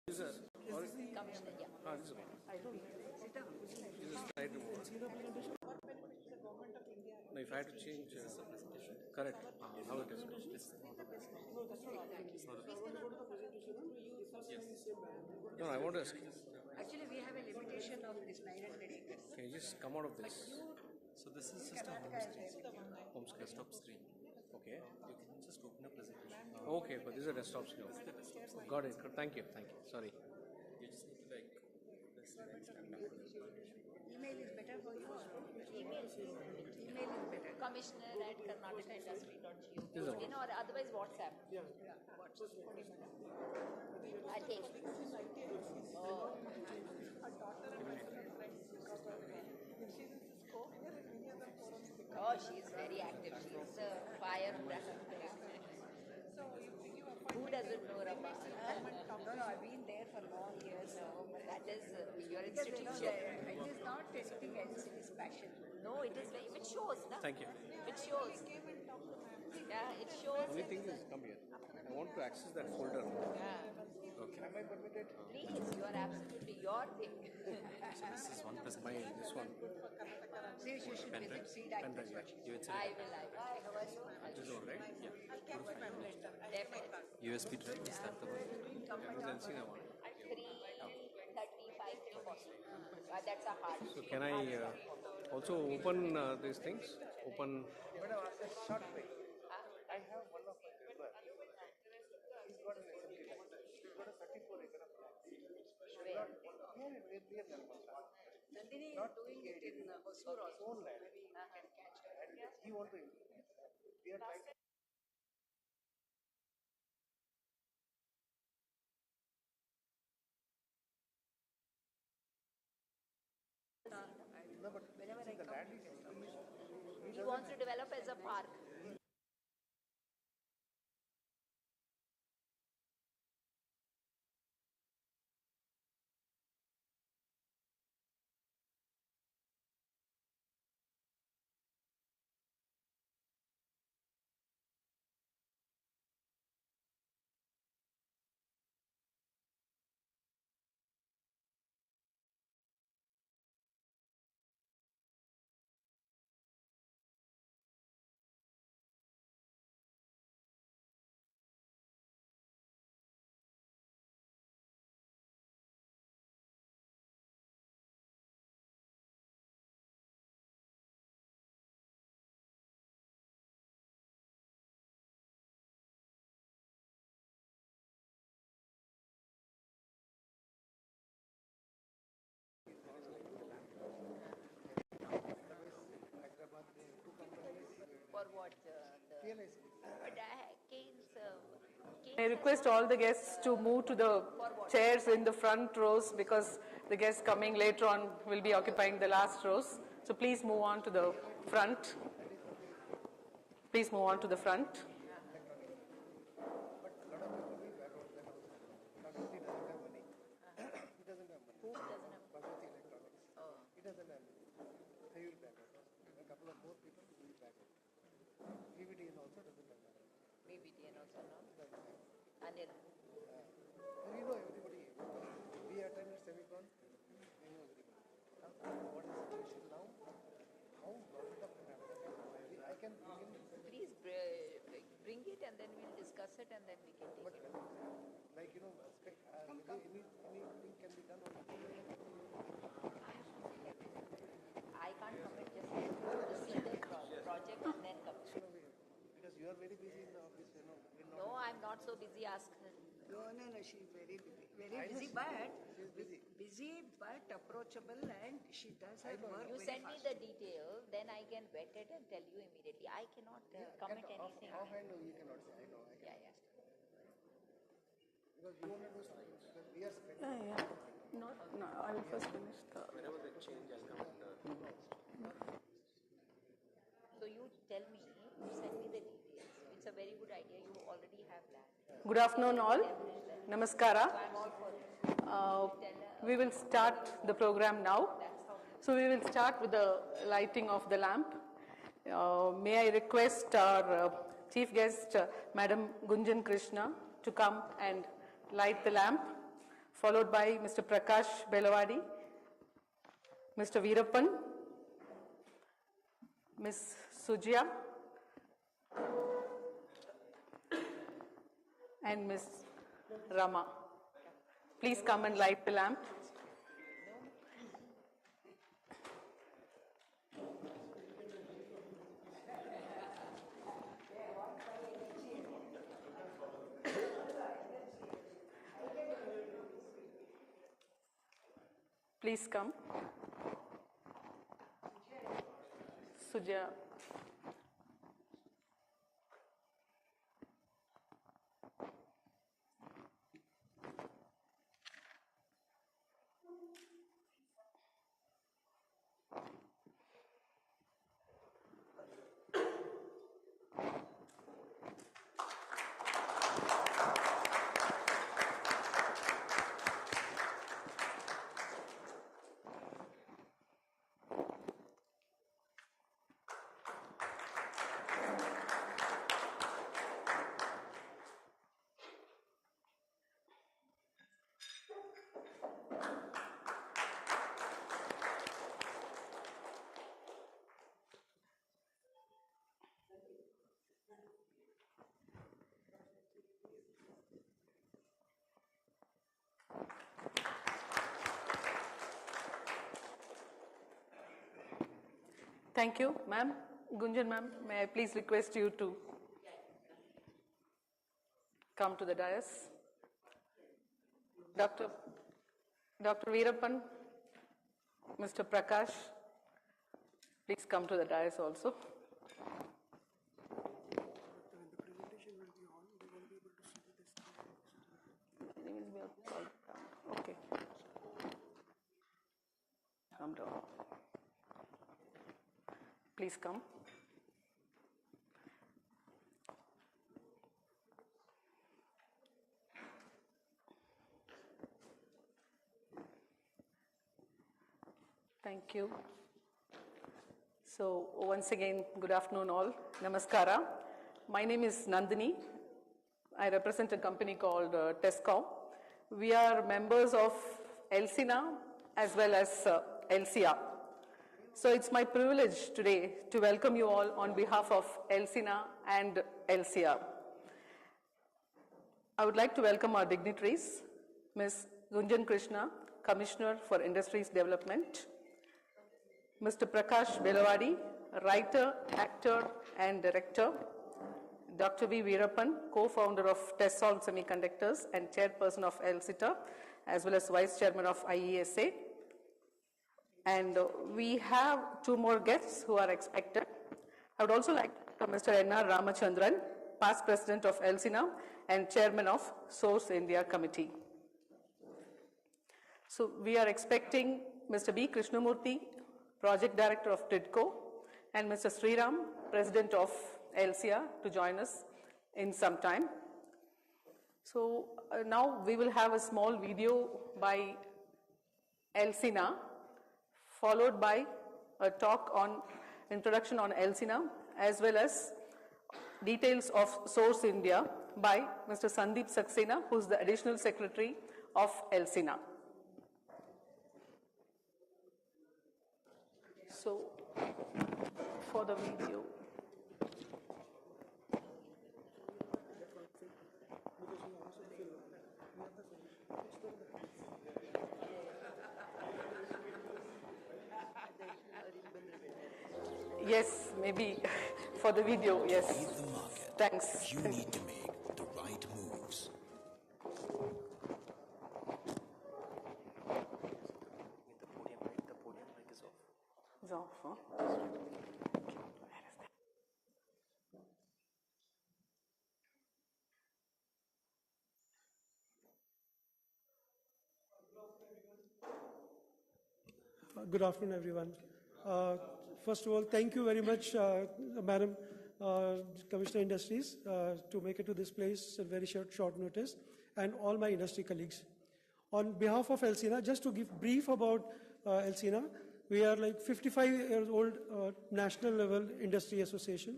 This is Commissioner, yeah. this is one. This is slide remover. No, if I had to change, correct. How it is? No, I want to ask. Actually, we have a limitation of this 900 acres. Can you just come out of this? So this is just a home screen, desktop screen. Okay. You can just open a presentation. Okay, but this is a desktop screen. Got it. Thank you. Sorry. You just need to press the next and back. Email is better for you. Email is better. Commissioner@karnatakaindustry.go.in or otherwise WhatsApp. Yeah. I take. Oh. Oh, she is very active. She is a firebrand. Who doesn't know Rama? No, I've been there for long years. But that is your institution. It is not anything else. It is passion. No, it is. It shows, no? Thank you. It shows. Yeah, it shows. Only thing is, come here. I want to access that folder. Yeah. Okay. Am I permitted? Please, you are absolutely your thing. This is one presentation. This one. See, you should visit CDAC. Pen drive, You will I will. Hi, how are you? This is all right? Yeah. Definitely. USB drive, is that the one? Emergency, I want. 335 that's a hard. So can I also open these things? Open. Short way. I have one of my neighbor. He's got an assembly line. He's got a 34 acre of land. Where? Near Nalmanda. Nandini is doing it in Hosur also. Own land. Maybe you can catch her. And he want to implement that. We are trying to. No, but Whenever I the come, land is he wants to develop as a park. For what? I request all the guests to move to the chairs in the front rows because the guests coming later on will be occupying the last rows. So please move on to the front. Please move on to the front. Who doesn't have? Oh. He doesn't have money. He will back out. A couple of more people will back out. PVTN also doesn't have money. BBTN also, no? Anil. We know everybody. We attended Semicon. We know everybody. What is the situation now? How government of Karnataka? I can bring in. Please bring it and then we'll discuss it and then we can take it. Like, anything can be done on I can't commit just yet to see the project and then commit. because you are very busy in the office, No, I'm not so busy. Ask her. No, she's very busy. Very busy, but approachable, and she does her work. You very send fast. me the detail, then I can vet it and tell you immediately. I cannot commit anything. Offhand, you cannot say. I know. I can Yeah. Because you want to do something. Because we are spending. No, I will first finish the. Whenever they change, I'll come and. So you tell me, you send me the details. It's a very good idea. You already have land. Good afternoon, all. Namaskara. So I'm all for it. We will start the program now. So we will start with the lighting of the lamp. May I request our chief guest, Madam Gunjan Krishna, to come and light the lamp followed by Mr. Prakash Belawadi, Mr. Veerappan, Ms. Sujya, and Ms. Rama. Please come and light the lamp. Please come. Sujya. Thank you, ma'am. Gunjan ma'am, may I please request you to come to the dais. Dr. Veerappan, Mr. Prakash, please come to the dais also. Okay. Come down. Please come. Thank you. So once again, good afternoon all. Namaskara. My name is Nandini. I represent a company called Tesco. We are members of Elcina as well as Elcia. So it's my privilege today to welcome you all on behalf of Elcina and Elcia. I would like to welcome our dignitaries, Ms. Gunjan Krishna, Commissioner for Industries Development, Mr. Prakash Belawadi, writer, actor, and director, Dr. V. Veerappan, co-founder of Tessol Semiconductors and chairperson of Elcita, as well as vice chairman of IESA. And we have two more guests who are expected. I would also like to welcome Mr. N.R. Ramachandran, past president of Elcina and chairman of Source India Committee. So we are expecting Mr. B. Krishnamurthy, project director of TIDCO, and Mr. Sriram, president of Elcia, to join us in some time. So now we will have a small video by Elcina, followed by a talk on introduction on Elcina, as well as details of Source India by Mr. Sandeep Saxena, who is the additional secretary of Elcina. So, for the video. Yes, maybe for the video, yes. Beat the market. Thanks. You need to make the right moves. The podium mic is off. It's off, huh? Good afternoon, everyone. First of all, thank you very much, Madam Commissioner Industries, to make it to this place at very short notice, and all my industry colleagues. On behalf of Elcina, just to give brief about Elcina, we are like 55-year-old national level industry association.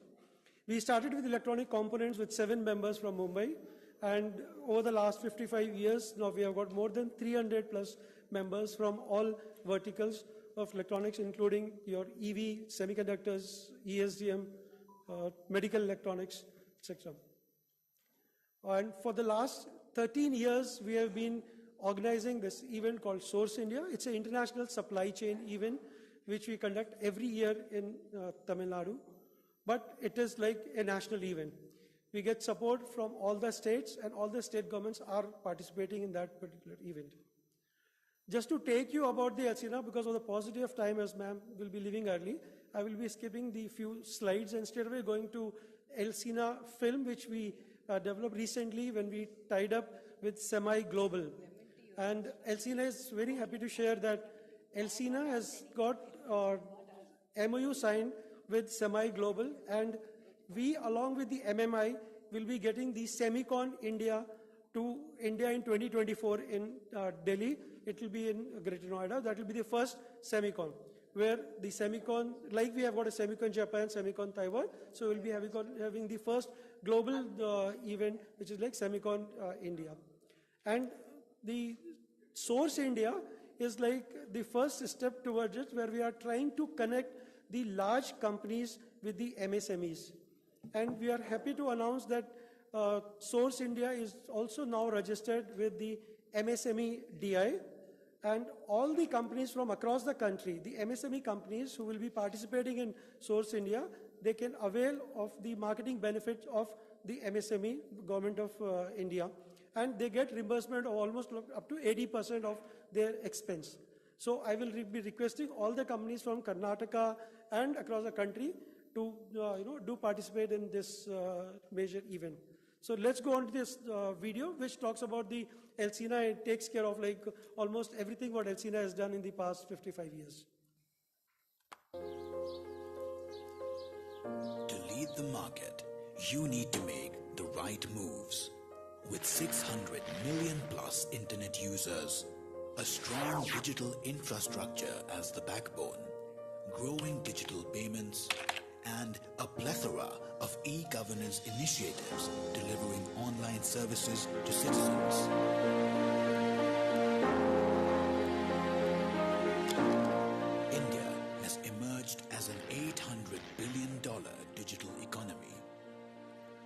We started with electronic components with 7 members from Mumbai, And over the last 55 years, now we have got more than 300 plus members from all verticals of electronics, including your EV, semiconductors, ESDM, medical electronics, etc. And for the last 13 years, we have been organizing this event called Source India. It's an international supply chain event which we conduct every year in Tamil Nadu, but it is like a national event. We get support from all the states, and all the state governments are participating in that particular event. Just to take you about the Elcia, because of the paucity of time, as ma'am will be leaving early, I will be skipping the few slides and straight away going to Elcia film, which we developed recently when we tied up with Semi Global. And Elcia is very happy to share that Elcia has got MOU signed with Semi Global, and we, along with the MMI, will be getting the Semicon India to India in 2024 in Delhi. It will be in Greater Noida. That will be the first Semicon, where the Semicon, like we have got a Semicon Japan, Semicon Taiwan, so we'll be having the first global event, which is like Semicon India. And the Source India is like the first step towards it, where we are trying to connect the large companies with the MSMEs. And we are happy to announce that Source India is also now registered with the MSME DI, and all the companies from across the country, the MSME companies who will be participating in Source India, they can avail of the marketing benefits of the MSME, Government of India, and they get reimbursement of almost up to 80% of their expense. So I will be requesting all the companies from Karnataka and across the country to do participate in this major event. So let's go on to this video, which talks about the Elcia. It takes care of like almost everything what Elcia has done in the past 55 years. To lead the market, you need to make the right moves. With 600 million plus internet users, a strong digital infrastructure as the backbone, growing digital payments, and a plethora of e-governance initiatives delivering online services to citizens. India has emerged as an $800 billion digital economy.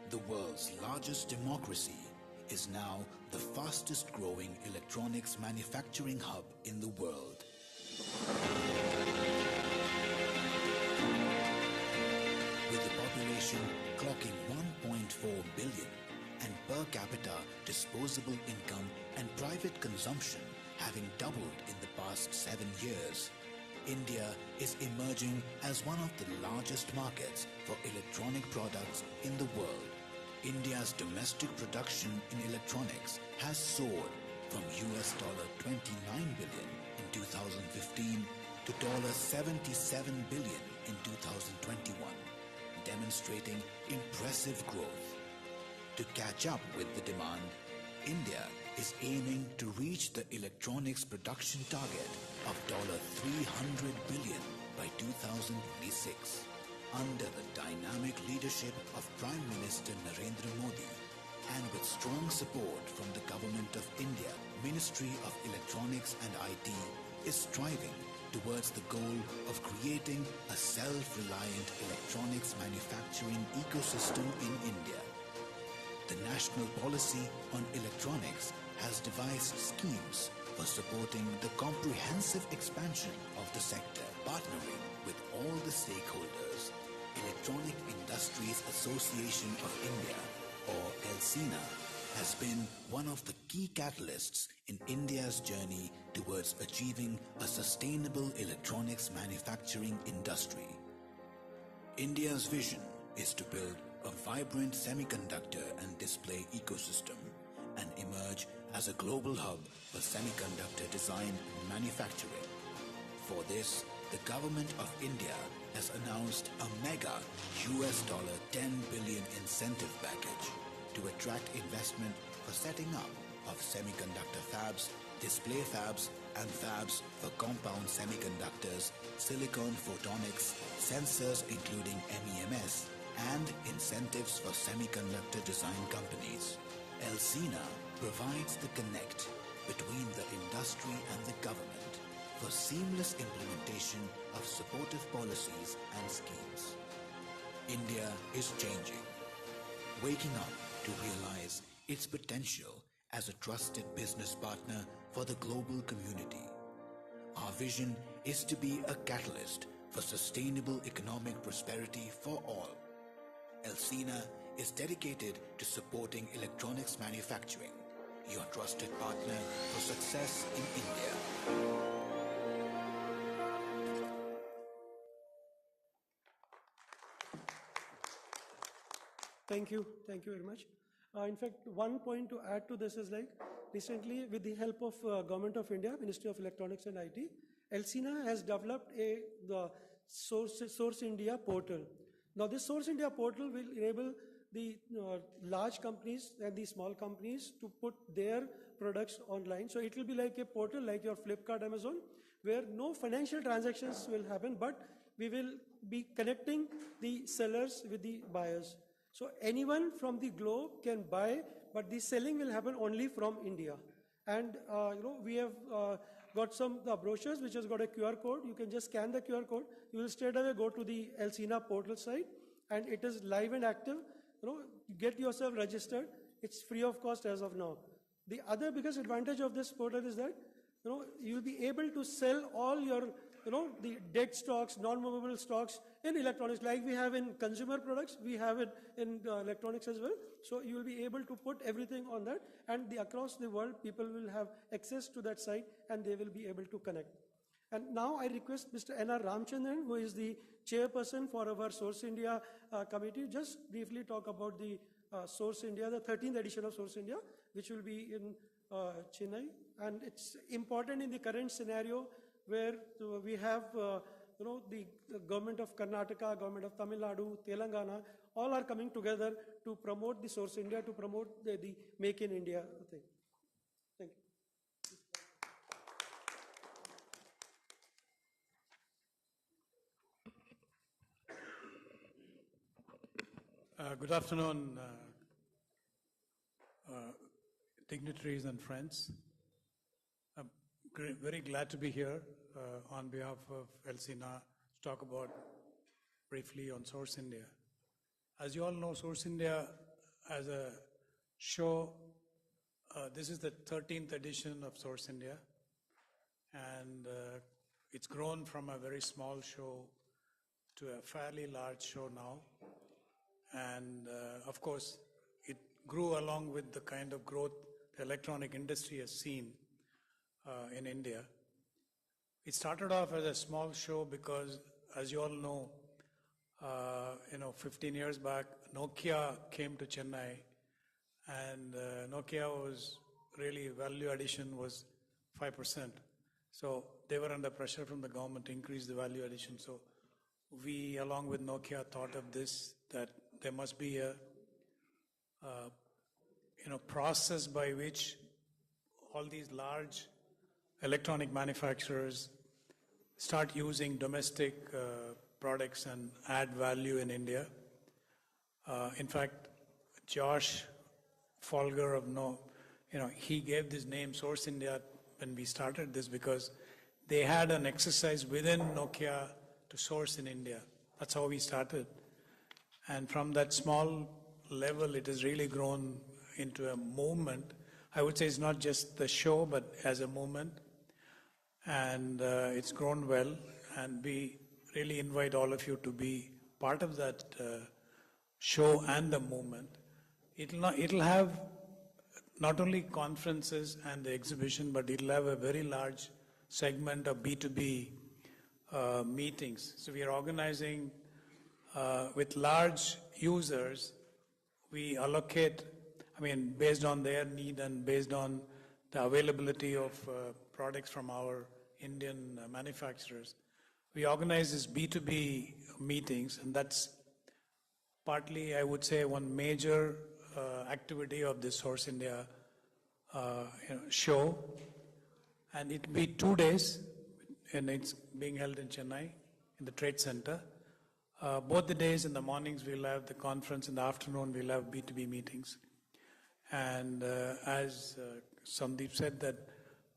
The world's largest democracy is now the fastest growing electronics manufacturing hub in the world. With the population clocking 1.4 billion and per capita disposable income and private consumption having doubled in the past 7 years, India is emerging as one of the largest markets for electronic products in the world. India's domestic production in electronics has soared from $29 billion in 2015 to $77 billion in 2021, demonstrating impressive growth. To catch up with the demand, India is aiming to reach the electronics production target of $300 billion by 2026. Under the dynamic leadership of Prime Minister Narendra Modi and with strong support from the Government of India, Ministry of Electronics and IT is striving towards the goal of creating a self-reliant electronics manufacturing ecosystem in India. The national policy on electronics has devised schemes for supporting the comprehensive expansion of the sector, partnering with all the stakeholders. Electronic Industries Association of India, or ELCINA, has been one of the key catalysts in India's journey towards achieving a sustainable electronics manufacturing industry. India's vision is to build a vibrant semiconductor and display ecosystem and emerge as a global hub for semiconductor design and manufacturing. For this, the Government of India has announced a mega $10 billion incentive package to attract investment for setting up of semiconductor fabs, display fabs, and fabs for compound semiconductors, silicon photonics, sensors including MEMS, and incentives for semiconductor design companies. Elcina provides the connect between the industry and the government for seamless implementation of supportive policies and schemes. India is changing, waking up to realize its potential as a trusted business partner for the global community. Our vision is to be a catalyst for sustainable economic prosperity for all. Elcina is dedicated to supporting electronics manufacturing, your trusted partner for success in India. Thank you very much. In fact, one point to add to this is like recently, with the help of Government of India, Ministry of Electronics and IT, Elcina has developed the Source India portal. Now, this Source India portal will enable the large companies and the small companies to put their products online. So it will be like a portal like your Flipkart, Amazon, where no financial transactions will happen, but we will be connecting the sellers with the buyers. So anyone from the globe can buy, but the selling will happen only from India. And we have got some brochures which has got a QR code. You can just scan the QR code. You will straight away go to the Elcina portal site, and it is live and active. Get yourself registered. It's free of cost as of now. The other biggest advantage of this portal is that you'll be able to sell all your the dead stocks, non-movable stocks in electronics, like we have in consumer products, we have it in electronics as well. So you will be able to put everything on that, and across the world, people will have access to that site, and they will be able to connect. And now I request Mr. N.R. Ramchandran, who is the chairperson for our Source India committee, just briefly talk about the Source India, the 13th edition of Source India, which will be in Chennai. And it's important in the current scenario where we have the government of Karnataka, government of Tamil Nadu, Telangana, all are coming together to promote the Source India, to promote the Make in India thing. Thank you. Good afternoon, dignitaries and friends. I'm very glad to be here on behalf of Elcina to talk about briefly on Source India. As you all know, Source India as a show, this is the 13th edition of Source India, and it's grown from a very small show to a fairly large show now. And of course, it grew along with the kind of growth the electronic industry has seen in India. It started off as a small show because, as you all know, 15 years back, Nokia came to Chennai, and Nokia was really, value addition was 5%. So they were under pressure from the government to increase the value addition. So we, along with Nokia, thought of this, that there must be a process by which all these large electronic manufacturers start using domestic products and add value in India. In fact, Josh Folger of he gave this name Source India when we started this because they had an exercise within Nokia to source in India. That's how we started. And from that small level, it has really grown into a movement. I would say it's not just the show, but as a movement. And it's grown well. And we really invite all of you to be part of that show and the movement. It'll have not only conferences and the exhibition, but it'll have a very large segment of B2B meetings. So we are organizing with large users. We allocate, based on their need and based on the availability of products from our Indian manufacturers. We organize these B2B meetings, and that's partly, I would say, one major activity of this Source India show. And it will be 2 days, and it's being held in Chennai, in the Trade Center. Both the days in the mornings we'll have the conference, in the afternoon we'll have B2B meetings. And as Sandeep said, that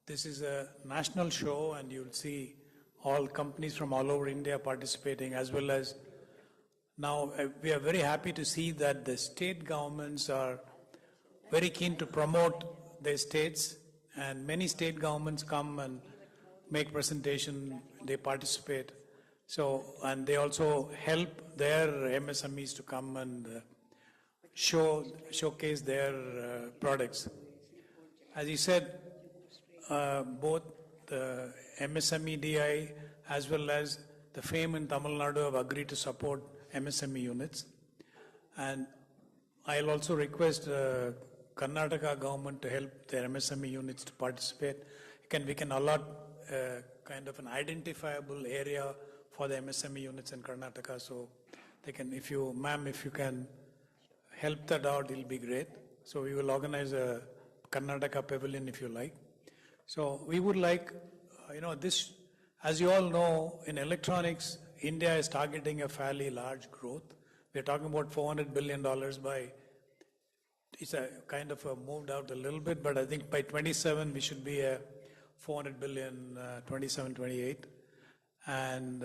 this is a national show, and you'll see all companies from all over India participating, as well as now we are very happy to see that the state governments are very keen to promote their states, and many state governments come and make presentation, they participate. So, and they also help their MSMEs to come and showcase their products. As he said, both the MSME DI as well as the FAME in Tamil Nadu have agreed to support MSME units. And I'll also request Karnataka government to help their MSME units to participate. We can allot kind of an identifiable area for the MSME units in Karnataka. So they can, if you can help that out, it'll be great. So we will organize a Karnataka pavilion if you like. So we would like, this, as you all know, in electronics, India is targeting a fairly large growth. We're talking about $400 billion by, it's a kind of moved out a little bit, but I think by 27 we should be a 400 billion, 27, 28, and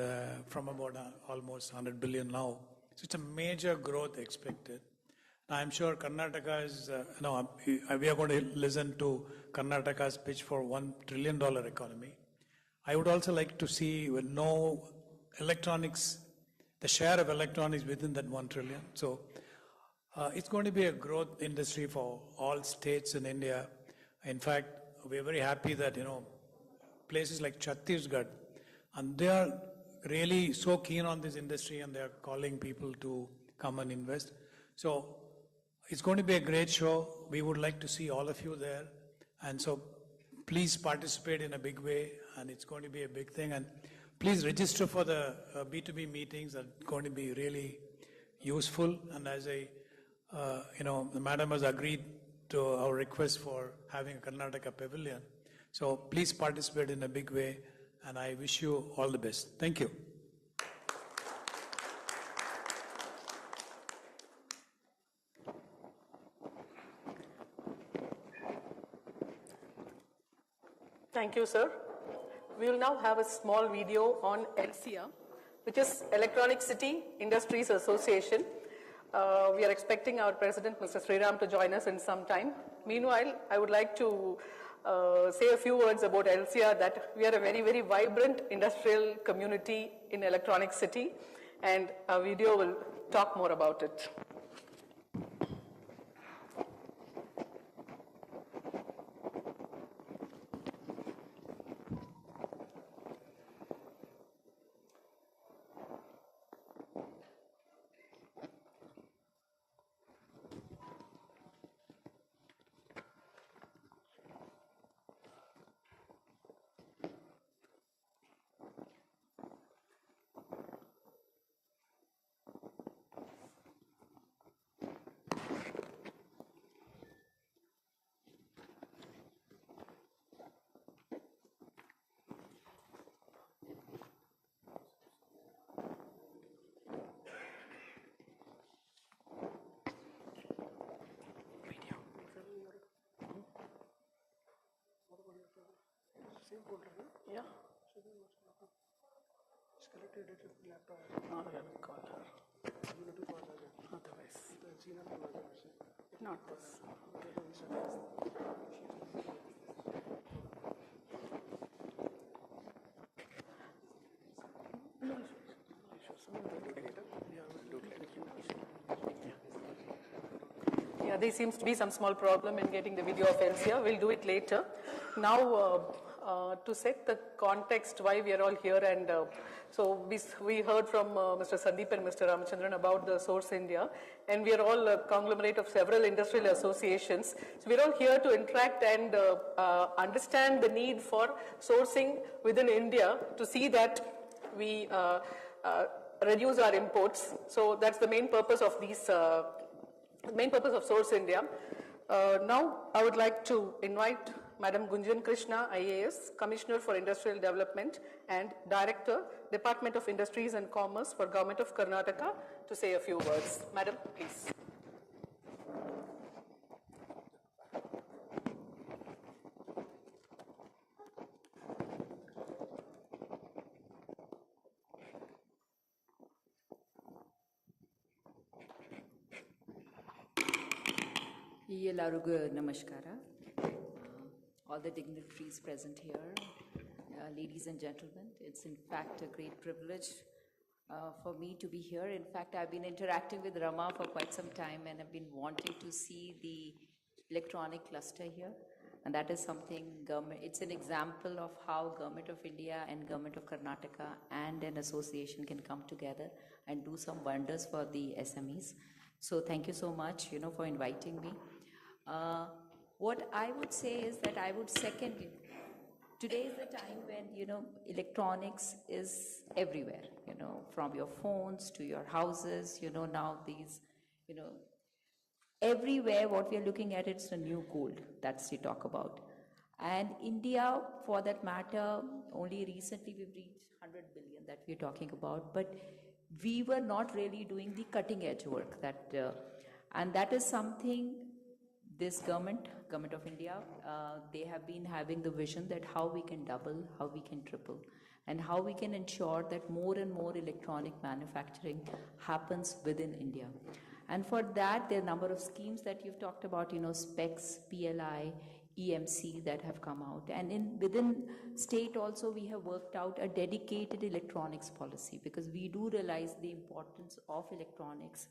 from about almost 100 billion now. So it's a major growth expected. I'm sure Karnataka is, we are going to listen to Karnataka's pitch for $1 trillion economy. I would also like to see electronics, the share of electronics within that 1 trillion. So it's going to be a growth industry for all states in India. In fact, we're very happy that, places like Chhattisgarh, and they are really so keen on this industry, and they are calling people to come and invest. So it's going to be a great show. We would like to see all of you there. And so please participate in a big way, and it's going to be a big thing. And please register for the B2B meetings that are going to be really useful. And as the madam has agreed to our request for having a Karnataka pavilion. So please participate in a big way, and I wish you all the best. Thank you. Thank you, sir. We will now have a small video on Elcia, which is Electronic City Industries Association. We are expecting our president, Mr. Sriram, to join us in some time. Meanwhile, I would like to say a few words about Elcia, that we are a very, very vibrant industrial community in Electronic City, and our video will talk more about it. Yeah. Otherwise. Not this. Yeah, there seems to be some small problem in getting the video of Elcia. We'll do it later. Now, to set the context why we are all here, and so we heard from Mr. Sandeep and Mr. Ramachandran about the Source India, and we are all a conglomerate of several industrial associations. So we're all here to interact and understand the need for sourcing within India to see that we reduce our imports. So that's the main purpose of these. Main purpose of Source India. Now, I would like to invite Madam Gunjan Krishna, IAS, Commissioner for Industrial Development and Director, Department of Industries and Commerce for Government of Karnataka, to say a few words. Madam, please. Yelarugu Namaskara. All the dignitaries present here, ladies and gentlemen, it's in fact a great privilege for me to be here. In fact, I've been interacting with Rama for quite some time and I've been wanting to see the electronic cluster here. And that is something, it's an example of how Government of India and Government of Karnataka and an association can come together and do some wonders for the SMEs. So thank you so much, for inviting me. What I would say is that I would second you. Today is the time when, electronics is everywhere, from your phones to your houses, now these, everywhere what we are looking at, it's a new gold. That's the talk about. And India, for that matter, only recently we've reached 100 billion that we're talking about, but we were not really doing the cutting edge work and that is something this government of India, they have been having the vision that how we can double, how we can triple, and how we can ensure that more and more electronic manufacturing happens within India. And for that, there are a number of schemes that you've talked about, specs, PLI, EMC that have come out. And within state also, we have worked out a dedicated electronics policy because we do realize the importance of electronics.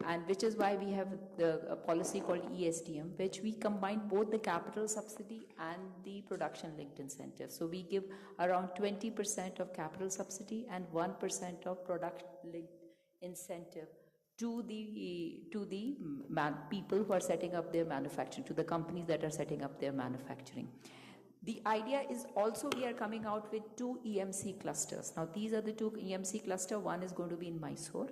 And which is why we have a policy called ESDM, which we combine both the capital subsidy and the production linked incentive. So we give around 20% of capital subsidy and 1% of production linked incentive to the people who are setting up their manufacturing, to the companies that are setting up their manufacturing. The idea is also we are coming out with 2 EMC clusters. Now these are the 2 EMC cluster. One is going to be in Mysore.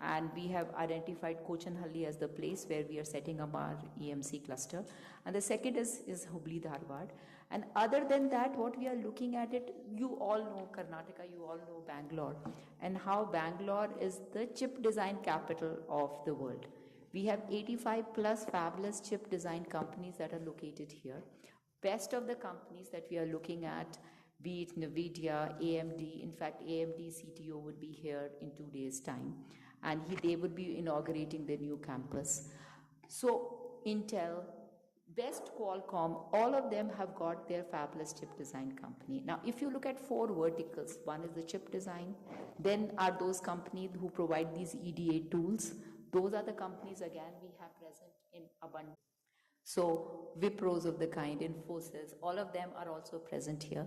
And we have identified Kochanhalli as the place where we are setting up our EMC cluster. And the second is Hubli Dharwad. And other than that, what we are looking at it, you all know Karnataka, you all know Bangalore, and how Bangalore is the chip design capital of the world. We have 85 plus fabulous chip design companies that are located here. Best of the companies that we are looking at, be it NVIDIA, AMD, in fact AMD CTO would be here in 2 days' time. And they would be inaugurating the new campus. So Intel, Best Qualcomm, all of them have got their fabulous chip design company. Now, if you look at 4 verticals, one is the chip design, then are those companies who provide these EDA tools. Those are the companies, again, we have present in abundance. So Wipros of the kind, Infosys, all of them are also present here.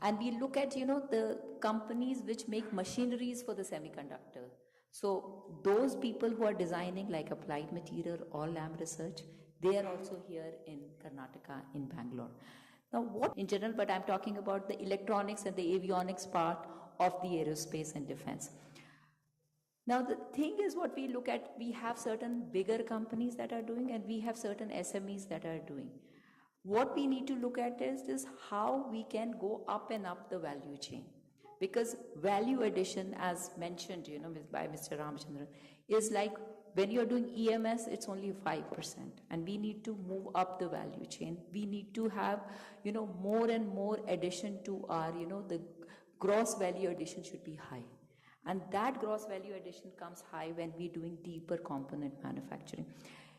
And we look at, the companies which make machineries for the semiconductor. So those people who are designing like Applied Material or Lam Research, they are also here in Karnataka, in Bangalore. Now what in general, but I'm talking about the electronics and the avionics part of the aerospace and defense. Now the thing is what we look at, we have certain bigger companies that are doing and we have certain SMEs that are doing. What we need to look at is how we can go up and up the value chain. Because value addition, as mentioned, by Mr. Ramachandran, is like when you're doing EMS, it's only 5%, and we need to move up the value chain. We need to have, more and more addition to our, the gross value addition should be high, and that gross value addition comes high when we're doing deeper component manufacturing.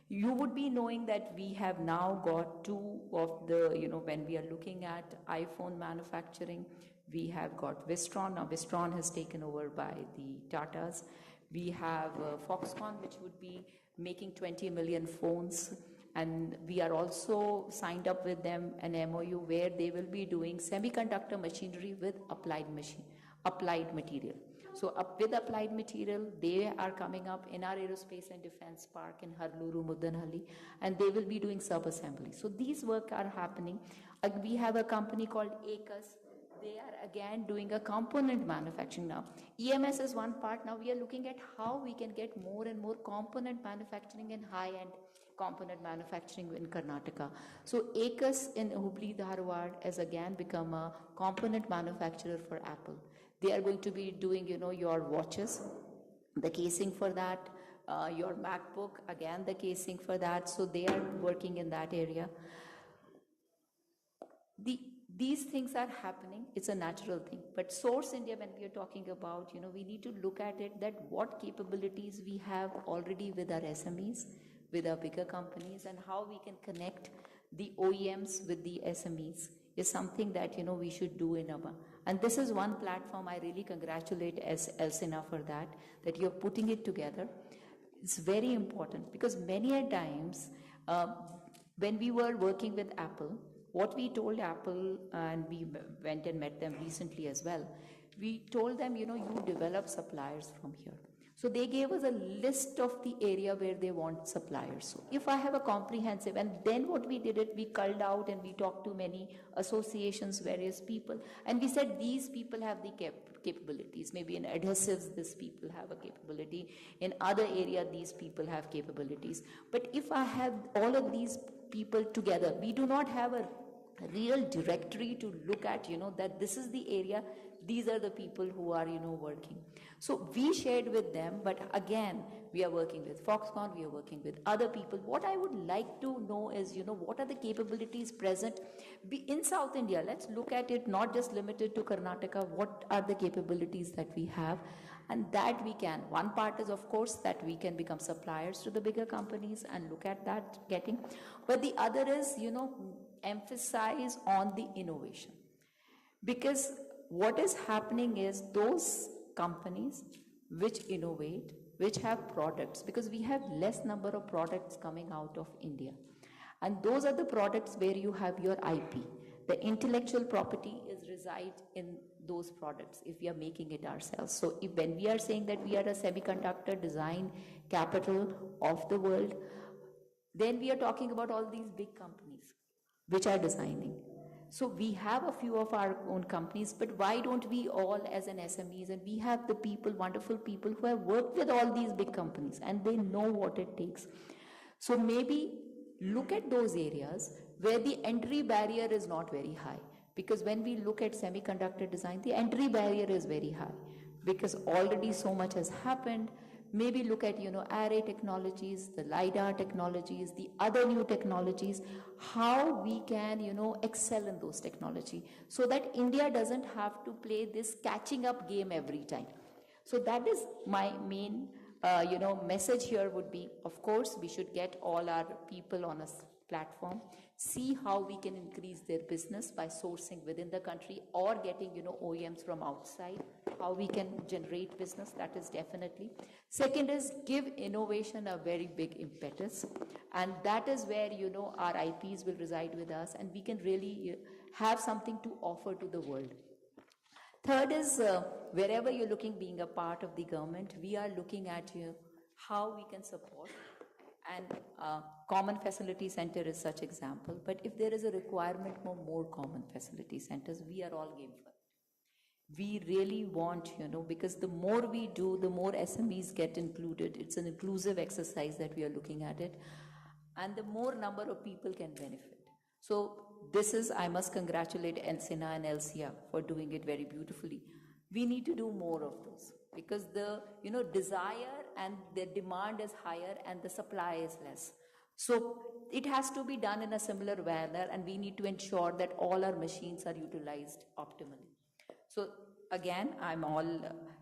You would be knowing that we have now got 2 of the, when we are looking at iPhone manufacturing. We have got Wistron. Now Wistron has taken over by the Tatas. We have Foxconn, which would be making 20 million phones. And we are also signed up with them an MOU where they will be doing semiconductor machinery with applied material. So with applied material, they are coming up in our aerospace and defense park in Harluru, Mudanhalli, and they will be doing sub-assembly. So these work are happening. We have a company called ACUS. They are again doing a component manufacturing now. EMS is one part. Now we are looking at how we can get more and more component manufacturing and high-end component manufacturing in Karnataka. So ACUS in Hubli Dharwad has again become a component manufacturer for Apple. They are going to be doing, your watches, the casing for that, your MacBook, again the casing for that. So they are working in that area. These things are happening. It's a natural thing. But Source India, when we are talking about, we need to look at it that what capabilities we have already with our SMEs, with our bigger companies, and how we can connect the OEMs with the SMEs is something that, we should do in our. And this is one platform. I really congratulate Elcia for that you're putting it together. It's very important because many a times when we were working with Apple, what we told Apple, and we went and met them recently as well, we told them, you develop suppliers from here. So they gave us a list of the area where they want suppliers. So if I have a comprehensive, and then what we did we culled out and we talked to many associations, various people, and we said these people have the capabilities. Maybe in adhesives, these people have a capability. In other area, these people have capabilities. But if I have all of these people together, we do not have a real directory to look at, that this is the area, these are the people who are, working. So we shared with them, but again, we are working with Foxconn, we are working with other people. What I would like to know is, what are the capabilities present in South India? Let's look at it, not just limited to Karnataka. What are the capabilities that we have? And that we can. One part is, of course, that we can become suppliers to the bigger companies and look at that getting. But the other is, emphasize on the innovation. Because what is happening is those companies which innovate, which have products, because we have less number of products coming out of India. And those are the products where you have your IP. The intellectual property is reside in those products if we are making it ourselves. So when we are saying that we are a semiconductor design capital of the world, then we are talking about all these big companies which are designing. So we have a few of our own companies, but why don't we all as an SMEs, and we have the people, wonderful people who have worked with all these big companies and they know what it takes. So maybe look at those areas where the entry barrier is not very high. Because when we look at semiconductor design, the entry barrier is very high because already so much has happened. Maybe look at, array technologies, the LiDAR technologies, the other new technologies, how we can, excel in those technology so that India doesn't have to play this catching up game every time. So that is my main, message here would be, of course, we should get all our people on a platform, see how we can increase their business by sourcing within the country or getting, OEMs from outside, how we can generate business, that is definitely. Second is give innovation a very big impetus, and that is where, our IPs will reside with us and we can really have something to offer to the world. Third is wherever you're looking, being a part of the government, we are looking at how we can support. And Common Facility Center is such example. But if there is a requirement for more common facility centers, we are all game for it. We really want, because the more we do, the more SMEs get included. It's an inclusive exercise that we are looking at it. And the more number of people can benefit. So this is, I must congratulate Elcia and Elcia for doing it very beautifully. We need to do more of those because the, desire and the demand is higher and the supply is less. So it has to be done in a similar manner and we need to ensure that all our machines are utilized optimally. So again, I'm all,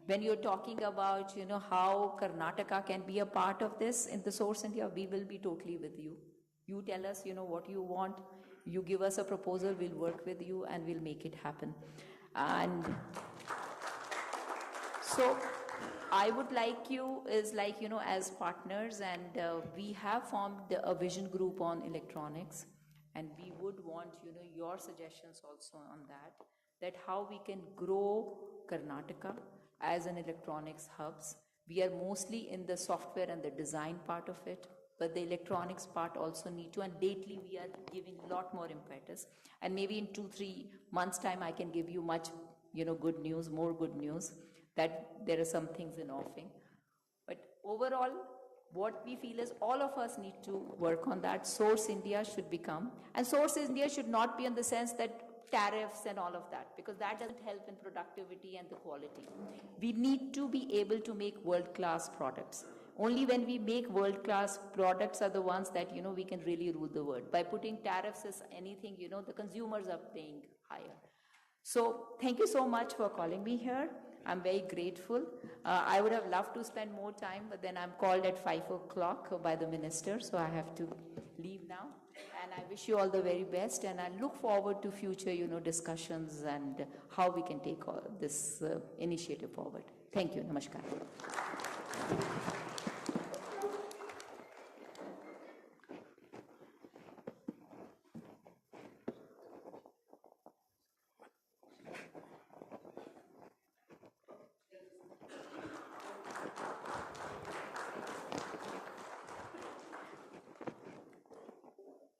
when you're talking about, how Karnataka can be a part of this in the Source India, we will be totally with you. You tell us, what you want. You give us a proposal, we'll work with you and we'll make it happen. And so I would like you is as partners, and we have formed a vision group on electronics, and we would want, your suggestions also on that how we can grow Karnataka as an electronics hubs. We are mostly in the software and the design part of it, but the electronics part also need to, and lately we are giving a lot more impetus. And maybe in 2-3 months' time, I can give you much, good news, more good news, that there are some things in offing. But overall, what we feel is all of us need to work on that. Source India should become, and Source India should not be in the sense that tariffs and all of that, because that doesn't help in productivity and the quality. We need to be able to make world-class products. Only when we make world-class products are the ones that, we can really rule the world. By putting tariffs as anything, the consumers are paying higher. So thank you so much for calling me here. I'm very grateful. I would have loved to spend more time, but then I'm called at 5 o'clock by the minister, so I have to leave now. And I wish you all the very best, and I look forward to future, discussions and how we can take all this initiative forward. Thank you. Namaskar.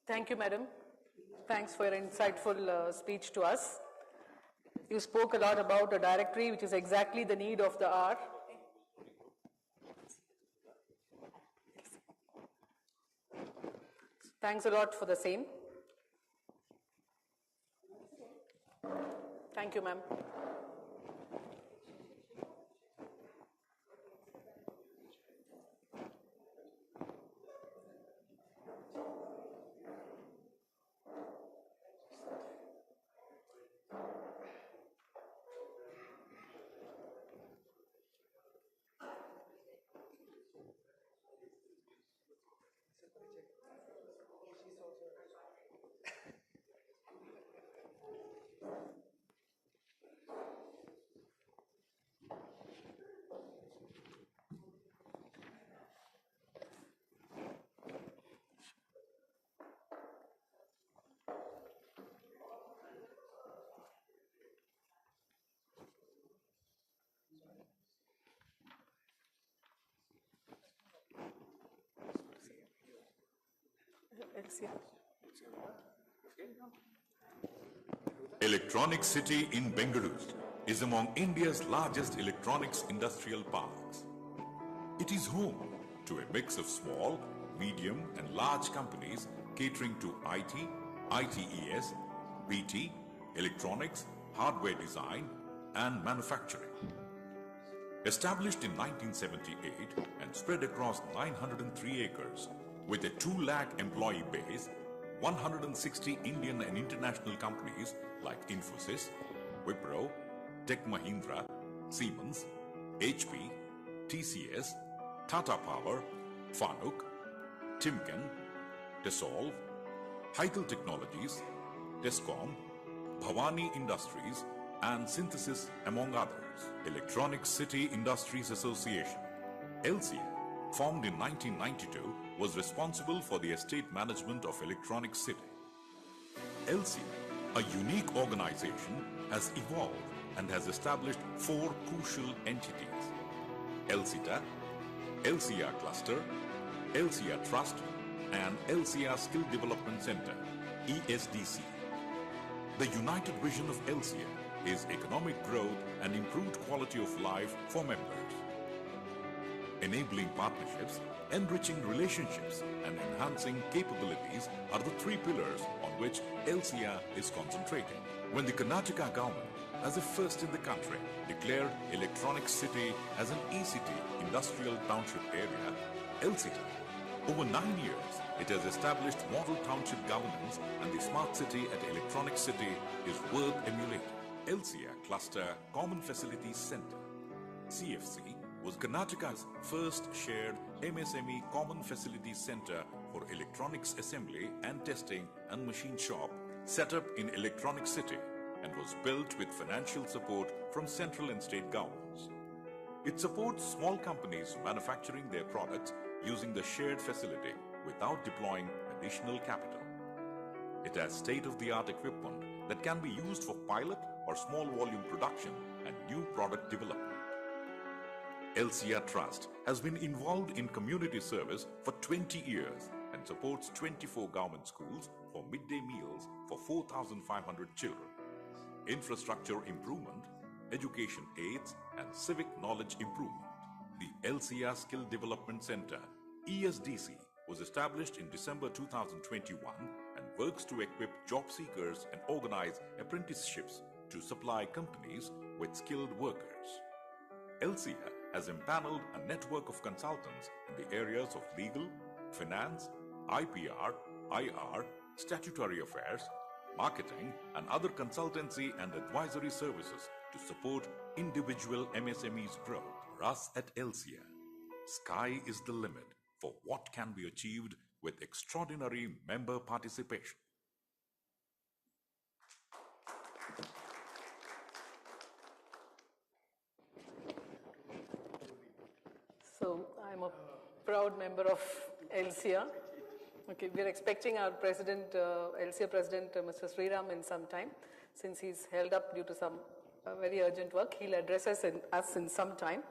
Thank you, Madam. Thanks for your insightful speech to us. You spoke a lot about a directory, which is exactly the need of the hour. Thanks a lot for the same. Thank you, ma'am. Elcia. Electronic City in Bengaluru is among India's largest electronics industrial parks. It is home to a mix of small, medium and large companies catering to IT, ITES, BT, electronics, hardware design and manufacturing. Established in 1978 and spread across 903 acres with a 2 lakh employee base, 160 Indian and international companies like Infosys, Wipro, Tech Mahindra, Siemens, HP, TCS, Tata Power, Fanuc, Timken, Dassault, Heikel Technologies, Tescom, Bhavani Industries and Synthesis among others. Electronic City Industries Association, Elcia, formed in 1992, was responsible for the estate management of Electronic City. Elcia, a unique organization, has evolved and has established 4 crucial entities: Elcita, Elcia Cluster, Elcia Trust, and Elcia Skill Development Center, ESDC. The united vision of Elcia is economic growth and improved quality of life for members. Enabling partnerships, enriching relationships, and enhancing capabilities are the 3 pillars on which Elcia is concentrating. When the Karnataka government, as the first in the country, declared Electronic City as an ECT, Industrial Township Area, Elcia, over 9 years, it has established model township governance, and the smart city at Electronic City is worth emulating. Elcia Cluster Common Facilities Center, CFC, was Karnataka's first shared MSME Common Facilities Center for electronics assembly and testing and machine shop, set up in Electronic City, and was built with financial support from central and state governments. It supports small companies manufacturing their products using the shared facility without deploying additional capital. It has state-of-the-art equipment that can be used for pilot or small volume production and new product development. Elcia Trust has been involved in community service for 20 years and supports 24 government schools for midday meals for 4,500 children. Infrastructure improvement, education aids, and civic knowledge improvement. The Elcia Skill Development Center, ESDC, was established in December 2021 and works to equip job seekers and organize apprenticeships to supply companies with skilled workers. Elcia has empaneled a network of consultants in the areas of legal, finance, IPR, IR, statutory affairs, marketing, and other consultancy and advisory services to support individual MSMEs growth. For us at Elcia, sky is the limit for what can be achieved with extraordinary member participation. So I'm a proud member of Elcia. Okay, we're expecting our president, Elcia president, Mr. Sriram, in some time. Since he's held up due to some very urgent work, he'll address us in some time.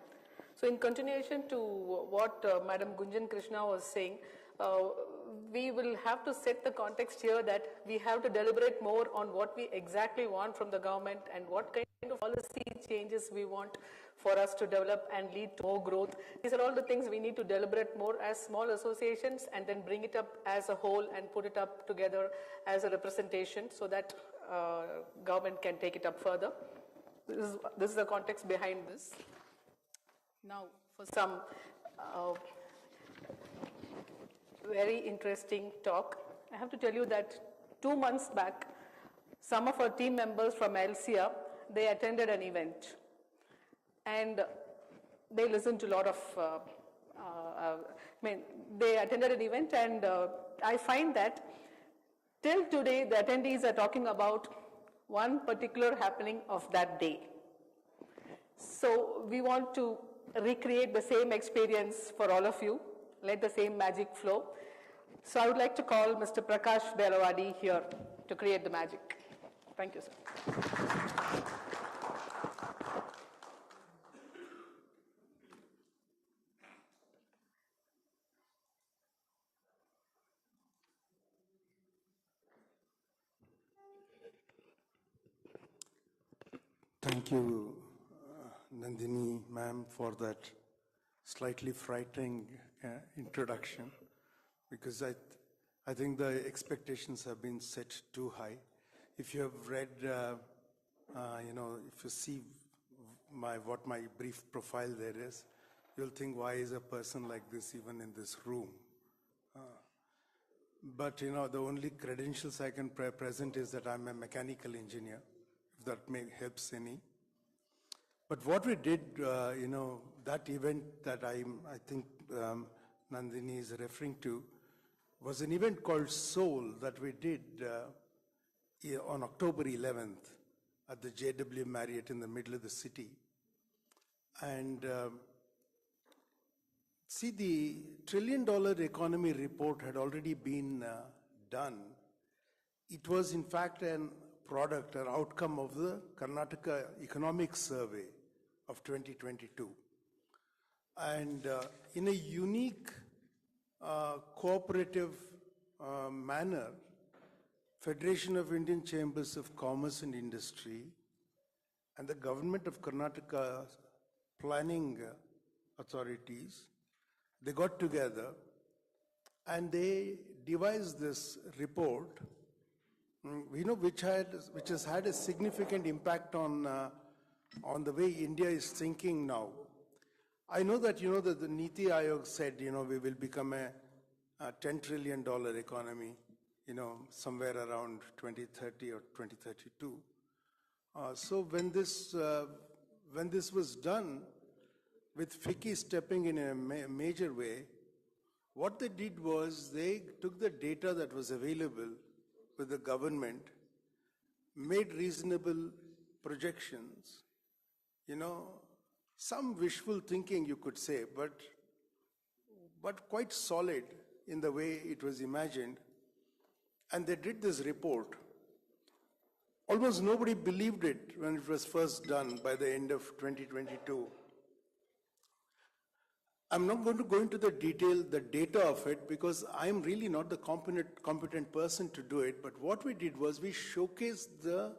So in continuation to what Madam Gunjan Krishna was saying, we will have to set the context here that we have to deliberate more on what we exactly want from the government and what kind of policy changes we want for us to develop and lead to more growth. These are all the things we need to deliberate more as small associations and then bring it up as a whole and put it up together as a representation so that government can take it up further. This is the context behind this. Now, for some very interesting talk, I have to tell you that 2 months back, some of our team members from Elcia, they attended an event. And they listened to a lot of, they attended an event, and I find that till today, the attendees are talking about one particular happening of that day. So we want to recreate the same experience for all of you, let the same magic flow. So I would like to call Mr. Prakash Belavadi here to create the magic. Thank you, sir. Thank you, Nandini ma'am, for that slightly frightening introduction, because I think the expectations have been set too high. If you have read, if you see what my brief profile there is, you'll think, why is a person like this even in this room? But the only credentials I can present is that I'm a mechanical engineer, if that helps any. But what we did, that event that I think Nandini is referring to, was an event called Soul that we did on October 11th at the JW Marriott in the middle of the city. And see, the $1 trillion economy report had already been done. It was in fact an product, an outcome of the Karnataka Economic Survey of 2022. And in a unique cooperative manner, Federation of Indian Chambers of Commerce and Industry and the government of Karnataka planning authorities, they got together and they devised this report, which has had a significant impact on the way India is thinking now. I know that, that the Niti Aayog said, we will become a $10 trillion economy, somewhere around 2030 or 2032. So when this was done, with FICCI stepping in a major way, what they did was they took the data that was available with the government, made reasonable projections, some wishful thinking you could say, but quite solid in the way it was imagined. And they did this report. Almost nobody believed it when it was first done by the end of 2022. I'm not going to go into the data of it, because I'm really not the competent person to do it. But what we did was we showcased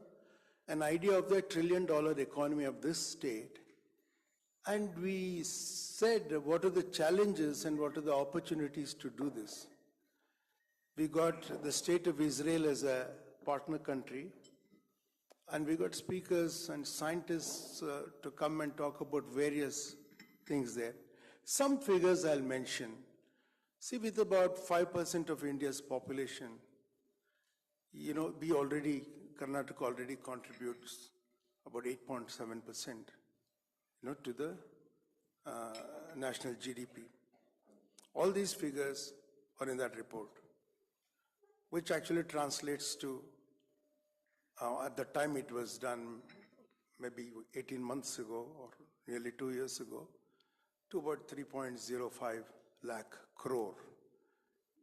an idea of the $1 trillion economy of this state. And we said what are the challenges and what are the opportunities to do this. We got the state of Israel as a partner country, and we got speakers and scientists to come and talk about various things there. Some figures I'll mention. See, with about 5% of India's population, Karnataka already contributes about 8.7%, to the national GDP. All these figures are in that report, which actually translates to, at the time it was done, maybe 18 months ago or nearly 2 years ago, to about 3.05 lakh crore,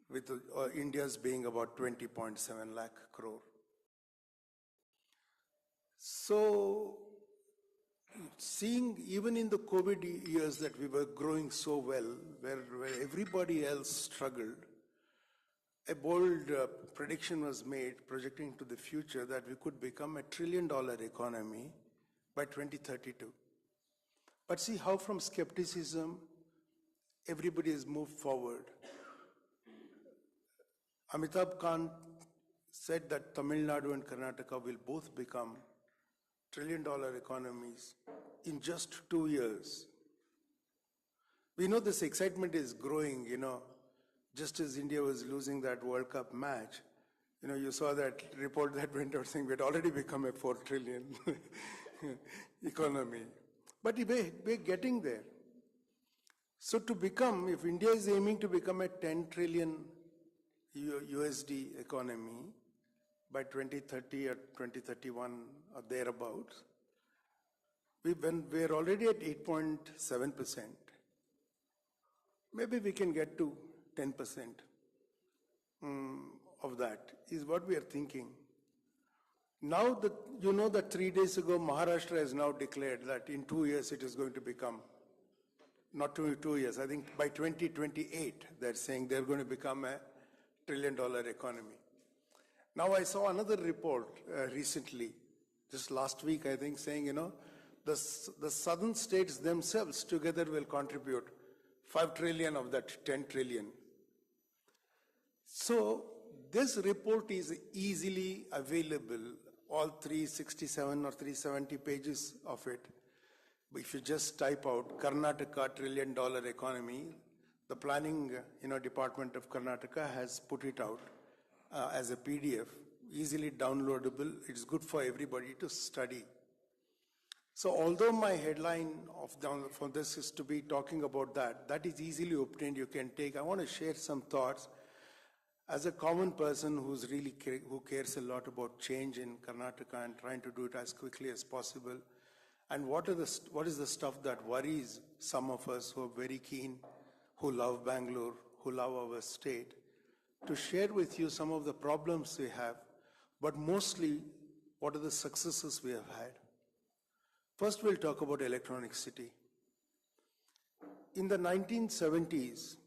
with India's being about 20.7 lakh crore. So, seeing even in the COVID years that we were growing so well, where everybody else struggled, a bold prediction was made, projecting to the future, that we could become a $1 trillion economy by 2032. But see how from skepticism, everybody has moved forward. Amitabh Kant said that Tamil Nadu and Karnataka will both become $1 trillion economies in just 2 years. We know this excitement is growing, just as India was losing that World Cup match. You saw that report that went out saying we had already become a 4 trillion economy. But we're getting there. So to become, if India is aiming to become a 10 trillion USD economy by 2030 or 2031 or thereabouts, we're already at 8.7%. Maybe we can get to 10% of that, is what we are thinking. Now that you know that 3 days ago Maharashtra has now declared that in 2 years it is going to become, not 2 years, I think by 2028 they're saying they're going to become a $1 trillion economy. Now I saw another report recently, just last week I think, saying the southern states themselves together will contribute 5 trillion of that 10 trillion. So this report is easily available, all 367 or 370 pages of it. If you just type out Karnataka $1 trillion economy, the planning department of Karnataka has put it out as a PDF, easily downloadable. It's good for everybody to study. So although my headline for this is to be talking about that is easily obtained, you can take. I want to share some thoughts as a common person who cares a lot about change in Karnataka and trying to do it as quickly as possible. And what is the stuff that worries some of us who are very keen, who love Bangalore, who love our state, to share with you some of the problems we have, but mostly what are the successes we have had. First, we'll talk about Electronic City. In the 1970s,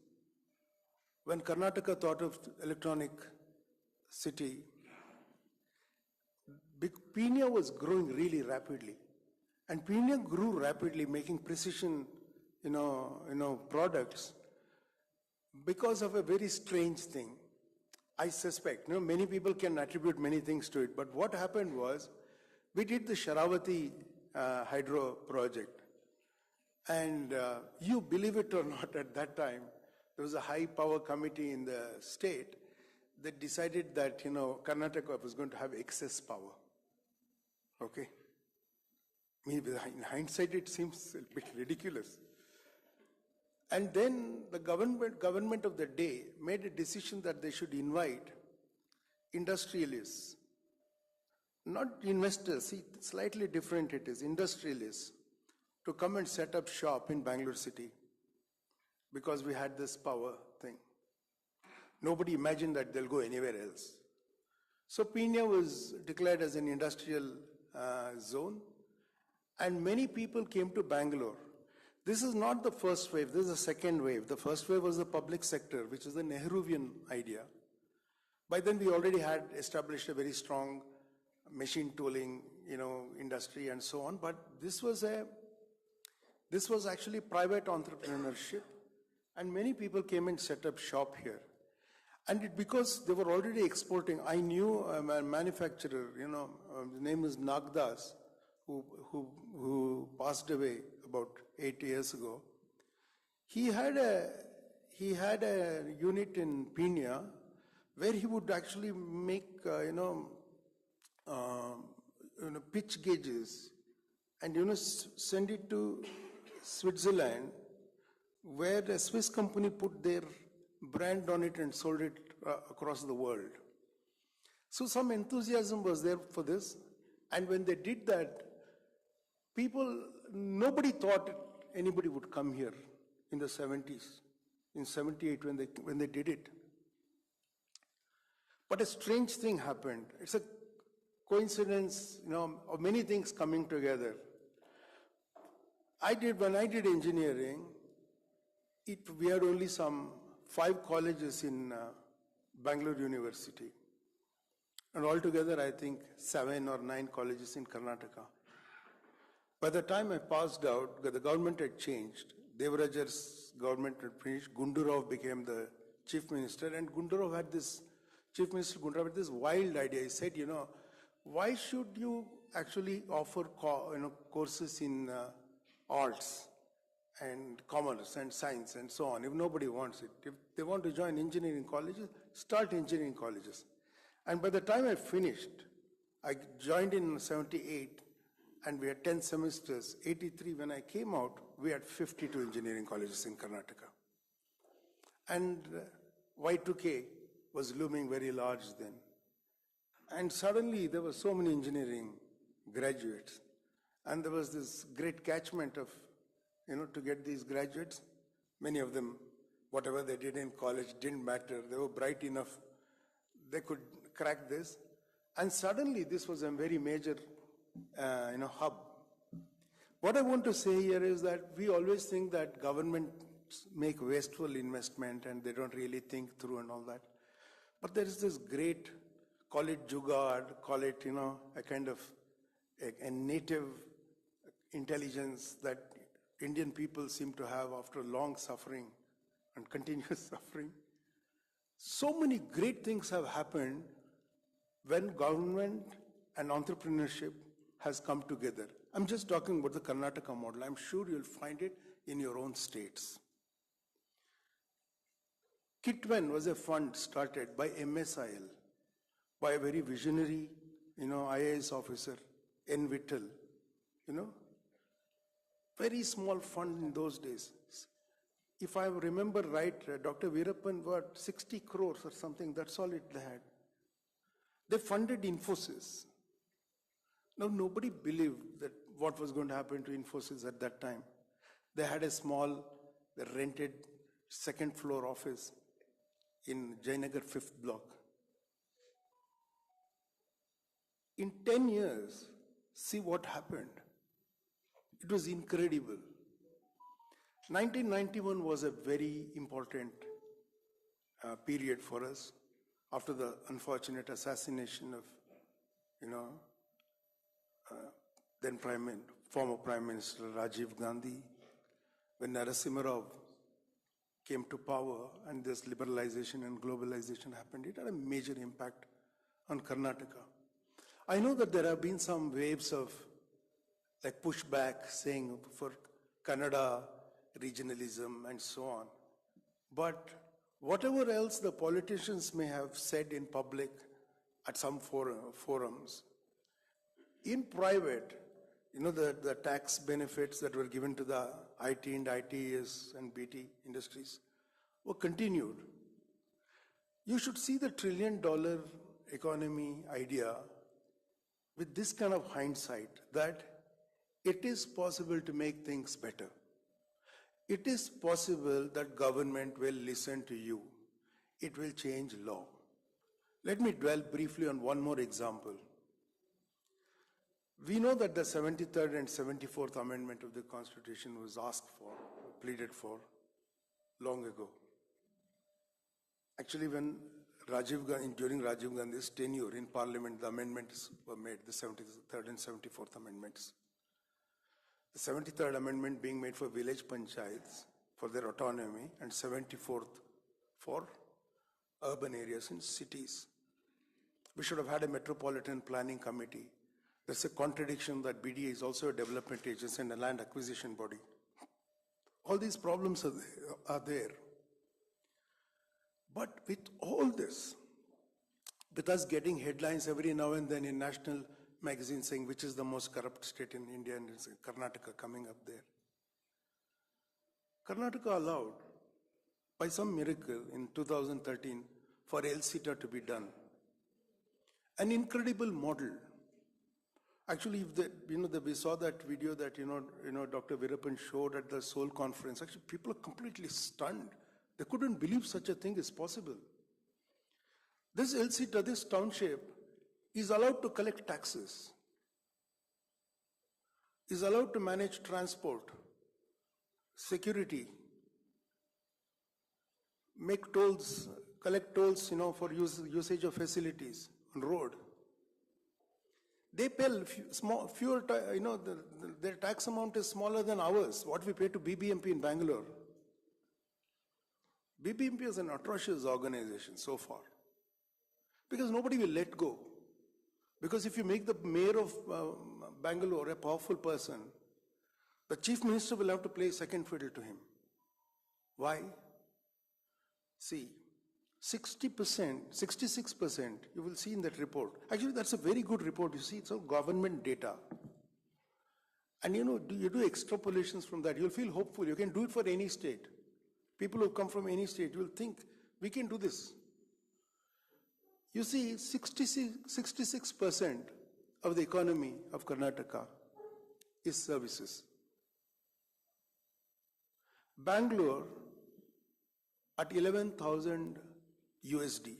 when Karnataka thought of Electronic City, Pina was growing really rapidly. And Pina grew rapidly, making precision, products, because of a very strange thing. I suspect, many people can attribute many things to it, but what happened was, we did the Sharavati hydro project. And you believe it or not, at that time, there was a high power committee in the state that decided that, Karnataka was going to have excess power. Okay? In hindsight, it seems a bit ridiculous. And then the government of the day made a decision that they should invite industrialists, not investors, see, slightly different it is, industrialists, to come and set up shop in Bangalore city, because we had this power thing. Nobody imagined that they'll go anywhere else. So Pina was declared as an industrial zone, and many people came to Bangalore. This is not the first wave, this is the second wave. The first wave was the public sector, which is the Nehruvian idea. By then we already had established a very strong machine tooling, industry and so on, but this was actually private entrepreneurship, and many people came and set up shop here. And because they were already exporting, I knew a manufacturer, his name is Nagdas, who passed away about 8 years ago. He had a unit in Pina where he would actually make pitch gauges and send it to Switzerland, where a Swiss company put their brand on it and sold it across the world. So some enthusiasm was there for this, and when they did that, nobody thought anybody would come here in the 70s, in 78 when they did it. But a strange thing happened. It's a coincidence, of many things coming together. When I did engineering, we had only some 5 colleges in Bangalore University. And altogether, I think 7 or 9 colleges in Karnataka. By the time I passed out, the government had changed. Devarajar's government had finished. Gundurov became the chief minister, and Chief Minister Gundurov had this wild idea. He said, why should you actually offer courses in arts and commerce and science and so on if nobody wants it? If they want to join engineering colleges, start engineering colleges. And by the time I finished, I joined in 78, and we had 10 semesters. 83, when I came out, we had 52 engineering colleges in Karnataka. And Y2K was looming very large then. And suddenly there were so many engineering graduates. And there was this great catchment of, to get these graduates. Many of them, whatever they did in college didn't matter. They were bright enough. They could crack this. And suddenly this was a very major, hub. What I want to say here is that we always think that governments make wasteful investment and they don't really think through and all that. But there is this great, call it jugaad, call it, a kind of a native intelligence that Indian people seem to have after long suffering and continuous suffering. So many great things have happened when government and entrepreneurship has come together. I'm just talking about the Karnataka model. I'm sure you'll find it in your own states. Kitwen was a fund started by MSIL, by a very visionary, IAS officer, N. Vittal, very small fund in those days. If I remember right, Dr. Veerappan, 60 crores or something, that's all they had. They funded Infosys. Now, nobody believed that what was going to happen to Infosys at that time. They had a small, rented second floor office in Jayanagar 5th block. In 10 years, see what happened. It was incredible. 1991 was a very important period for us after the unfortunate assassination of, then former Prime Minister Rajiv Gandhi, when Narasimha Rao came to power and this liberalization and globalization happened. It had a major impact on Karnataka. I know that there have been some waves of pushback saying for Kannada regionalism and so on. But whatever else the politicians may have said in public at some forums, in private, the tax benefits that were given to the IT and ITES and BT industries were continued. You should see the $1 trillion economy idea with this kind of hindsight, that it is possible to make things better. It is possible that government will listen to you. It will change law. Let me dwell briefly on one more example. We know that the 73rd and 74th Amendment of the Constitution was asked for, pleaded for, long ago. Actually, when during Rajiv Gandhi's tenure in Parliament, the amendments were made, the 73rd and 74th Amendments. The 73rd Amendment being made for village panchayats, for their autonomy, and 74th for urban areas and cities. We should have had a metropolitan planning committee. There's a contradiction that BDA is also a development agency and a land acquisition body. All these problems are there. But with all this, with us getting headlines every now and then in national magazine saying which is the most corrupt state in India, and it's Karnataka coming up there. Karnataka allowed, by some miracle in 2013, for Elcia to be done. An incredible model. Actually, if we saw that video that Dr. Veerappan showed at the Seoul conference. Actually, people are completely stunned. They couldn't believe such a thing is possible. This Elcia, this township, is allowed to collect taxes, is allowed to manage transport, security, make tolls, collect tolls, for usage of facilities on road. They pay fewer, their tax amount is smaller than ours, what we pay to BBMP in Bangalore. BBMP is an atrocious organization so far, because nobody will let go. Because if you make the mayor of Bangalore a powerful person, the chief minister will have to play second fiddle to him. Why? See, 60%, 66%, you will see in that report. Actually, that's a very good report. You see, it's all government data. And you do extrapolations from that. You'll feel hopeful. You can do it for any state. People who come from any state, you'll think, we can do this. You see, 66% of the economy of Karnataka is services. Bangalore, at 11,000 USD,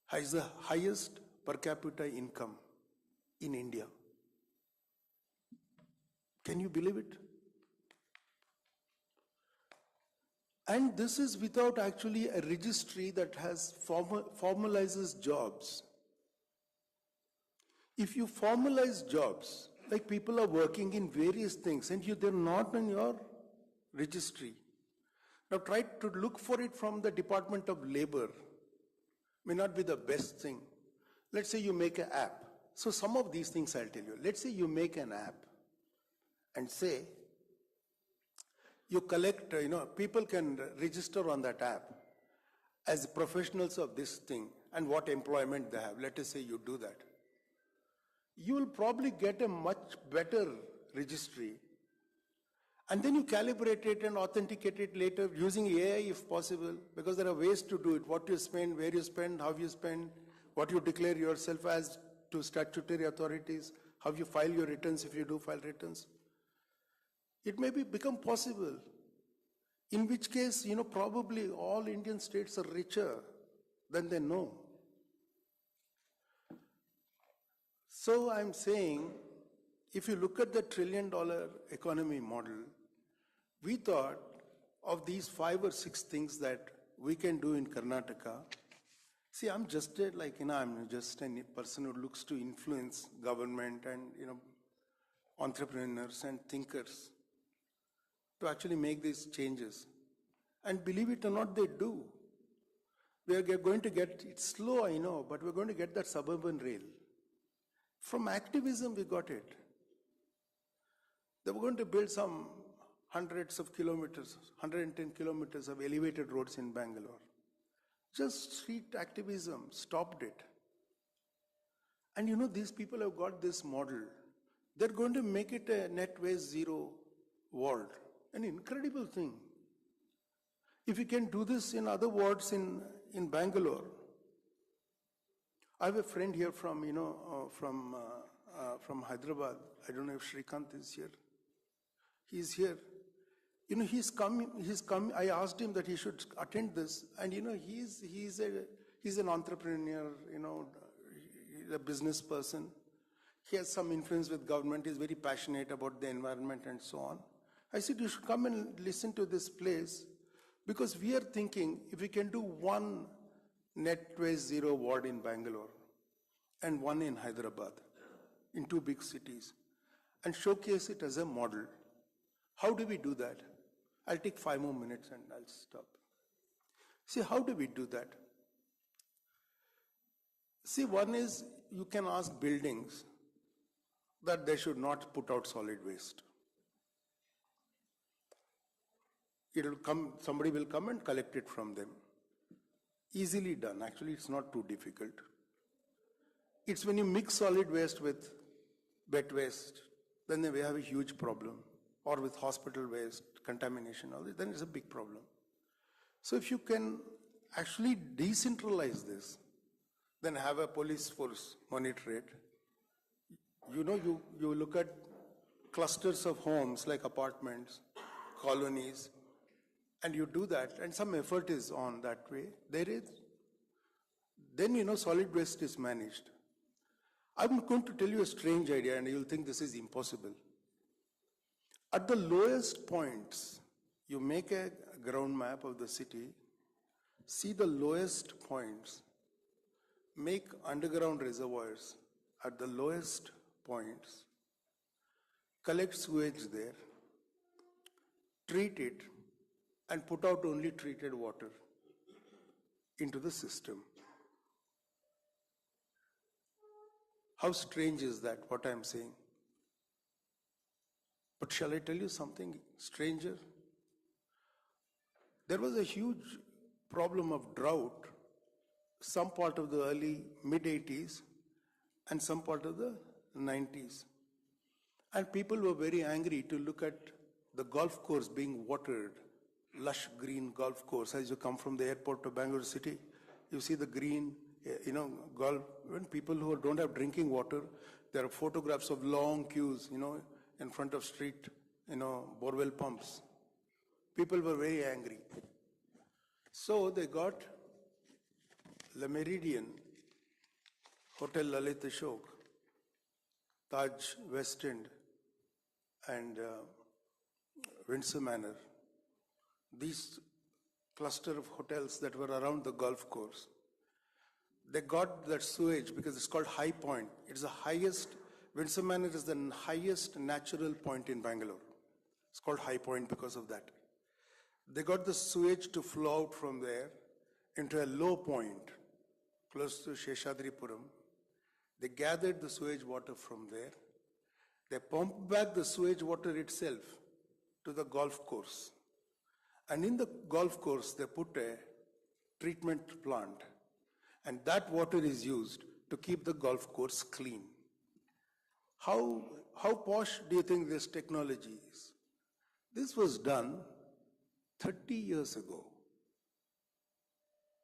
has the highest per capita income in India. Can you believe it? And this is without actually a registry that has formalizes jobs. If you formalize jobs, like people are working in various things and they're not in your registry. Now try to look for it from the Department of Labor. May not be the best thing. Let's say you make an app. So some of these things I'll tell you. Let's say you make an app and say, you collect, people can register on that app as professionals of this thing and what employment they have. Let us say you do that. You will probably get a much better registry. And then you calibrate it and authenticate it later using AI if possible, because there are ways to do it. What you spend, where you spend, how you spend, what you declare yourself as to statutory authorities, how you file your returns if you do file returns. It may become possible, in which case, probably all Indian states are richer than they know. So I'm saying, if you look at the $1 trillion economy model, we thought of these 5 or 6 things that we can do in Karnataka. See, I'm just I'm just a person who looks to influence government and, entrepreneurs and thinkers to actually make these changes. And believe it or not, they do. We are going to get, it's slow, I know, but we're going to get that suburban rail. From activism, we got it. They were going to build some hundreds of kilometers, 110 kilometers of elevated roads in Bangalore. Just street activism stopped it. And these people have got this model. They're going to make it a net waste zero world. An incredible thing. If you can do this in other wards in Bangalore. I have a friend here from Hyderabad. I don't know if Shrikant is here. He's here. He's come. I asked him that he should attend this, and he's an entrepreneur. He's a business person. He has some influence with government. He's very passionate about the environment and so on. I said, you should come and listen to this place, because we are thinking if we can do one net waste zero ward in Bangalore and one in Hyderabad, in 2 big cities, and showcase it as a model. How do we do that? I'll take 5 more minutes and I'll stop. See, how do we do that? See, one is you can ask buildings that they should not put out solid waste. Somebody will come and collect it from them. Easily done. Actually, it's not too difficult. It's when you mix solid waste with wet waste, then we have a huge problem. Or with hospital waste, contamination, all this, then it's a big problem. So if you can actually decentralize this, then have a police force monitor it. You know, you look at clusters of homes like apartments, colonies, and you do that, and some effort is on that way. Then you know solid waste is managed. I'm going to tell you a strange idea, and you'll think this is impossible. At the lowest points, you make a ground map of the city, see the lowest points, make underground reservoirs at the lowest points, collect sewage there, treat it, and put out only treated water into the system. How strange is that, what I'm saying? But shall I tell you something stranger? There was a huge problem of drought, some part of the early mid-80s and some part of the 90s. And people were very angry to look at the golf course being watered, lush green golf course. As you come from the airport to Bangalore city, you see the green, golf. When people who don't have drinking water, there are photographs of long queues, in front of street, borewell pumps. People were very angry. So they got Le Méridien, Hotel Lalit Ashok, Taj West End, and Windsor Manor. These cluster of hotels that were around the golf course. They got that sewage because it's called High Point. It's the highest, Windsor Manor is the highest natural point in Bangalore. It's called High Point because of that. They got the sewage to flow out from there into a low point close to Sheshadripuram. They gathered the sewage water from there. They pumped back the sewage water itself to the golf course. And in the golf course, they put a treatment plant. And that water is used to keep the golf course clean. How posh do you think this technology is? This was done 30 years ago.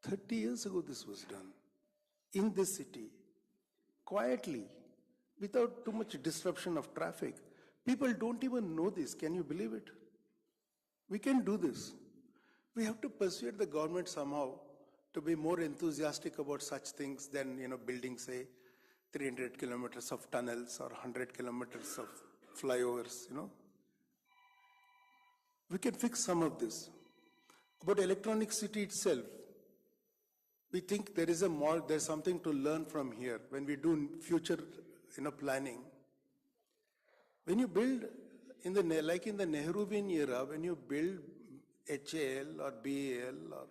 30 years ago this was done. In this city. Quietly. Without too much disruption of traffic. People don't even know this. Can you believe it? We can do this. We have to persuade the government somehow to be more enthusiastic about such things than, building, say, 300 kilometers of tunnels or 100 kilometers of flyovers, We can fix some of this. About electronic city itself, we think there's something to learn from here when we do future, planning. When you build like in the Nehruvian era, when you build HAL or BAL or,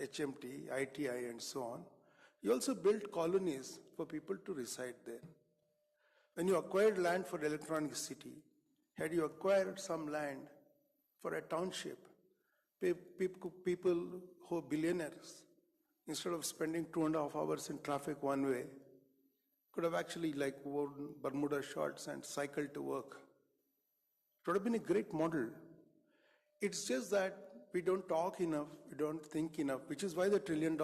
HMT, ITI and so on, you also build colonies for people to reside there. When you acquired land for electronic city, had you acquired some land for a township, people who are billionaires, instead of spending 2.5 hours in traffic one way, could have actually worn Bermuda shorts and cycled to work. It would have been a great model. It's just that we don't talk enough, we don't think enough, which is why the $1 trillion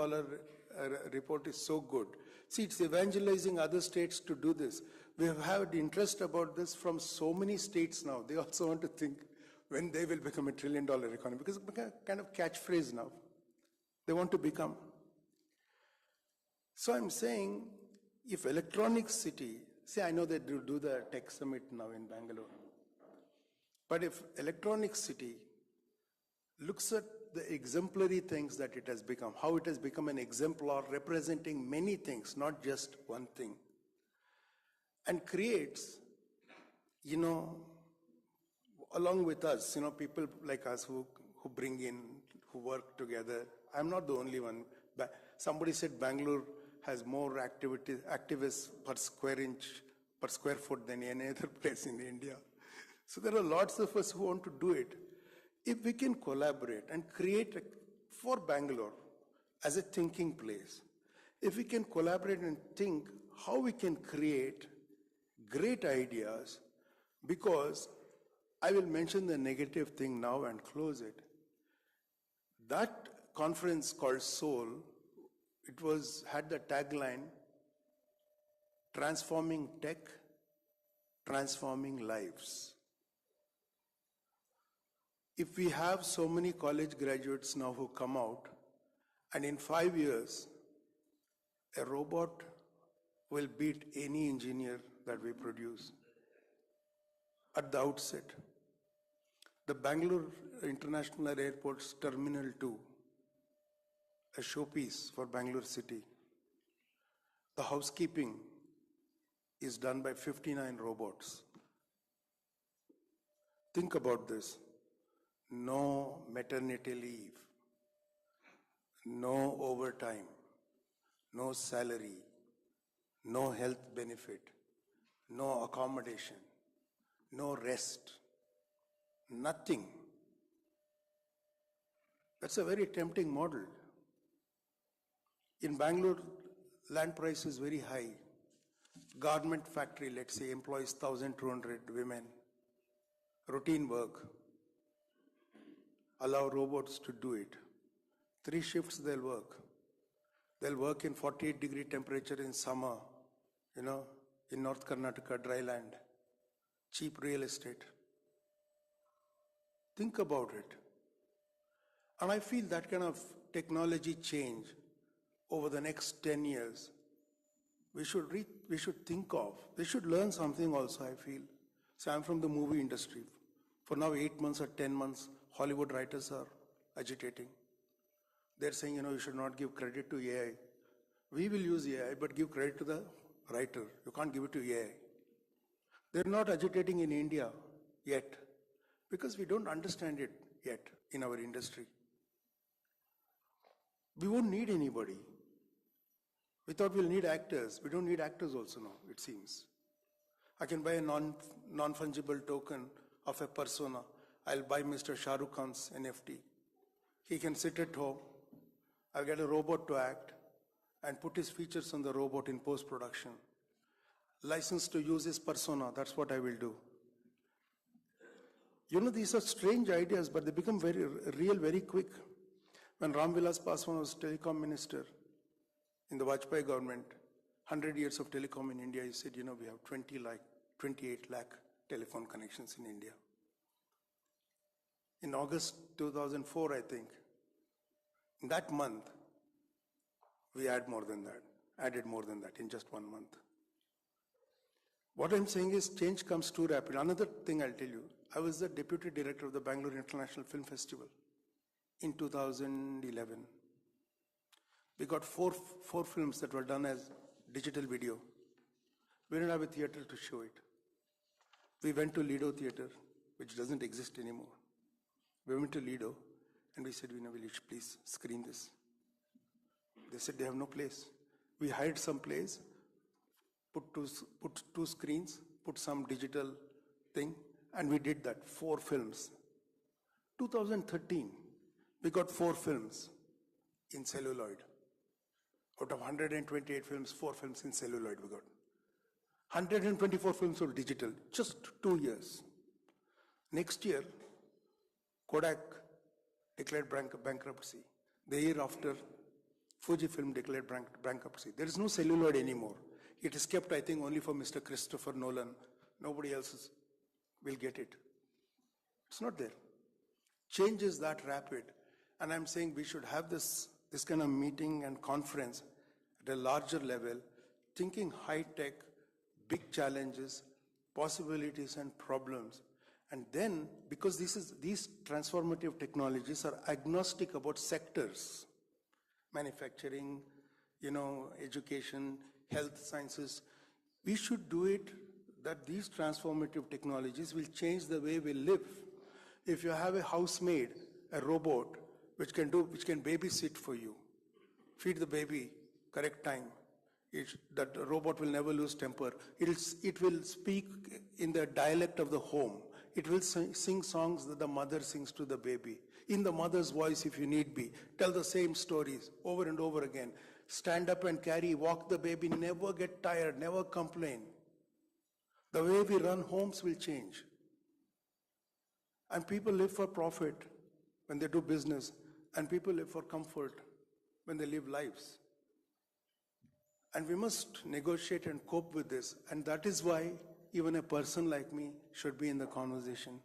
report is so good. See, it's evangelizing other states to do this. We have had interest about this from so many states now. They also want to think when they will become $1 trillion economy, because it's a kind of catchphrase now. They want to become. So I'm saying, if electronic city, see, I know they do the tech summit now in Bangalore, but if electronic city looks at the exemplary things that it has become, how it has become an exemplar representing many things, not just one thing, and creates, along with us, people like us who bring in, who work together. I'm not the only one. Somebody said Bangalore has more activists per square foot than any other place in India. So there are lots of us who want to do it. If we can collaborate and create for Bangalore as a thinking place, if we can collaborate and think how we can create great ideas, because I will mention the negative thing now and close it. That conference called Soul, it had the tagline, transforming tech, transforming lives. If we have so many college graduates now who come out, and in 5 years, a robot will beat any engineer that we produce. At the outset, the Bangalore International Airport's Terminal 2, a showpiece for Bangalore City. The housekeeping is done by 59 robots. Think about this. No maternity leave, no overtime, no salary, no health benefit, no accommodation, no rest, nothing. That's a very tempting model. In Bangalore, land price is very high. Garment factory, let's say, employs 1,200 women. Routine work. Allow robots to do it. 3 shifts they'll work. They'll work in 48-degree temperature in summer, in North Karnataka, dry land. Cheap real estate. Think about it. And I feel that kind of technology change over the next 10 years, we should think of. We should learn something also, I feel. So I'm from the movie industry. For now, 8 months or 10 months, Hollywood writers are agitating. They're saying, you should not give credit to AI. We will use AI, but give credit to the writer. You can't give it to AI. They're not agitating in India yet, because we don't understand it yet in our industry. We won't need anybody. We thought we'll need actors. We don't need actors also now, it seems. I can buy a non-fungible token of a persona. I'll buy Mr. Shah Rukh Khan's NFT. He can sit at home. I'll get a robot to act and put his features on the robot in post-production. License to use his persona, that's what I will do. These are strange ideas, but they become very real very quick. When Ram Vilas Paswan was telecom minister in the Vajpayee government, 100 years of telecom in India, he said, we have 28 lakh telephone connections in India. In August 2004, I think, in that month, we added more than that in just 1 month. What I'm saying is change comes too rapid. Another thing I'll tell you, I was the deputy director of the Bangalore International Film Festival in 2011. We got four films that were done as digital video. We didn't have a theater to show it. We went to Lido Theater, which doesn't exist anymore. We went to Lido and we said, will you please screen this? They said they have no place. We hired some place, put two screens, put some digital thing, and we did that, 4 films. 2013, we got 4 films in celluloid. Out of 128 films, 4 films in celluloid we got. 124 films were digital, just 2 years. Next year, Kodak declared bankruptcy. The year after, Fujifilm declared bankruptcy. There is no celluloid anymore. It is kept, I think, only for Mr. Christopher Nolan. Nobody else will get it. It's not there. Change is that rapid. And I'm saying we should have this kind of meeting and conference at a larger level, thinking high-tech, big challenges, possibilities and problems. And then, because these transformative technologies are agnostic about sectors, manufacturing, education, health sciences, we should do it that these transformative technologies will change the way we live. If you have a housemaid, a robot, which can babysit for you, feed the baby, correct time, that robot will never lose temper. It will speak in the dialect of the home. It will sing songs that the mother sings to the baby. In the mother's voice, if you need be. Tell the same stories over and over again. stand up and carry, walk the baby, never get tired, never complain. The way we run homes will change. And people live for profit when they do business, and people live for comfort when they live lives. And we must negotiate and cope with this. And that is why even a person like me should be in the conversation,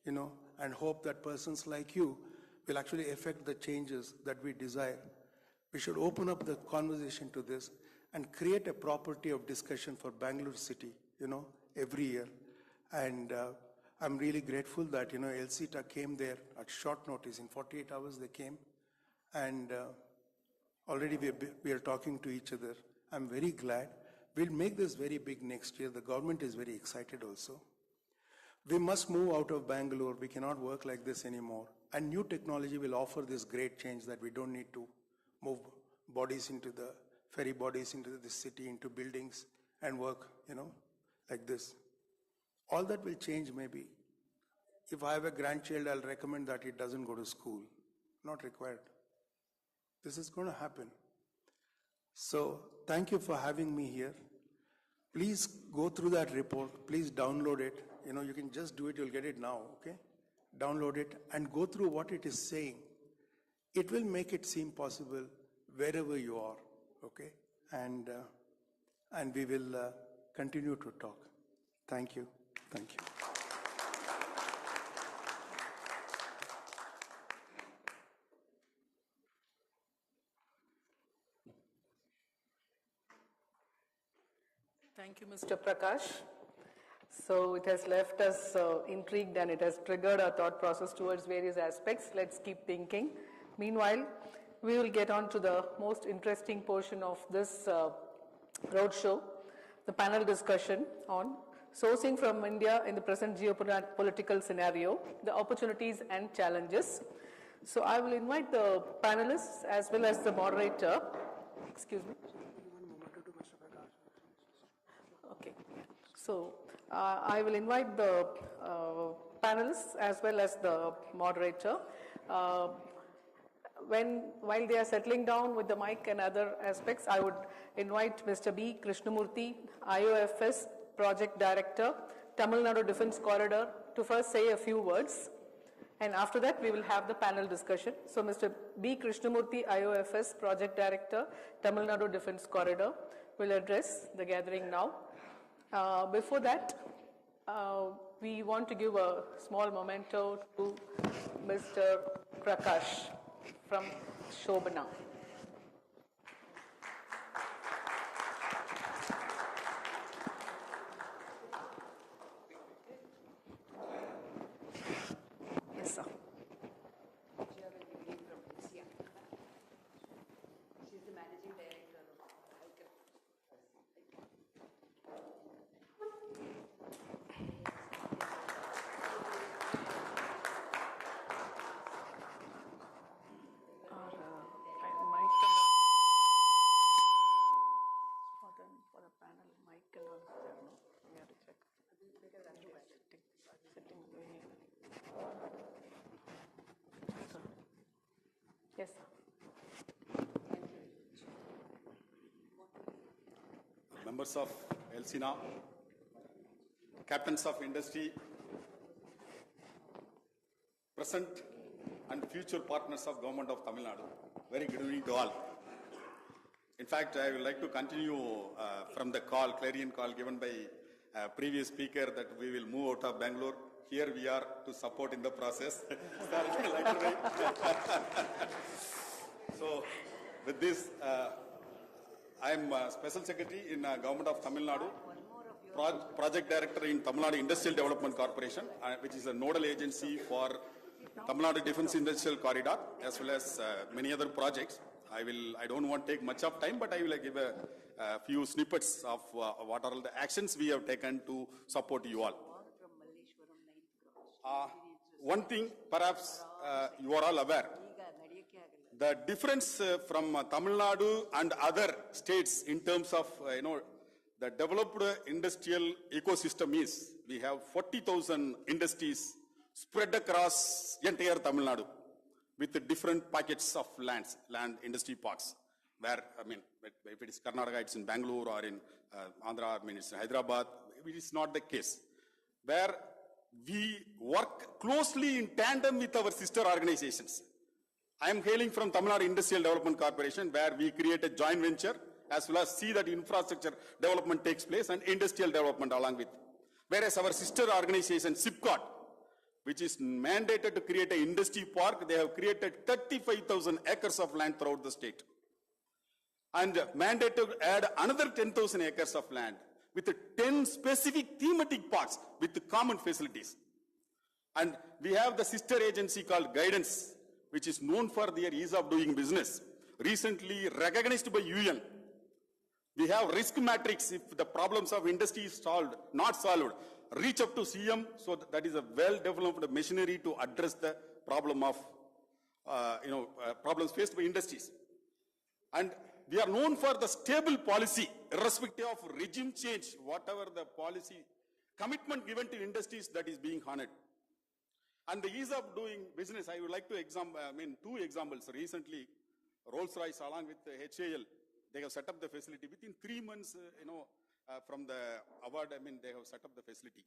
and hope that persons like you will actually affect the changes that we desire. We should open up the conversation to this and create a property of discussion for Bangalore City, every year. And I'm really grateful that, Elcia came there at short notice. In 48 hours they came, and already we are talking to each other. I'm very glad. We'll make this very big next year. The government is very excited also. We must move out of Bangalore. We cannot work like this anymore. And new technology will offer this great change that we don't need to move ferry bodies into the city, into buildings, and work, like this. All that will change maybe. If I have a grandchild, I'll recommend that it doesn't go to school. Not required. This is going to happen. So thank you for having me here. Please go through that report. Please download it. You can just do it. You'll get it now, okay? Download it and go through what it is saying. It will make it seem possible wherever you are, okay? And we will continue to talk. Thank you. Thank you. Thank you, Mr. Prakash. So it has left us intrigued, and it has triggered our thought process towards various aspects. Let's keep thinking. Meanwhile, we will get on to the most interesting portion of this roadshow, the panel discussion on sourcing from India in the present geopolitical scenario, the opportunities and challenges. So I will invite the panelists as well as the moderator. Excuse me. Okay. So I will invite the panelists as well as the moderator. While they are settling down with the mic and other aspects, I would invite Mr. B. Krishnamurthy, IOFS Project Director, Tamil Nadu Defence Corridor, to first say a few words. And after that, we will have the panel discussion. So Mr. B. Krishnamurthy, IOFS Project Director, Tamil Nadu Defence Corridor, will address the gathering now. Before that, we want to give a small memento to Mr. Prakash from Shobana. Yes, sir. She's the managing director of ICAP. For the panel, mic and all there, no? We have to check. Sitting way. Yes, sir. Members of Elcia, captains of industry, present and future partners of Government of Tamil Nadu. Very good evening to all. In fact, I would like to continue from the clarion call given by previous speaker that we will move out of Bangalore. Here we are to support in the process. So, with this, I am Special Secretary in Government of Tamil Nadu, Project Director in Tamil Nadu Industrial Development Corporation, which is a nodal agency for Tamil Nadu Defence Industrial Corridor, as well as many other projects. I don't want to take much of time, but I will give a few snippets of what are all the actions we have taken to support you all. One thing, perhaps you are all aware, the difference from Tamil Nadu and other states in terms of, the developed industrial ecosystem is, we have 40,000 industries spread across entire Tamil Nadu with different pockets of land industry parks. where, I mean, if it is Karnataka, it's in Bangalore, or in Andhra, I mean, it's in Hyderabad. It is not the case. Where we work closely in tandem with our sister organizations. I am hailing from Tamil Nadu Industrial Development Corporation, where we create a joint venture as well as see that infrastructure development takes place and industrial development along with. Whereas our sister organization, SIPCOT, which is mandated to create an industry park, they have created 35,000 acres of land throughout the state. And mandated to add another 10,000 acres of land with 10 specific thematic parks with common facilities. And we have the sister agency called Guidance, which is known for their ease of doing business, recently recognized by UN. We have risk matrix. If the problems of industry is solved, not solved, reach up to CM. So that is a well-developed machinery to address the problem of, problems faced by industries. And we are known for the stable policy, irrespective of regime change, whatever the policy commitment given to industries, that is being honored. And the ease of doing business, I would like to two examples. Recently, Rolls-Royce along with HAL, they have set up the facility. Within 3 months, from the award, they have set up the facility.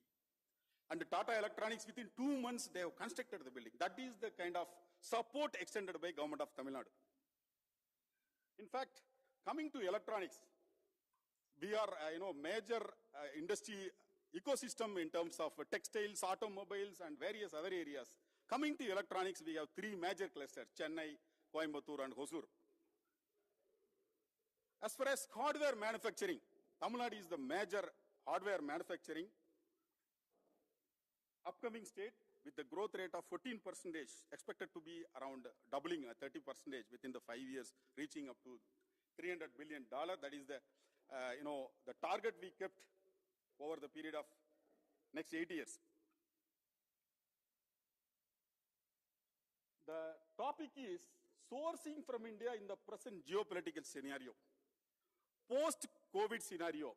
And Tata Electronics, within 2 months, they have constructed the building. That is the kind of support extended by Government of Tamil Nadu. In fact, coming to electronics, we are, major industry ecosystem in terms of textiles, automobiles, and various other areas. Coming to electronics, we have 3 major clusters: Chennai, Coimbatore, and Hosur. As far as hardware manufacturing, Tamil Nadu is the major hardware manufacturing upcoming state with the growth rate of 14%, expected to be around doubling 30% within the 5 years, reaching up to $300 billion. That is the, the target we kept over the period of next 8 years. The topic is sourcing from India in the present geopolitical scenario. Post-COVID scenario,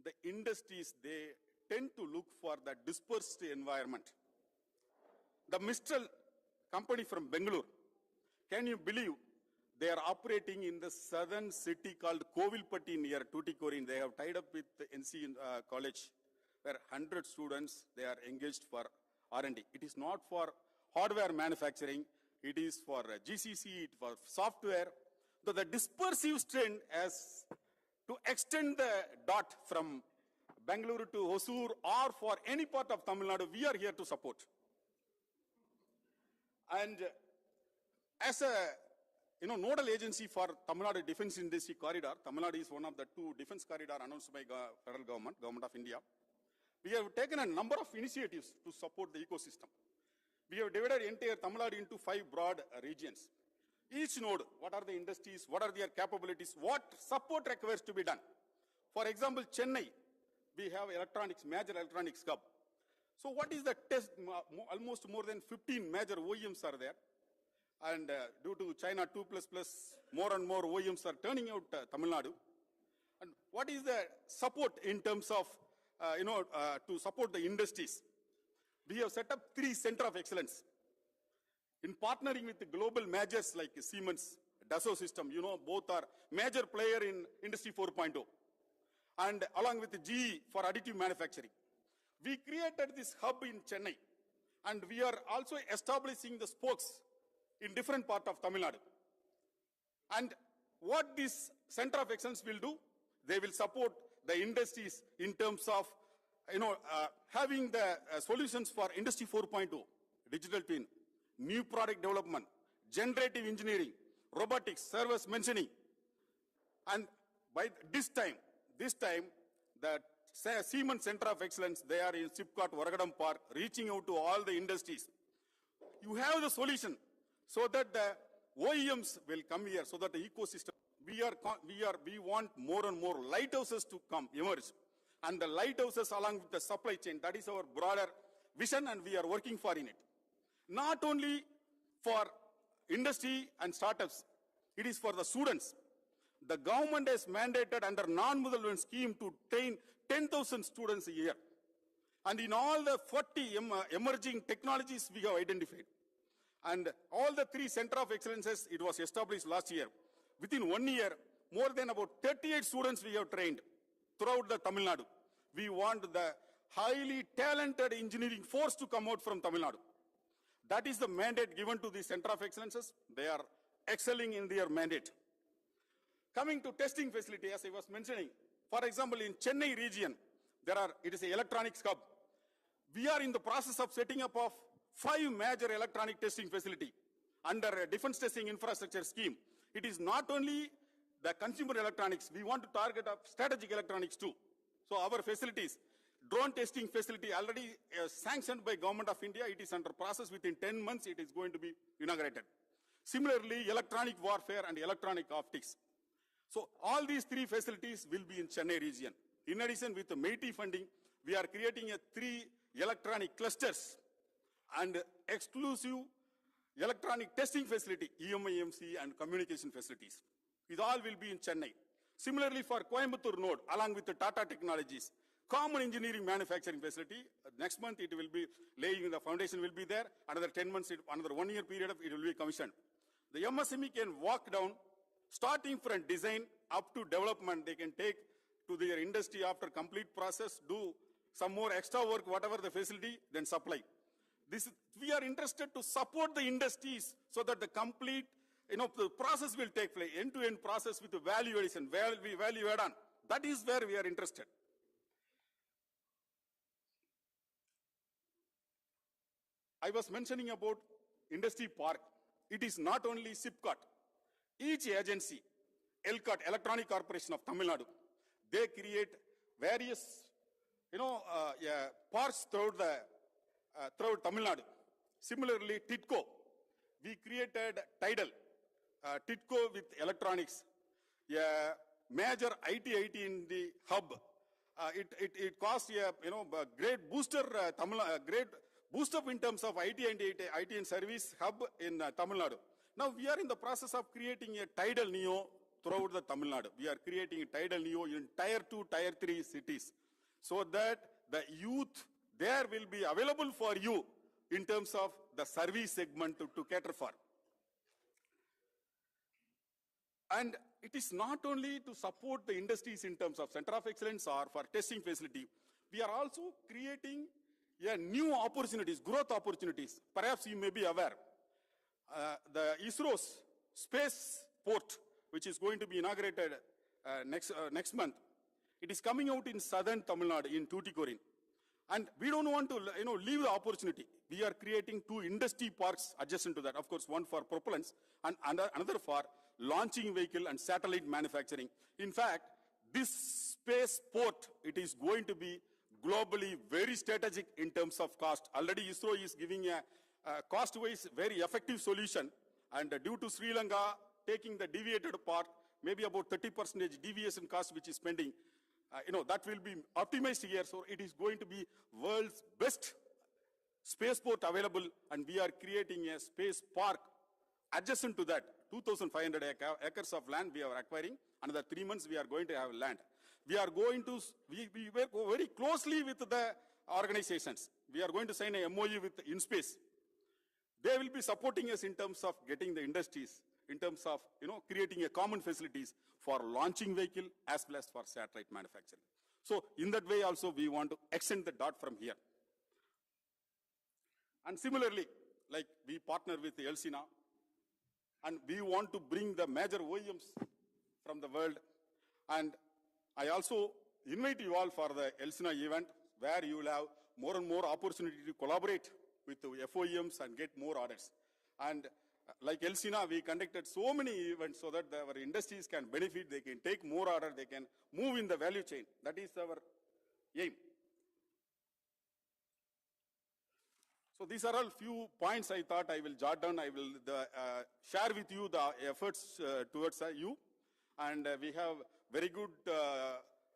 the industries, they tend to look for the dispersed environment. The Mistral company from Bangalore, can you believe they are operating in the southern city called Kovilpatti near Tuticorin. They have tied up with the NC college where 100 students, they are engaged for R&D. It is not for hardware manufacturing, it is for GCC, for software. So the dispersive trend as to extend the dot from Bangalore to Hosur or for any part of Tamil Nadu, we are here to support. And as a nodal agency for Tamil Nadu Defense Industry Corridor, Tamil Nadu is one of the 2 defense corridors announced by federal government of India. We have taken a number of initiatives to support the ecosystem. We have divided entire Tamil Nadu into 5 broad regions. Each node, what are the industries, what are their capabilities, what support requires to be done. For example, Chennai, we have major electronics hub. So what is the test? Almost more than 15 major OEMs are there. And due to China 2++, more and more OEMs are turning out Tamil Nadu. And what is the support in terms of, to support the industries? We have set up 3 centers of excellence. In partnering with the global majors like Siemens, Dassault System, both are major player in Industry 4.0. And along with the GE for additive manufacturing. We created this hub in Chennai. And we are also establishing the spokes in different parts of Tamil Nadu. And what this center of excellence will do, they will support the industries in terms of, having the solutions for Industry 4.0, digital twin, new product development, generative engineering, robotics, service mentioning. And by this time, the Siemens Center of Excellence, they are in SIPCOT, Varagadam Park, reaching out to all the industries. You have the solution so that the OEMs will come here, so that the ecosystem, we want more and more lighthouses to emerge. And the lighthouses along with the supply chain, that is our broader vision and we are working for in it. Not only for industry and startups, it is for the students. The government has mandated under non-Mudalvan scheme to train 10,000 students a year. And in all the 40 emerging technologies we have identified. And all the 3 Center of Excellences, it was established last year. within 1 year, more than about 38 students we have trained throughout the Tamil Nadu. We want the highly talented engineering force to come out from Tamil Nadu. That is the mandate given to the Center of Excellences. They are excelling in their mandate. Coming to testing facility, as I was mentioning, for example, in Chennai region, it is an electronics hub. We are in the process of setting up of 5 major electronic testing facility under a defense testing infrastructure scheme. It is not only the consumer electronics, we want to target up strategic electronics too. So our facilities, drone testing facility already sanctioned by Government of India. It is under process. Within 10 months, it is going to be inaugurated. Similarly, electronic warfare and electronic optics. So all these 3 facilities will be in Chennai region. In addition, with the MeitY funding, we are creating 3 electronic clusters and exclusive electronic testing facility, EMIMC and communication facilities. It all will be in Chennai. Similarly, for Coimbatore node, along with the Tata Technologies, common engineering manufacturing facility. Next month, it will be laying, the foundation will be there. Another 10 months, another 1 year period, it will be commissioned. The MSME can walk down, starting from design up to development. They can take to their industry after complete process, do some more extra work, whatever the facility, then supply. We are interested to support the industries so that the complete, the process will take place, end-to-end process with the value addition, value add on. That is where we are interested. I was mentioning about industry park. It is not only SIPCOT. Each agency, ELCOT, Electronic Corporation of Tamil Nadu, they create various, parks throughout Tamil Nadu. Similarly, TITCO, we created Tidal, TITCO with electronics, a major IT in the hub. It costs a great booster, great boost up in terms of IT and service hub in Tamil Nadu. Now we are in the process of creating a Tidal Neo throughout the Tamil Nadu. We are creating a Tidal Neo in Tier 2, Tier 3 cities, so that the youth there will be available for you in terms of the service segment to cater for. And it is not only to support the industries in terms of Center of Excellence or for testing facility, we are also creating new opportunities, growth opportunities. Perhaps you may be aware, the ISRO's space port, which is going to be inaugurated next month, it is coming out in southern Tamil Nadu, in Tuticorin. And we don't want to leave the opportunity. We are creating 2 industry parks adjacent to that. Of course, one for propellants and another for launching vehicle and satellite manufacturing. In fact, this space port, it is going to be globally very strategic in terms of cost. Already ISRO is giving a cost-wise very effective solution, and due to Sri Lanka taking the deviated part, maybe about 30% deviation cost which is pending, that will be optimized here. So it is going to be world's best spaceport available, and we are creating a space park adjacent to that. 2,500 acres of land we are acquiring. Another 3 months we are going to have land. We are going to, we work very closely with the organizations. We are going to sign a MOU with InSpace. They will be supporting us in terms of getting the industries, in terms of creating a common facilities for launching vehicle as well as for satellite manufacturing. So in that way also we want to extend the dot from here. And similarly, like we partner with Elcia now, and we want to bring the major OEMs from the world. And I also invite you all for the Elcia event, where you will have more and more opportunity to collaborate with the FOEMs and get more orders. And like Elcia, we conducted so many events so that our industries can benefit, they can take more orders, they can move in the value chain. That is our aim. So these are all few points I thought I will jot down. I will share with you the efforts towards you. And we have very good,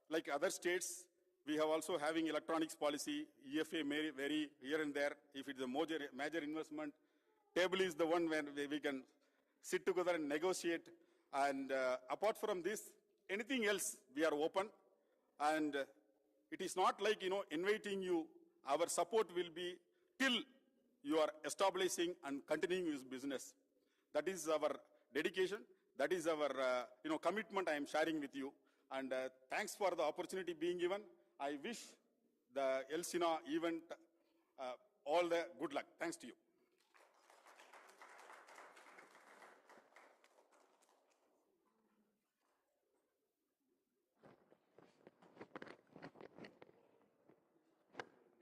like other states, we have also having electronics policy. EFA may vary here and there. If it's a major investment, table is the one where we can sit together and negotiate. And apart from this, anything else, we are open. And it is not like, inviting you. Our support will be till you are establishing and continuing your business. That is our dedication. That is our commitment I am sharing with you. And thanks for the opportunity being given. I wish the Elcia event all the good luck. Thanks to you.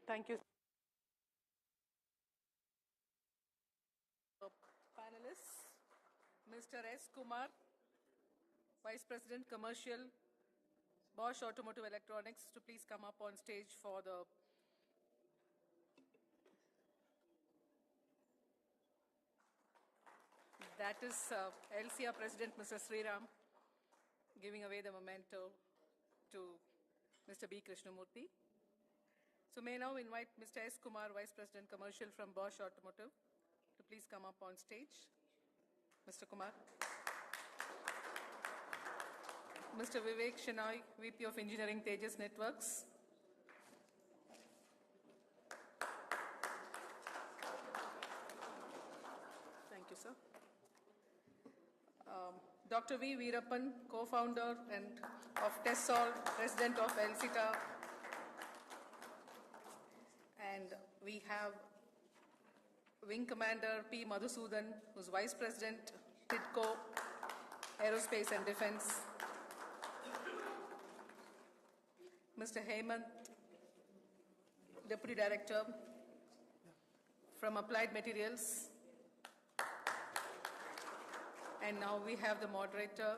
Thank you. Panelists, Mr. S. Kumar, Vice President Commercial, Bosch Automotive Electronics, to please come up on stage for the that is Elcia President Mr. Sriram giving away the memento to Mr. B. Krishnamurthy. So may I now invite Mr. S. Kumar, Vice President Commercial from Bosch Automotive, to please come up on stage. Mr. Kumar. Mr. Vivek Shenoy, VP of Engineering, Tejas Networks. Thank you, sir. Dr. V. Veerappan, co-founder and of TESSOL, President of Elcia. And we have Wing Commander P. Madhusudan, who's Vice President, TIDCO, Aerospace and Defense. Mr. Hemant, Deputy Director from Applied Materials. And now we have the moderator,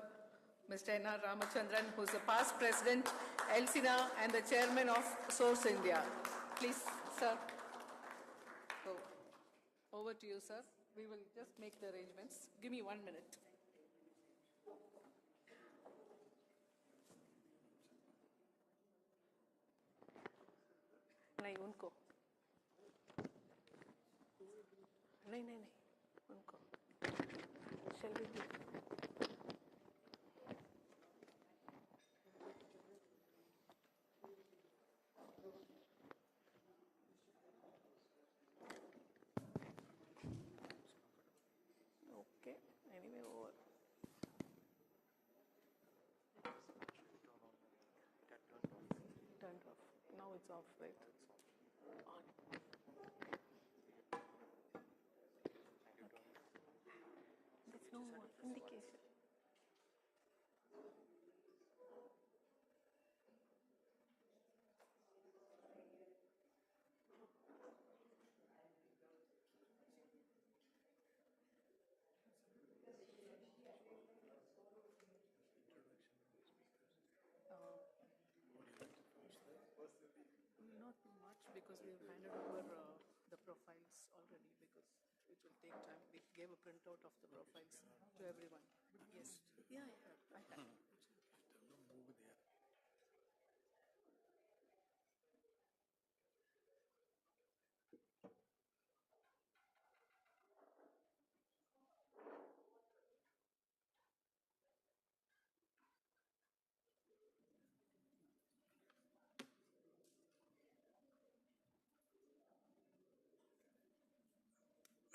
Mr. N.R. Ramachandran, who's the past President, Elcia, and the Chairman of Source India. Please, sir. So, over to you, sir. We will just make the arrangements. Give me 1 minute. नहीं उनको नहीं उनको shall we do okay anyway over turned off now it's off right on. There's no more indication. Not much because we have handed over the profiles already because it will take time. We gave a printout of the profiles to everyone. Yes. Yeah, I have.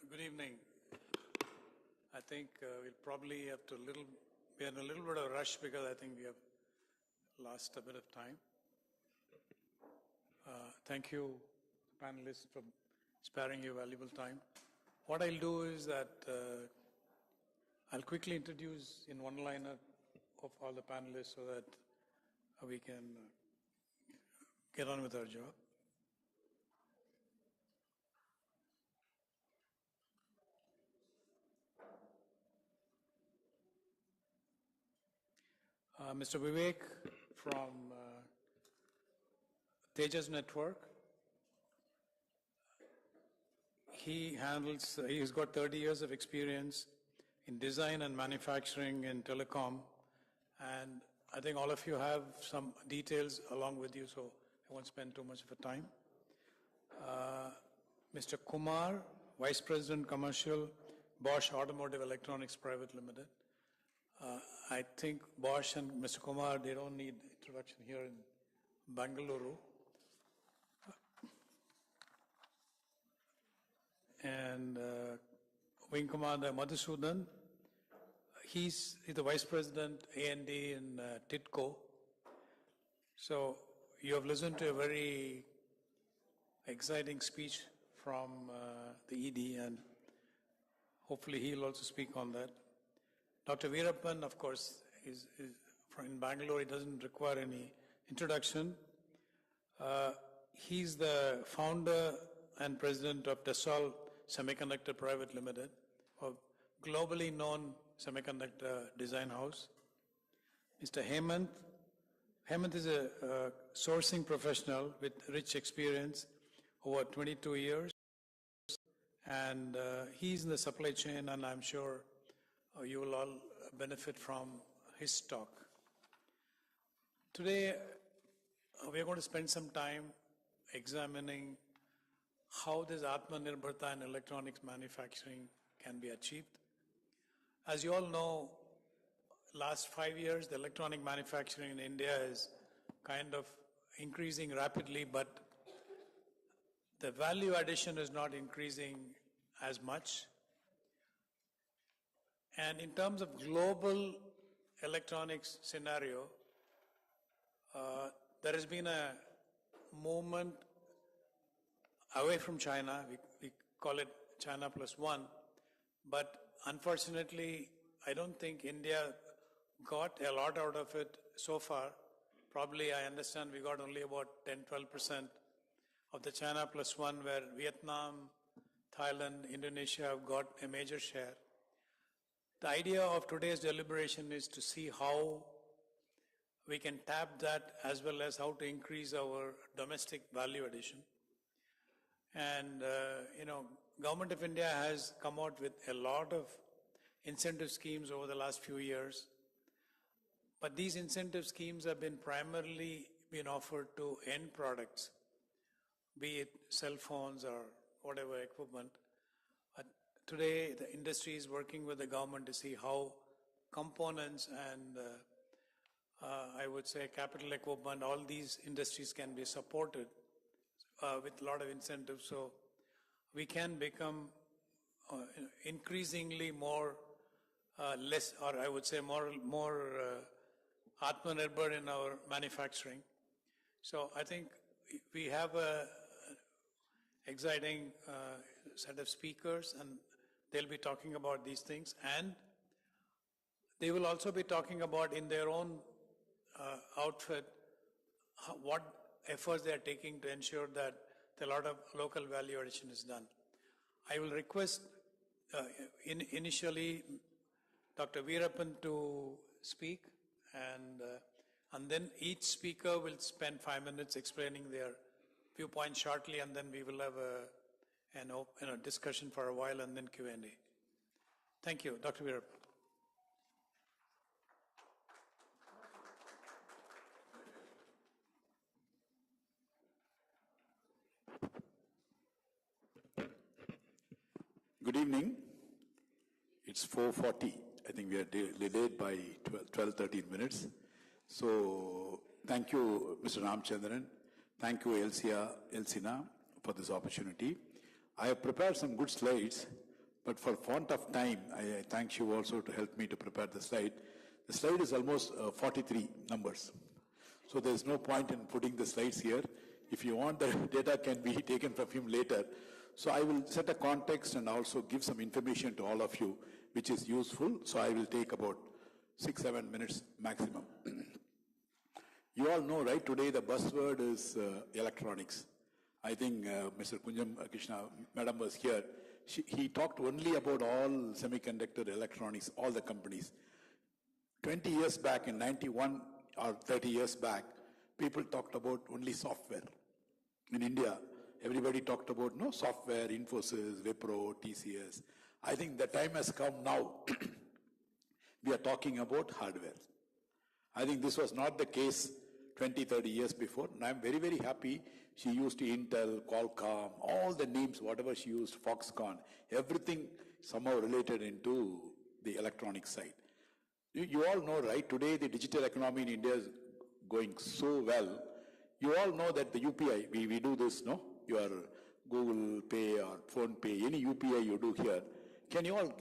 Good evening. I think we'll probably have to be in a little bit of a rush because I think we have lost a bit of time. Thank you, panelists, for sparing your valuable time. What I'll do is that I'll quickly introduce in one-liner of all the panelists so that we can get on with our job. Mr. Vivek from Tejas Network. He's got 30 years of experience in design and manufacturing in telecom. And I think all of you have some details along with you, so I won't spend too much of a time. Mr. Kumar, Vice President Commercial, Bosch Automotive Electronics Private Limited. I think Bosch and Mr. Kumar, they don't need introduction here in Bangalore. And Wing Commander Madhusudan, He's the Vice President A&D in TITCO. So you have listened to a very exciting speech from the ED, and hopefully he'll also speak on that. Dr. Veerappan, of course, is from in Bangalore. He doesn't require any introduction. He's the founder and president of Dassault Semiconductor Private Limited, a globally known semiconductor design house. Mr. Hemant. Hemant is a sourcing professional with rich experience over 22 years. And he's in the supply chain, and I'm sure you will all benefit from his talk. Today, we're going to spend some time examining how this Atmanirbharta in electronics manufacturing can be achieved. As you all know, last 5 years, the electronic manufacturing in India is kind of increasing rapidly, but the value addition is not increasing as much. And in terms of global electronics scenario, there has been a movement away from China. We call it China +1. But unfortunately, I don't think India got a lot out of it so far. Probably, I understand we got only about 10-12% of the China +1, where Vietnam, Thailand, Indonesia have got a major share. The idea of today's deliberation is to see how we can tap that, as well as how to increase our domestic value addition. And, Government of India has come out with a lot of incentive schemes over the last few years. But these incentive schemes have been primarily offered to end products, be it cell phones or whatever equipment. But today, the industry is working with the government to see how components and I would say capital equipment, all these industries can be supported with a lot of incentives. So we can become increasingly more less, or I would say more Atmanirbhar in our manufacturing. So I think we have a exciting set of speakers, and they'll be talking about these things, and they will also be talking about in their own outfit what efforts they are taking to ensure that a lot of local value addition is done. I will request initially Dr. Veerappan to speak, and then each speaker will spend 5 minutes explaining their viewpoint shortly, and then we will have a discussion for a while, and then Q&A. Thank you, Dr. Veerappan. Good evening. It's 4:40. I think we are delayed by 13 minutes. So thank you, Mr. Ramchandran. Thank you, Elcia, for this opportunity. I have prepared some good slides, but for font of time, I thank you also to help me to prepare the slide. The slide is almost 43 numbers. So there's no point in putting the slides here. If you want, the data can be taken from him later. So I will set a context and also give some information to all of you, which is useful. So I will take about 6-7 minutes maximum. You all know, right, today the buzzword is electronics. I think Mr. Kunjam Krishna, Madam was here. He talked only about all semiconductor electronics, all the companies. 20 years back, in 91 or 30 years back, people talked about only software. In India, everybody talked about software, Infosys, Wipro, TCS. I think the time has come now. We are talking about hardware. I think this was not the case 20, 30 years before. And I'm very, very happy she used Intel, Qualcomm, all the names, whatever she used, Foxconn, everything somehow related into the electronic side. You all know, right, today the digital economy in India is going so well. You all know that the UPI, we do this, no? Your Google Pay or Phone Pay, any UPI you do here. Can you all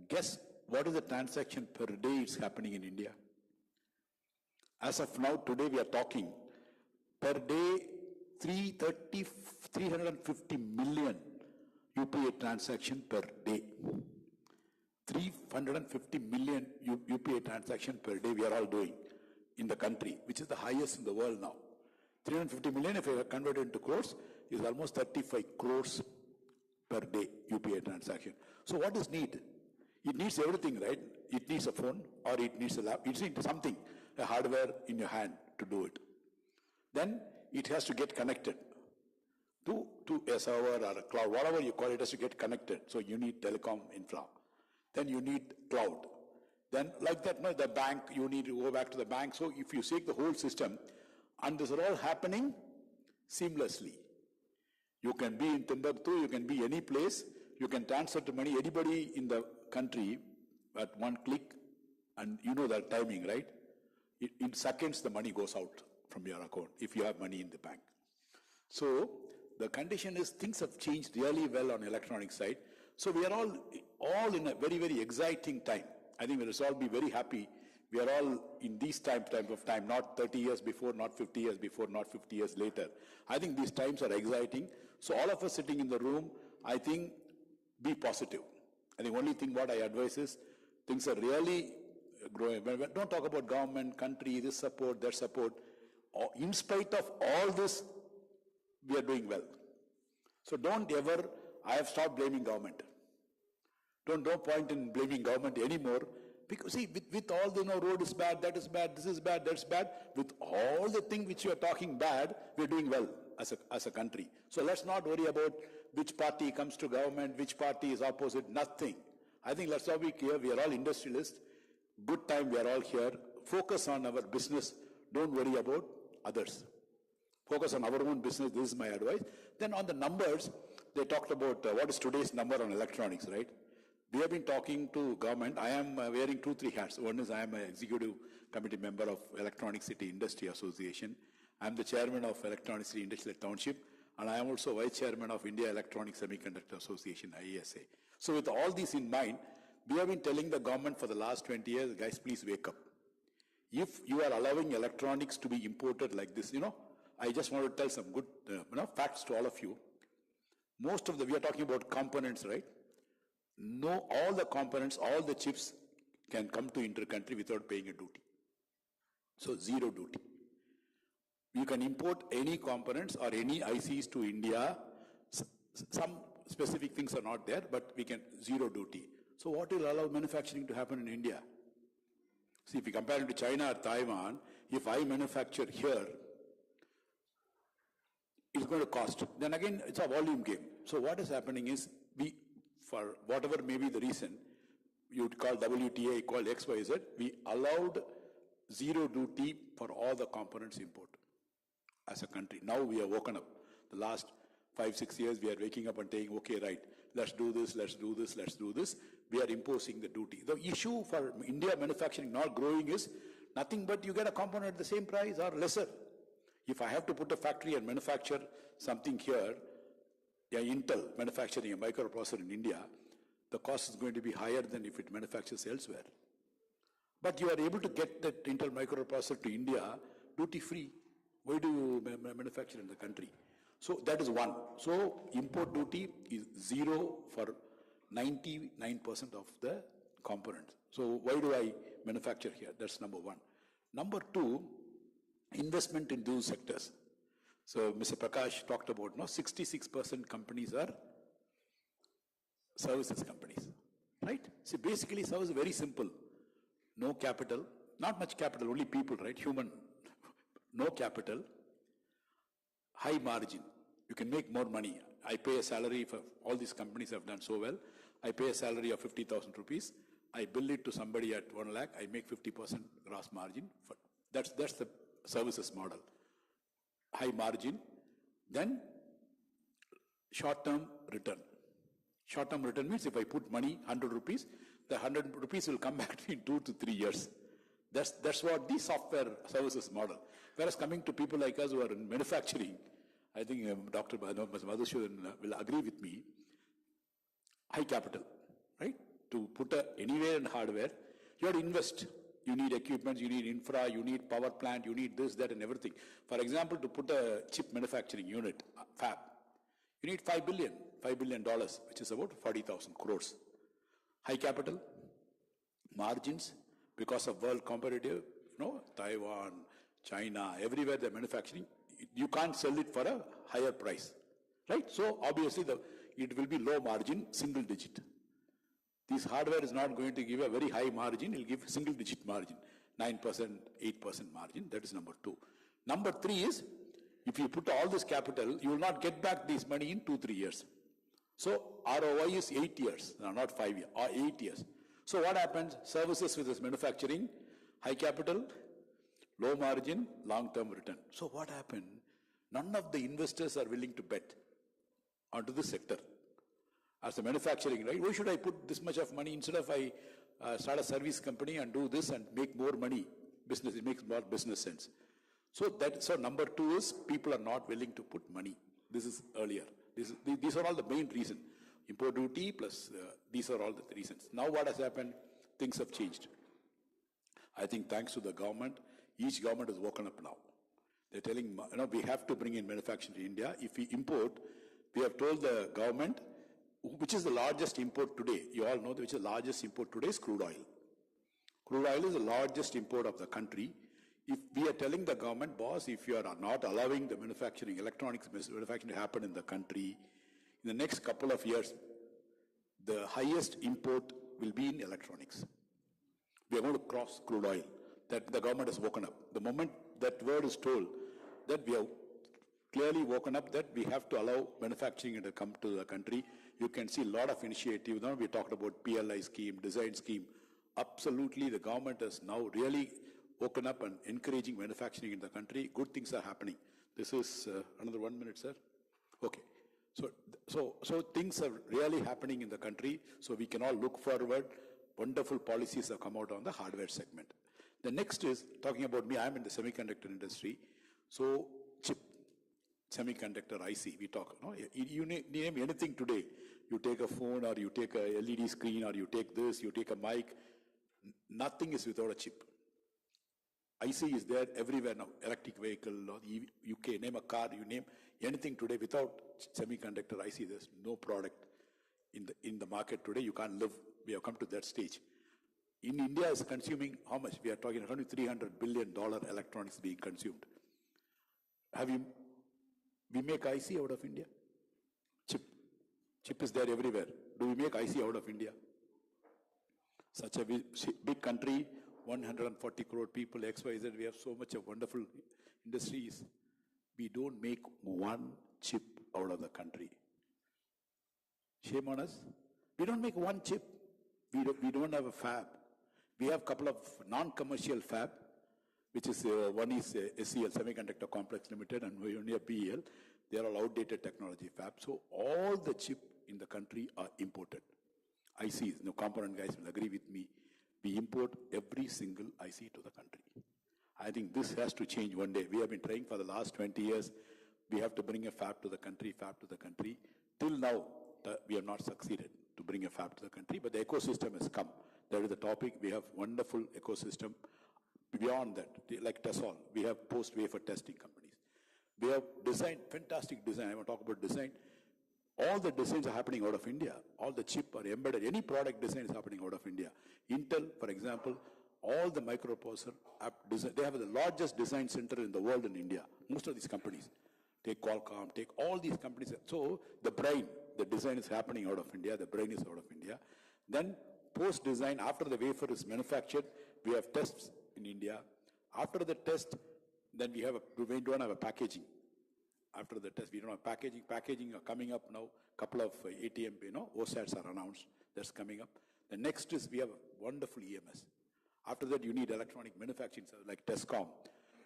guess what is the transaction per day is happening in India? As of now, today we are talking, per day 350 million UPI transaction per day. 350 million UPI transaction per day we are all doing in the country, which is the highest in the world now. 350 million, if I convert it into crores, is almost 35 crores per day UPI transaction. So what is need? It needs everything, right? It needs a phone or it needs a laptop. It needs something, a hardware in your hand to do it. Then it has to get connected to a server or a cloud, whatever you call it, has to get connected. So you need telecom infra. Then you need cloud. Then like that, no, the bank, you need to go back to the bank. So if you take the whole system, and this is all happening seamlessly. You can be in Timbuktu, you can be any place, you can transfer to money, anybody in the country at one click, and you know that timing, right? In seconds, the money goes out from your account if you have money in the bank. So the condition is things have changed really well on electronic side. So we are all in a very, very exciting time. I think we will all be very happy. We are all in these type of time, not 30 years before, not 50 years before, not 50 years later. I think these times are exciting. So all of us sitting in the room, I think, be positive. I think only thing what I advise is, things are really growing. Don't talk about government, country, this support, that support. In spite of all this, we are doing well. So don't ever, I have stopped blaming government. Don't point in blaming government anymore. Because see, with all the road is bad, that is bad, this is bad, that's bad, with all the things which you are talking bad, we're doing well as a country. So let's not worry about which party comes to government, which party is opposite, nothing. I think let's all be clear, we are all industrialists. Good time, we are all here. Focus on our business. Don't worry about others. Focus on our own business. This is my advice. Then on the numbers, they talked about what is today's number on electronics, right? We have been talking to government. I am wearing 2-3 hats. One is I am an executive committee member of Electronic City Industry Association. I am the chairman of Electronic City Industrial Township, and I am also vice chairman of India Electronic Semiconductor Association, IESA. So with all this in mind, we have been telling the government for the last 20 years, guys, please wake up. If you are allowing electronics to be imported like this, I just want to tell some good facts to all of you. Most of we are talking about components, right? No, all the components, all the chips can come to inter-country without paying a duty. So zero duty. You can import any components or any ICs to India. Some specific things are not there, but we can zero duty. So what will allow manufacturing to happen in India? See, if you compare it to China or Taiwan, if I manufacture here, it's going to cost. Then again, it's a volume game. So what is happening is, for whatever may be the reason, you'd call WTA, call XYZ, we allowed zero duty for all the components import as a country. Now we have woken up. The last 5-6 years, we are waking up and saying, okay, right, let's do this, let's do this, let's do this. We are imposing the duty. The issue for India manufacturing not growing is nothing but you get a component at the same price or lesser. If I have to put a factory and manufacture something here, Intel manufacturing a microprocessor in India, the cost is going to be higher than if it manufactures elsewhere. But you are able to get that Intel microprocessor to India duty-free. Why do you manufacture in the country? So that is one. So import duty is zero for 99% of the components. So why do I manufacture here? That's number one. Number two, investment in those sectors. So Mr. Prakash talked about 66% companies are services companies, right? So basically service is very simple. No capital, not much capital, only people, right? Human, no capital, high margin. You can make more money. I pay a salary for all these companies have done so well. I pay a salary of 50,000 rupees. I bill it to somebody at 1 lakh. I make 50% gross margin. That's the services model. High margin, then short-term return. Short-term return means if I put money, 100 rupees, the 100 rupees will come back in 2 to 3 years. That's what the software services model. Whereas coming to people like us who are in manufacturing, I think Dr. Madhusudhan will agree with me, high capital, right? To put anywhere in hardware, you have to invest. You need equipment, you need infra, you need power plant, you need this, that, and everything. For example, to put a chip manufacturing unit, fab, you need $5 billion, which is about 40,000 crores. High capital, margins, because of world competitive, Taiwan, China, everywhere they're manufacturing, you can't sell it for a higher price, right? So obviously it will be low margin, single digit. This hardware is not going to give a very high margin, it will give single digit margin, 9%, 8% margin, that is number 2. Number 3 is, if you put all this capital, you will not get back this money in 2-3 years. So ROI is 8 years, not 5 years, or 8 years. So what happens? Services with this manufacturing, high capital, low margin, long-term return. So what happened? None of the investors are willing to bet onto this sector. As a manufacturing, right? Why should I put this much of money instead of I start a service company and do this and make more money? Business, it makes more business sense. So number 2 is people are not willing to put money. This is earlier. These are all the main reasons. Import duty plus these are all the reasons. Now what has happened? Things have changed. I think thanks to the government, each government has woken up now. They're telling, we have to bring in manufacturing to India. If we import, we have told the government, which is the largest import today. You all know which is the largest import today is crude oil. Crude oil is the largest import of the country. If we are telling the government, boss, if you are not allowing the manufacturing, electronics manufacturing to happen in the country, in the next couple of years, the highest import will be in electronics. We are going to cross crude oil. That the government has woken up. The moment that word is told, that we have clearly woken up that we have to allow manufacturing to come to the country. You can see a lot of initiatives. Now we talked about PLI scheme, design scheme. Absolutely, the government has now really woken up and encouraging manufacturing in the country. Good things are happening. This is another 1 minute, sir. Okay. So things are really happening in the country. So we can all look forward. Wonderful policies have come out on the hardware segment. The next is, talking about me, I'm in the semiconductor industry. So chip, semiconductor IC, we talk. You name anything today. You take a phone or you take a LED screen or you take this, you take a mic. Nothing is without a chip. IC is there everywhere now. Electric vehicle, or UK, name a car, you name anything today without semiconductor IC. There's no product in the market today. You can't live. We have come to that stage. In India is consuming how much? We are talking about $300 billion electronics being consumed. We make IC out of India? Chip is there everywhere. Do we make IC out of India? Such a big country, 140 crore people, XYZ, we have so much of wonderful industries. We don't make one chip out of the country. Shame on us. We don't make one chip. We don't have a fab. We have a couple of non-commercial fab, which is, one is SCL, Semiconductor Complex Limited, and we only have PEL. They are all outdated technology fab. So all the chip in the country are imported. ICs, component guys will agree with me. We import every single IC to the country. I think this has to change one day. We have been trying for the last 20 years. We have to bring a fab to the country. Till now, we have not succeeded to bring a fab to the country, but the ecosystem has come. That is the topic. We have wonderful ecosystem. Beyond that, like Tessol, we have post-wafer testing companies. We have design, fantastic design. I want to talk about design. All the designs are happening out of India. All the chip are embedded. Any product design is happening out of India. Intel, for example, all the microprocessor design, they have the largest design center in the world in India. Most of these companies. Take Qualcomm, take all these companies. So the brain, the design is happening out of India. The brain is out of India. Then post-design, after the wafer is manufactured, we have tests in India. After the test, then we don't have a packaging. After the test, we don't have packaging. Packaging are coming up now. Couple of ATM, OSATs are announced. That's coming up. The next is we have a wonderful EMS. After that, you need electronic manufacturing, like Tescom.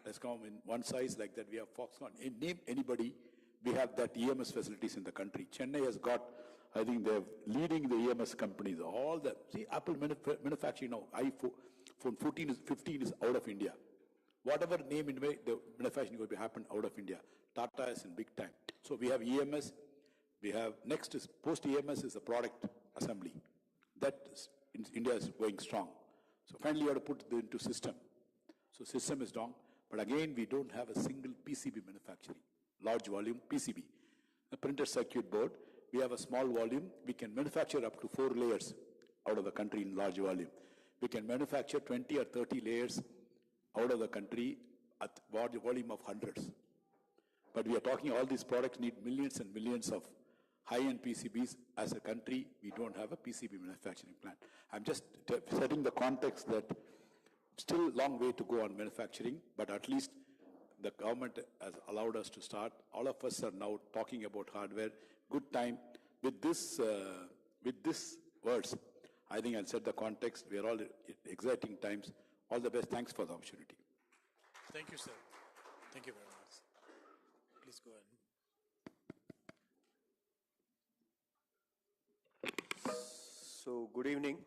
Tescom in one size like that. We have Foxconn. Name anybody. We have that EMS facilities in the country. Chennai has got, I think they're leading the EMS companies. All that. See, Apple manufacturing now. iPhone 15 is out of India. Whatever name in way, the manufacturing will be happen out of India. Tata is in big time. So we have EMS. We have next is post EMS is the product assembly. That India is going strong. So finally, you have to put it into system. So system is strong, but again, we don't have a single PCB manufacturing, large volume PCB. A printed circuit board, we have a small volume. We can manufacture up to 4 layers out of the country in large volume. We can manufacture 20 or 30 layers out of the country at volume of hundreds. But we are talking all these products need millions and millions of high-end PCBs. As a country, we don't have a PCB manufacturing plant. I'm just setting the context that still a long way to go on manufacturing, but at least the government has allowed us to start. All of us are now talking about hardware. Good time. With this words, I think I'll set the context. We are all at exciting times. All the best. Thanks for the opportunity. Thank you, sir. Thank you very much. Please go ahead. So, good evening.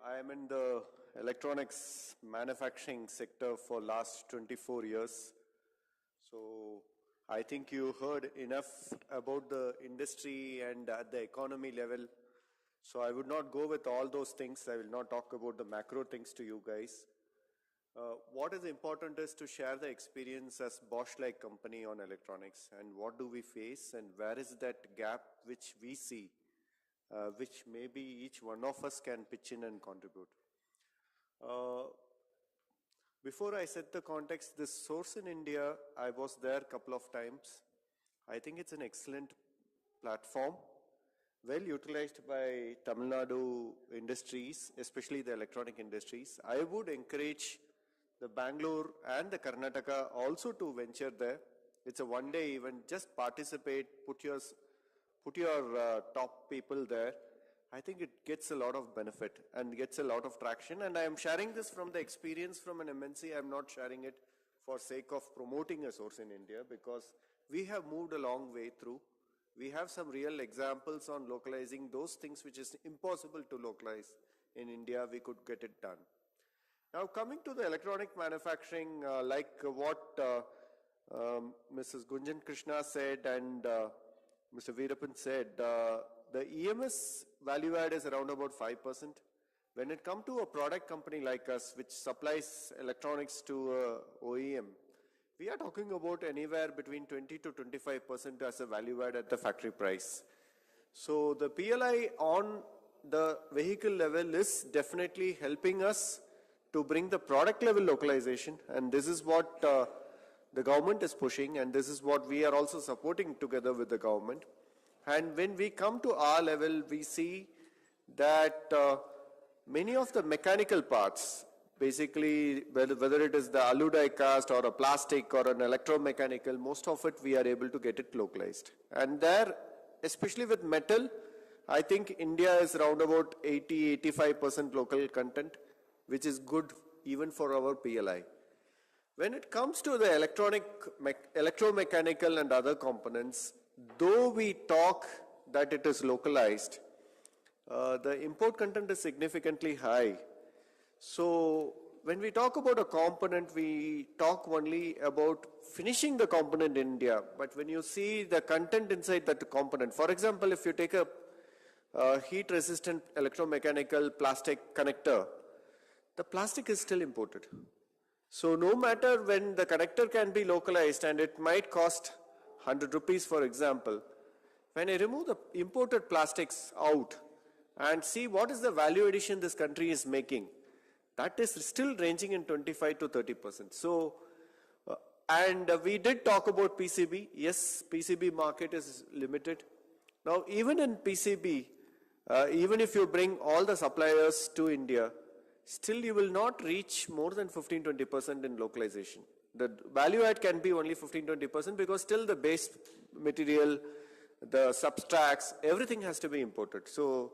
I am in the electronics manufacturing sector for last 24 years. So, I think you heard enough about the industry and at the economy level. So, I would not go with all those things. I will not talk about the macro things to you guys. What is important is to share the experience as Bosch-like company on electronics and what do we face and where is that gap which we see, which maybe each one of us can pitch in and contribute. Before I set the context, this source in India, I was there a couple of times. I think it's an excellent platform, well utilized by Tamil Nadu industries, especially the electronic industries. I would encourage the Bangalore and the Karnataka also to venture there. It's a one-day event. Just participate, put your top people there. I think it gets a lot of benefit and gets a lot of traction. And I am sharing this from the experience from an MNC. I'm not sharing it for sake of promoting a source in India because we have moved a long way through. We have some real examples on localizing those things which is impossible to localize in India. We could get it done. Now coming to the electronic manufacturing, like what Mrs. Gunjan Krishna said and Mr. Veerappan said, the EMS value add is around about 5%. When it comes to a product company like us, which supplies electronics to OEM, we are talking about anywhere between 20 to 25% as a value add at the factory price. So the PLI on the vehicle level is definitely helping us to bring the product level localization, and this is what the government is pushing, and this is what we are also supporting together with the government. And when we come to our level, we see that many of the mechanical parts, basically whether it is the alu die cast or a plastic or an electromechanical, most of it we are able to get it localized. And there, especially with metal, I think India is around about 80-85% local content, which is good even for our PLI. When it comes to the electromechanical and other components, though we talk that it is localized, the import content is significantly high. So when we talk about a component, we talk only about finishing the component in India. But when you see the content inside that component, for example, if you take a heat-resistant electromechanical plastic connector, the plastic is still imported. So no matter when the connector can be localized and it might cost 100 rupees, for example, when I remove the imported plastics out and see what is the value addition this country is making, that is still ranging in 25 to 30%. So, and we did talk about PCB. Yes, PCB market is limited. Now, even in PCB, even if you bring all the suppliers to India, still you will not reach more than 15-20% in localization. The value add can be only 15-20% because still the base material, the substracts, everything has to be imported. So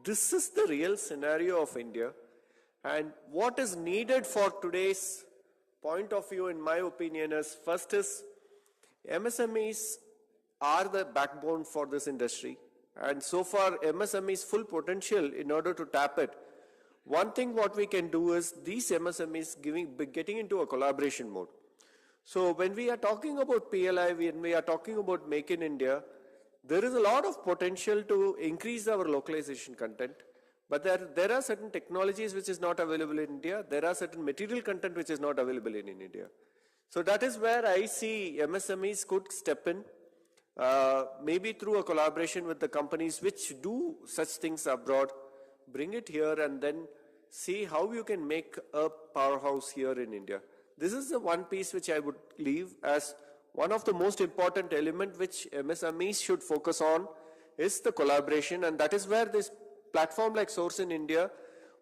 this is the real scenario of India. And what is needed for today's point of view, in my opinion, is first is MSMEs are the backbone for this industry. And so far, MSMEs' full potential in order to tap it. One thing what we can do is these MSMEs getting into a collaboration mode. So when we are talking about PLI, when we are talking about Make in India, there is a lot of potential to increase our localization content, but there are certain technologies which is not available in India. There are certain material content which is not available in India. So that is where I see MSMEs could step in, maybe through a collaboration with the companies which do such things abroad, bring it here and then see how you can make a powerhouse here in India. This is the one piece which I would leave as one of the most important element which MSMEs should focus on is the collaboration, and that is where this platform like Source in India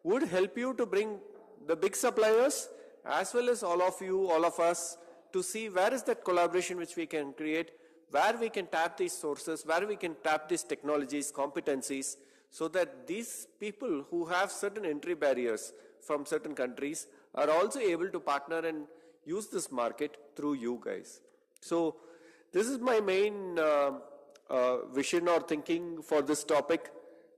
would help you to bring the big suppliers as well as all of you, all of us, to see where is that collaboration which we can create, where we can tap these sources, where we can tap these technologies, competencies, so that these people who have certain entry barriers from certain countries are also able to partner and use this market through you guys. So this is my main vision or thinking for this topic.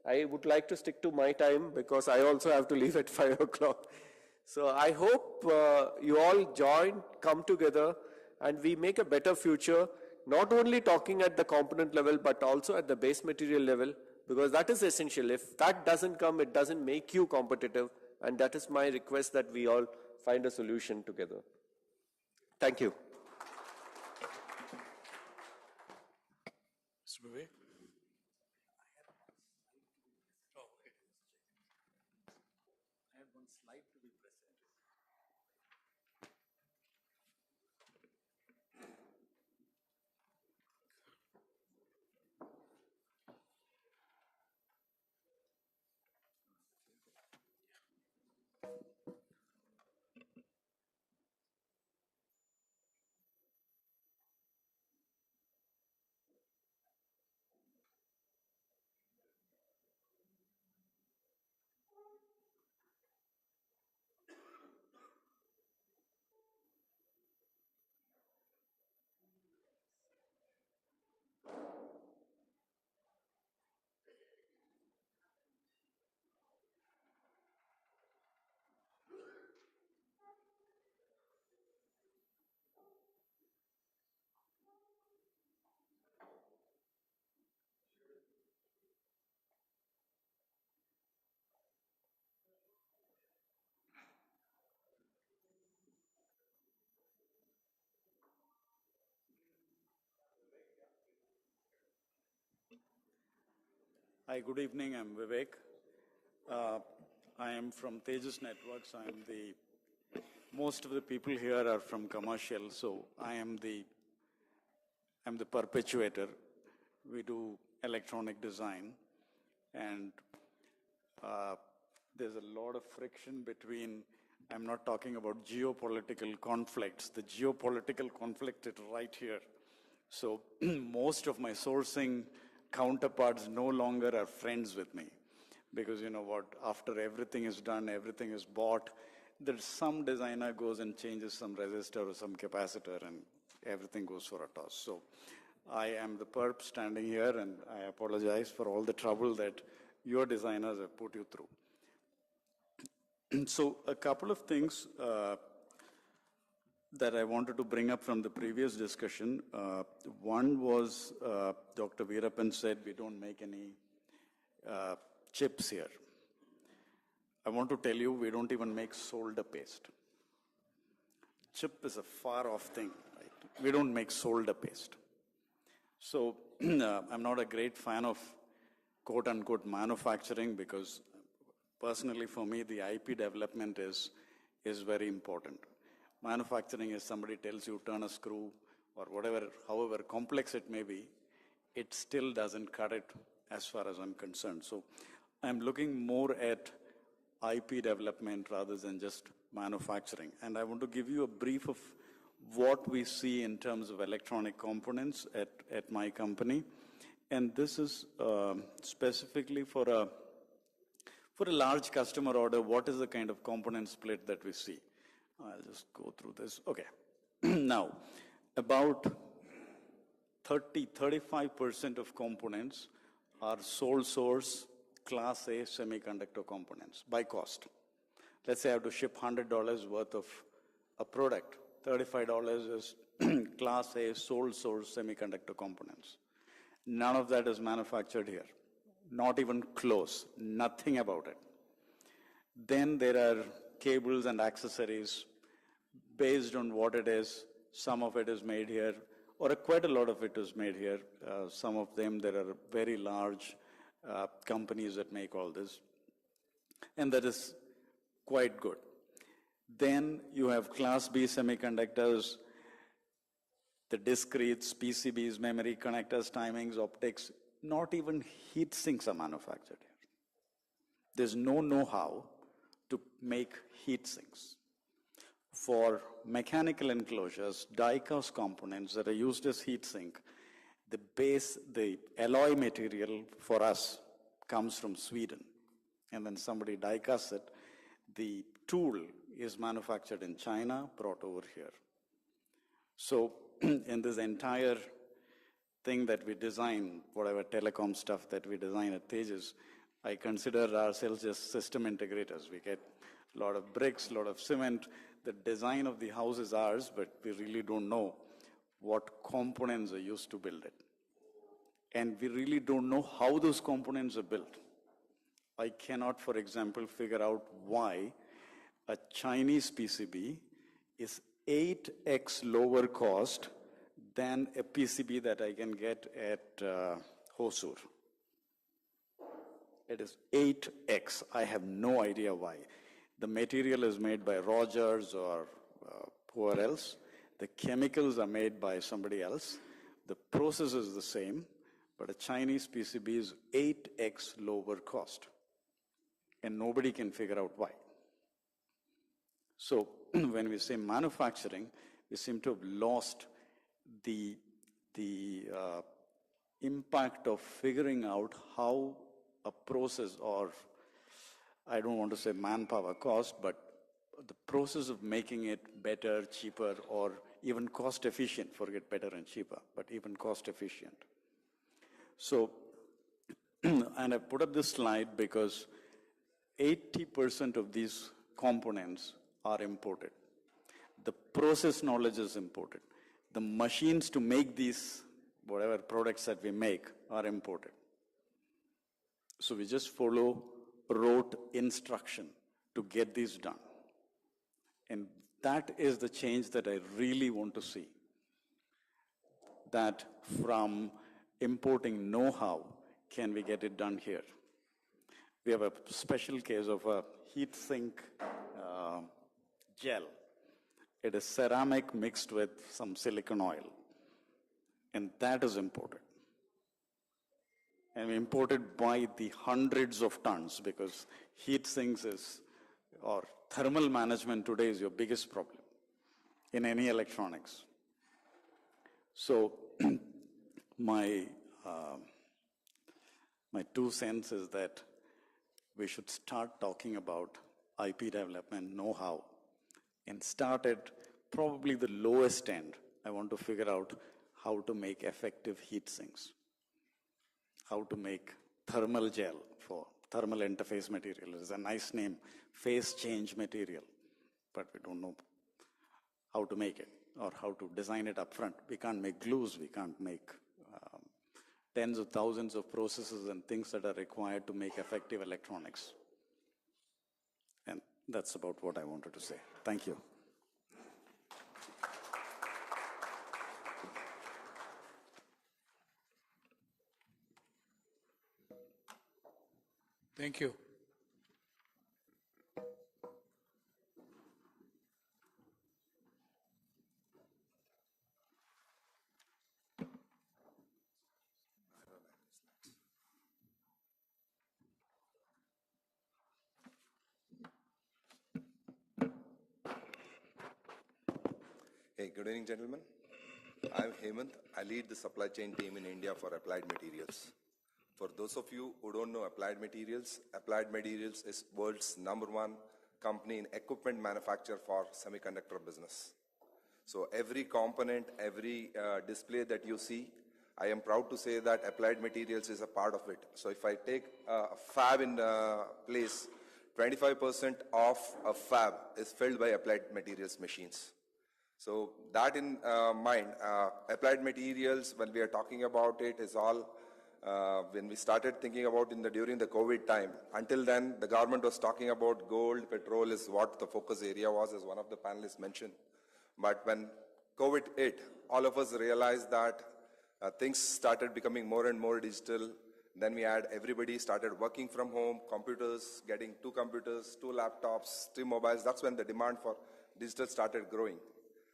I would like to stick to my time because I also have to leave at 5 o'clock. So I hope you all join, come together, and we make a better future, not only talking at the component level, but also at the base material level, because that is essential. If that doesn't come, it doesn't make you competitive, and that is my request that we all find a solution together. Thank you. Mr. Vivek? I had one slide to be presented. Hi, good evening. I'm Vivek. I am from Tejas Networks. Most of the people here are from commercial, so I'm the perpetuator. We do electronic design, and there's a lot of friction between, I'm not talking about geopolitical conflicts. The geopolitical conflict is right here. So most of my sourcing counterparts no longer are friends with me, because you know what, after everything is done, everything is bought, there's some designer goes and changes some resistor or some capacitor and everything goes for a toss. So I am the perp standing here, and I apologize for all the trouble that your designers have put you through. So a couple of things that I wanted to bring up from the previous discussion. One was Dr. Veerappan said we don't make any chips here. I want to tell you we don't even make solder paste. Chip is a far off thing, right? We don't make solder paste. So I'm not a great fan of quote unquote manufacturing, because personally for me the IP development is very important. Manufacturing is somebody tells you turn a screw or whatever, however complex it may be, it still doesn't cut it as far as I'm concerned. So I'm looking more at IP development rather than just manufacturing. And I want to give you a brief of what we see in terms of electronic components at my company. And this is specifically for a large customer order, what is the kind of component split that we see? I'll just go through this. Okay. Now, about 35% of components are sole source Class A semiconductor components by cost. Let's say I have to ship $100 worth of a product. $35 is Class A sole source semiconductor components. None of that is manufactured here. Not even close. Nothing about it. Then there are cables and accessories based on what it is. Some of it is made here, or quite a lot of it is made here. Some of them, there are very large companies that make all this. And that is quite good. Then you have Class B semiconductors, the discretes, PCBs, memory connectors, timings, optics. Not even heat sinks are manufactured here. There's no know-how to make heat sinks. For mechanical enclosures, die-cast components that are used as heat sink, the alloy material for us comes from Sweden. And then somebody die-casts it. The tool is manufactured in China, brought over here. So in this entire thing that we design, whatever telecom stuff that we design at Tejas, I consider ourselves just system integrators. We get a lot of bricks, a lot of cement. The design of the house is ours, but we really don't know what components are used to build it. And we really don't know how those components are built. I cannot, for example, figure out why a Chinese PCB is 8x lower cost than a PCB that I can get at Hosur. It is 8x. I have no idea why. The material is made by Rogers or whoever else. The chemicals are made by somebody else. The process is the same, but a Chinese PCB is 8x lower cost. And nobody can figure out why. So when we say manufacturing, we seem to have lost the impact of figuring out how a process, or I don't want to say manpower cost, but the process of making it better, cheaper, or even cost efficient, forget better and cheaper, but even cost efficient. So, and I put up this slide because 80% of these components are imported. The process knowledge is imported. The machines to make these, whatever products that we make, are imported. So we just follow rote instruction to get these done. And that is the change that I really want to see. That from importing know-how, can we get it done here? We have a special case of a heat sink gel. It is ceramic mixed with some silicone oil. And that is imported. And we imported by the hundreds of tons because heat sinks or thermal management today is your biggest problem in any electronics. So my 2 cents is that we should start talking about IP development, know-how, and start at probably the lowest end. I want to figure out how to make effective heat sinks, how to make thermal gel for thermal interface material. It's a nice name, phase change material, but we don't know how to make it or how to design it up front. We can't make glues, we can't make tens of thousands of processes and things that are required to make effective electronics. And that's about what I wanted to say. Thank you. Thank you. Hey, good evening, gentlemen. I'm Hemant. I lead the supply chain team in India for Applied Materials. For those of you who don't know Applied Materials is world's #1 company in equipment manufacture for semiconductor business. So every component, every display that you see, I am proud to say that Applied Materials is a part of it. So if I take a fab in place, 25% of a fab is filled by Applied Materials machines. So that in mind, applied materials, when we are talking about it, is all, when we started thinking about during the COVID time, until then the government was talking about gold, petrol is what the focus area was, as one of the panelists mentioned. But when COVID hit, all of us realized that things started becoming more and more digital. Then we had everybody started working from home, computers, getting 2 computers, 2 laptops, 3 mobiles. That's when the demand for digital started growing.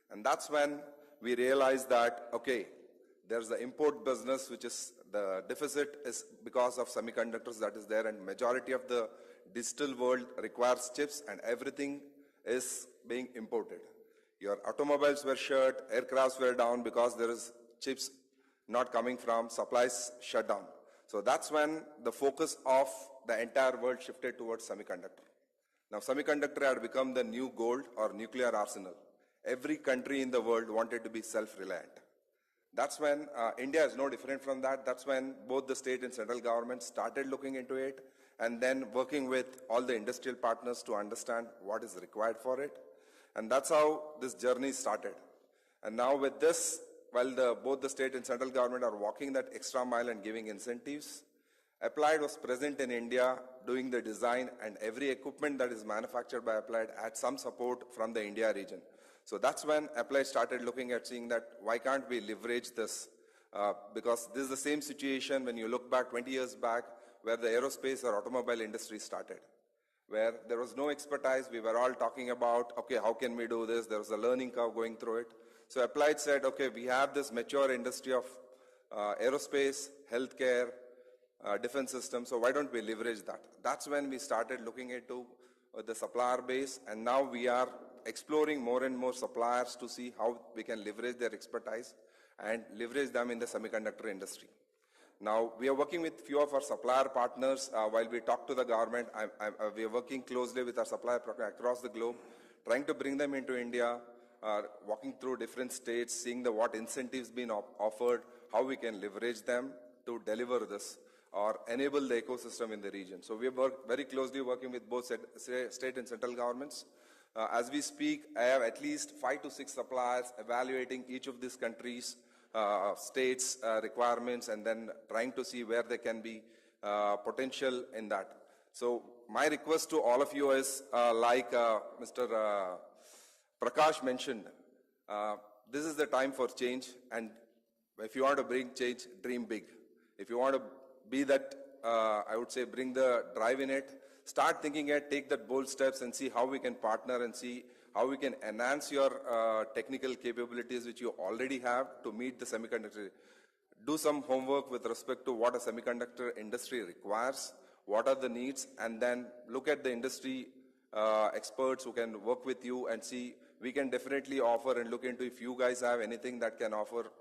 And that's when we realized that, okay, there's the import business, which is the deficit is because of semiconductors that is there, and majority of the digital world requires chips, and everything is being imported. Your automobiles were shut, aircrafts were down because there is chips not coming from, supplies shut down. So that's when the focus of the entire world shifted towards semiconductor. Now semiconductor had become the new gold or nuclear arsenal. Every country in the world wanted to be self-reliant. That's when India is no different from that. That's when both the state and central government started looking into it and then working with all the industrial partners to understand what is required for it. And that's how this journey started. And now with this, while both the state and central government are walking that extra mile and giving incentives, Applied was present in India doing the design, and every equipment that is manufactured by Applied had some support from the India region. So that's when Applied started looking at seeing that why can't we leverage this? Because this is the same situation when you look back 20 years back where the aerospace or automobile industry started, where there was no expertise. We were all talking about, okay, how can we do this? There was a learning curve going through it. So Applied said, okay, we have this mature industry of aerospace, healthcare, defense systems, so why don't we leverage that? That's when we started looking into the supplier base, and now we are exploring more and more suppliers to see how we can leverage their expertise and leverage them in the semiconductor industry. Now, we are working with few of our supplier partners. While we talk to the government, we are working closely with our supplier partners across the globe, trying to bring them into India, walking through different states, seeing what incentives being offered, how we can leverage them to deliver this or enable the ecosystem in the region. So we are very closely working with both state and central governments. As we speak, I have at least 5 to 6 suppliers evaluating each of these countries' states' requirements, and then trying to see where there can be potential in that. So my request to all of you is, like Mr. Prakash mentioned, this is the time for change, and if you want to bring change, dream big. If you want to be that, I would say, bring the drive in it, start thinking it, take that bold steps and see how we can partner and see how we can enhance your technical capabilities which you already have to meet the semiconductor. Do some homework with respect to what a semiconductor industry requires, what are the needs, and then look at the industry experts who can work with you and see we can definitely offer and look into if you guys have anything that can offer.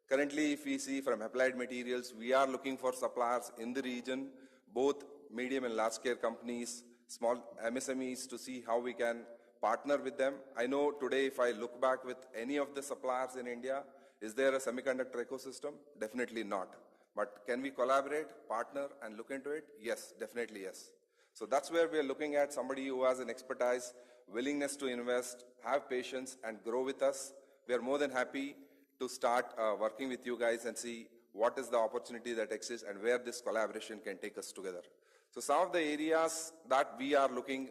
Currently, if we see from Applied Materials, we are looking for suppliers in the region, both medium and large scale companies, small MSMEs, to see how we can partner with them. I know today, if I look back with any of the suppliers in India, is there a semiconductor ecosystem? Definitely not. But can we collaborate, partner, and look into it? Yes, definitely yes. So that's where we are looking at somebody who has an expertise, willingness to invest, have patience, and grow with us. We are more than happy to start working with you guys and see what is the opportunity that exists and where this collaboration can take us together. So some of the areas that we are looking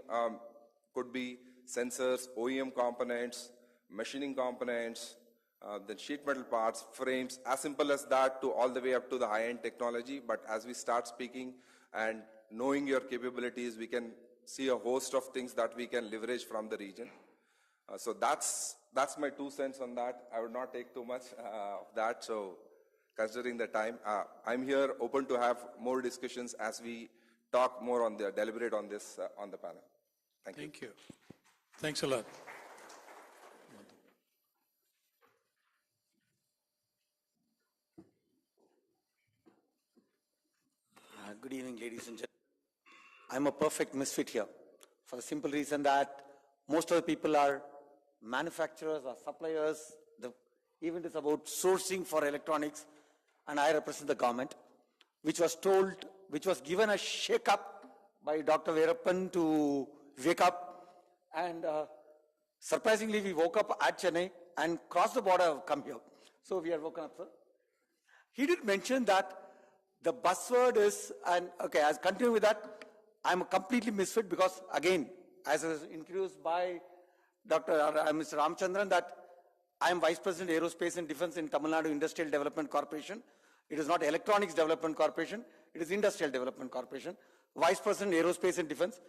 could be sensors, OEM components, machining components, then sheet metal parts, frames, as simple as that to all the way up to the high-end technology. But as we start speaking and knowing your capabilities, we can see a host of things that we can leverage from the region. So that's my 2 cents on that. I would not take too much of that. So considering the time, I'm here open to have more discussions as we talk more on the deliberate on this on the panel. Thank you. Thank you. Thanks a lot. Good evening, ladies and gentlemen. I'm a perfect misfit here for the simple reason that most of the people are manufacturers or suppliers. The event is about sourcing for electronics, and I represent the government, which was given a shake-up by Dr. Veerappan to wake up. And surprisingly, we woke up at Chennai and crossed the border, come here. So we are woken up, sir. He did mention that the buzzword is, and okay, as continuing with that, I'm a completely misfit because again, as was introduced by Mr. Ramchandran, that I am Vice President Aerospace and Defense in Tamil Nadu Industrial Development Corporation. It is not Electronics Development Corporation, it is Industrial Development Corporation. Vice President Aerospace and Defense.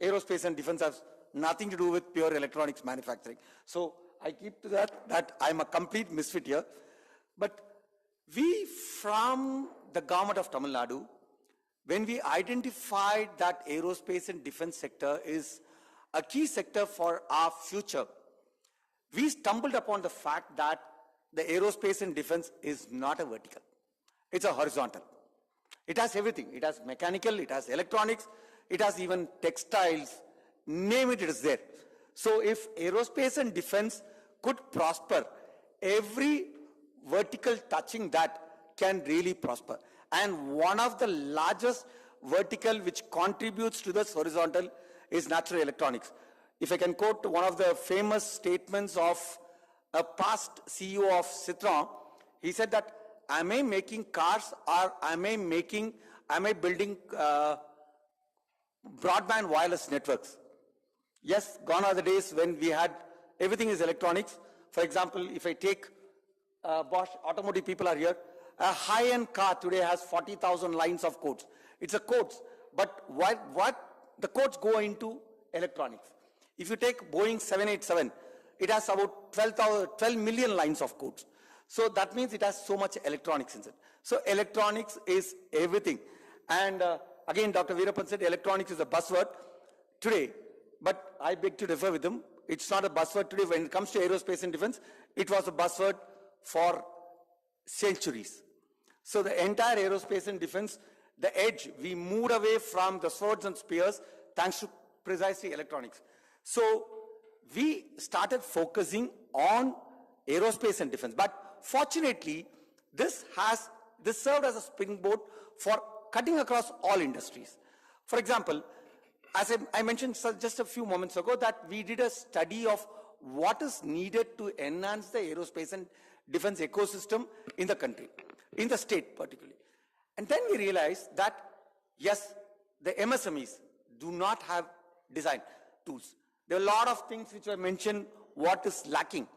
Aerospace and Defense has nothing to do with pure electronics manufacturing. So I keep to that I'm a complete misfit here. But we from the government of Tamil Nadu, when we identified that aerospace and defense sector is a key sector for our future, we stumbled upon the fact that the aerospace and defense is not a vertical. It's a horizontal. It has everything. It has mechanical, it has electronics, it has even textiles, name it, it is there. So if aerospace and defense could prosper, every vertical touching that can really prosper. And one of the largest vertical which contributes to this horizontal is natural electronics. If I can quote one of the famous statements of a past CEO of Citroën, he said that, am I making cars or am I building broadband wireless networks? Yes, gone are the days when we had, everything is electronics. For example, if I take Bosch automotive people are here, a high-end car today has 40,000 lines of codes. It's a codes, but what the codes go into electronics. If you take Boeing 787, it has about 12 million lines of codes. So that means it has so much electronics in it. So electronics is everything. And again, Dr. Veerappan said electronics is a buzzword today, but I beg to differ with him. It's not a buzzword today. When it comes to aerospace and defense, it was a buzzword for centuries. So the entire aerospace and defense, the edge, we moved away from the swords and spears thanks to precisely electronics. So we started focusing on aerospace and defense. But fortunately, this served as a springboard for cutting across all industries. For example, as I mentioned just a few moments ago, that we did a study of what is needed to enhance the aerospace and defense ecosystem in the country, in the state particularly. And then we realized that, yes, the MSMEs do not have design tools. There are a lot of things which I mentioned what is lacking.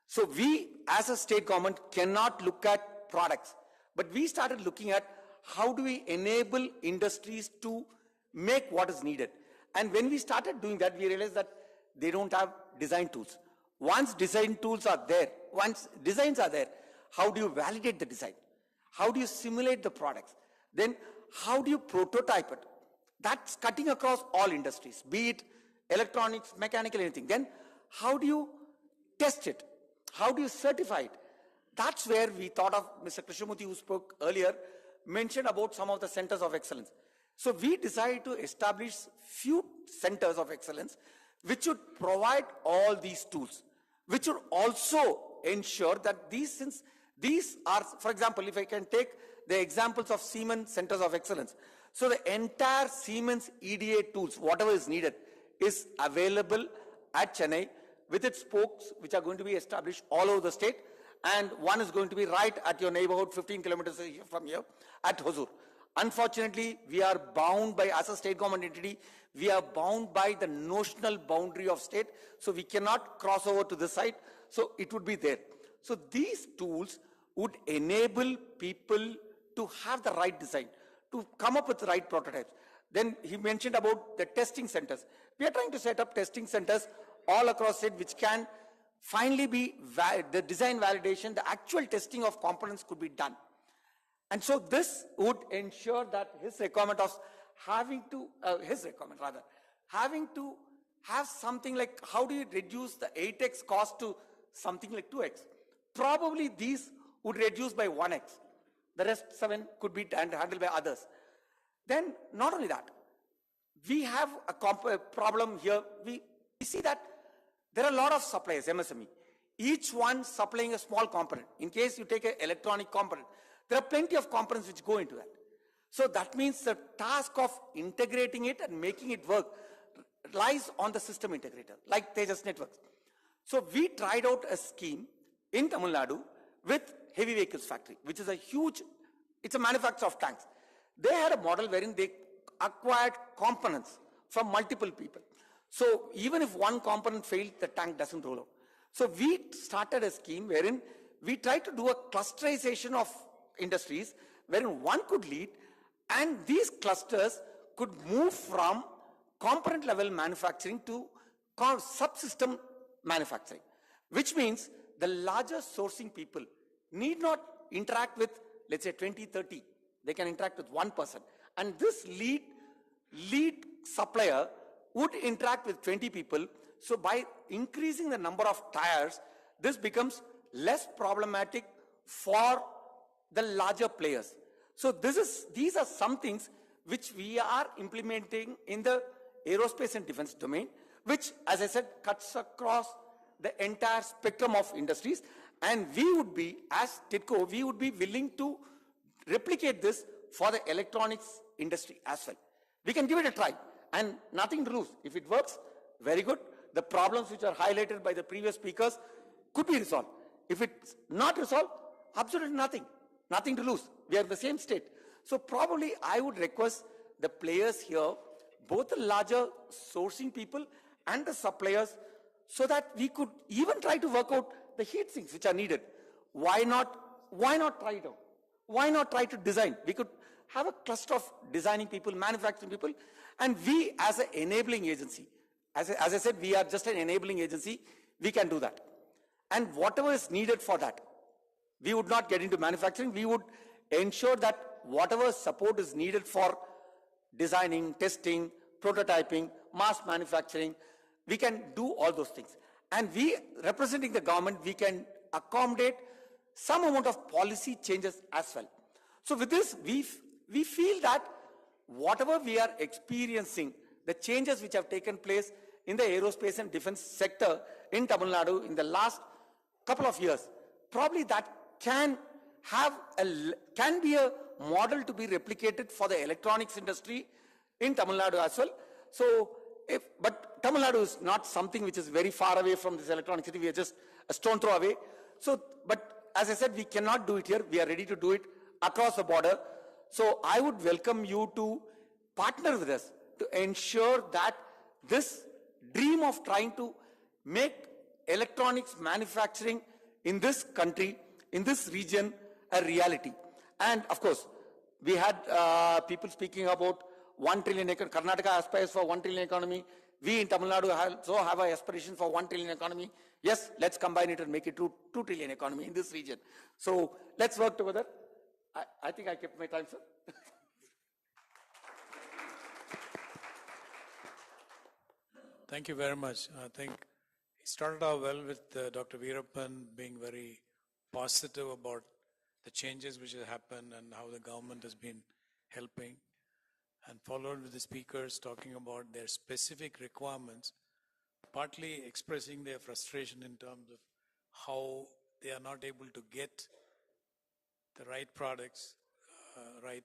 So we, as a state government, cannot look at products, but we started looking at how do we enable industries to make what is needed. And when we started doing that, we realized that they don't have design tools. Once design tools are there, once designs are there, how do you validate the design? How do you simulate the products? Then how do you prototype it? That's cutting across all industries, be it electronics, mechanical, anything. Then how do you test it? How do you certify it? That's where we thought of Mr. Krishnamurthy, who spoke earlier, mentioned about some of the centers of excellence. So we decided to establish few centers of excellence which would provide all these tools, which would also ensure that these are, for example, if I can take the examples of Siemens centers of excellence. So the entire Siemens EDA tools, whatever is needed, is available at Chennai with its spokes which are going to be established all over the state, and one is going to be right at your neighborhood 15 kilometers from here at Hosur. Unfortunately, we are bound by, as a state government entity, we are bound by the notional boundary of state, so we cannot cross over to this side, so it would be there. So these tools would enable people to have the right design, to come up with the right prototypes. Then he mentioned about the testing centers. We are trying to set up testing centers all across state which can finally be, the design validation, the actual testing of components could be done. And so this would ensure that his requirement of having to have something like, how do you reduce the 8x cost to something like 2x? Probably these would reduce by 1x. The rest 7 could be handled by others. Then not only that, we have a problem here. We see that there are a lot of suppliers, MSME, each one supplying a small component. In case you take an electronic component, there are plenty of components which go into that. So that means the task of integrating it and making it work lies on the system integrator, like Tejas Networks. So we tried out a scheme in Tamil Nadu with heavy vehicles factory, which is a huge, it's a manufacturer of tanks. They had a model wherein they acquired components from multiple people. So even if one component failed, the tank doesn't roll out. So we started a scheme wherein we tried to do a clusterization of industries wherein one could lead, and these clusters could move from component level manufacturing to subsystem manufacturing, which means the larger sourcing people need not interact with, let's say, 20, 30. They can interact with one person. And this lead supplier would interact with 20 people. So by increasing the number of tires, this becomes less problematic for the larger players. So these are some things which we are implementing in the aerospace and defense domain, which, as I said, cuts across the entire spectrum of industries. And we would be, as TIDCO, we would be willing to replicate this for the electronics industry as well. We can give it a try and nothing to lose. If it works, very good. The problems which are highlighted by the previous speakers could be resolved. If it's not resolved, absolutely nothing. Nothing to lose. We are in the same state. So probably I would request the players here, both the larger sourcing people and the suppliers, so that we could even try to work out the heat sinks which are needed. Why not try it out? Why not try to design? We could have a cluster of designing people, manufacturing people, and we as an enabling agency, as I said, we are just an enabling agency, we can do that. And whatever is needed for that, we would not get into manufacturing, we would ensure that whatever support is needed for designing, testing, prototyping, mass manufacturing, we can do all those things. And we, representing the government, we can accommodate some amount of policy changes as well. So with this, we feel that whatever we are experiencing, the changes which have taken place in the aerospace and defense sector in Tamil Nadu in the last couple of years, probably that can be a model to be replicated for the electronics industry in Tamil Nadu as well. So, but Tamil Nadu is not something which is very far away from this electronic city. We are just a stone throw away. So, but as I said, we cannot do it here. We are ready to do it across the border. So I would welcome you to partner with us to ensure that this dream of trying to make electronics manufacturing in this country, in this region, a reality. And of course, we had people speaking about 1 trillion economy. Karnataka aspires for 1 trillion economy. We in Tamil Nadu also have an aspiration for 1 trillion economy. Yes, let's combine it and make it 2 trillion economy in this region. So let's work together. I think I kept my time, sir. Thank you very much. I think it started out well with Dr. Veerappan being very positive about the changes which have happened and how the government has been helping, and followed with the speakers talking about their specific requirements, partly expressing their frustration in terms of how they are not able to get the right products, right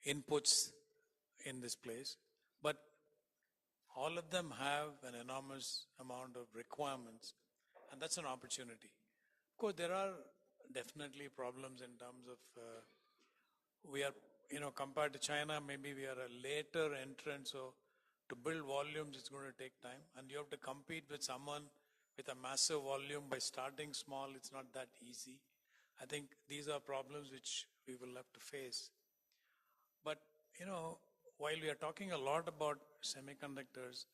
inputs in this place. But all of them have an enormous amount of requirements, and that's an opportunity. Of course, there are definitely problems in terms of we are, compared to China, maybe we are a later entrant, so to build volumes, it's going to take time, and you have to compete with someone with a massive volume. By starting small, it's not that easy. I think these are problems which we will have to face. But, while we are talking a lot about semiconductors,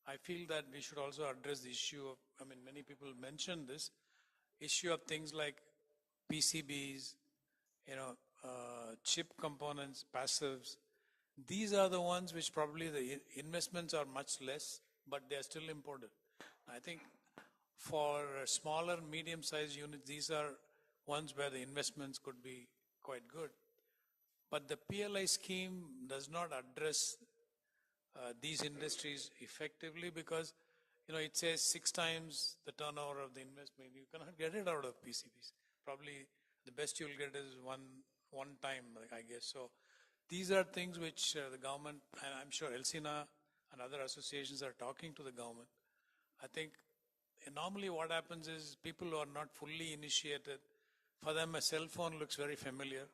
I feel that we should also address the issue of, many people mentioned this issue of things like PCBs, chip components, passives. These are the ones which probably the investments are much less, but they are still important. I think for smaller, medium-sized units, these are ones where the investments could be quite good. But the PLI scheme does not address these industries effectively because, it says 6 times the turnover of the investment. You cannot get it out of PCBs. Probably the best you'll get is one time, I guess. So these are things which the government, and I'm sure Elcia and other associations are talking to the government. I think normally what happens is people who are not fully initiated, for them a cell phone looks very familiar.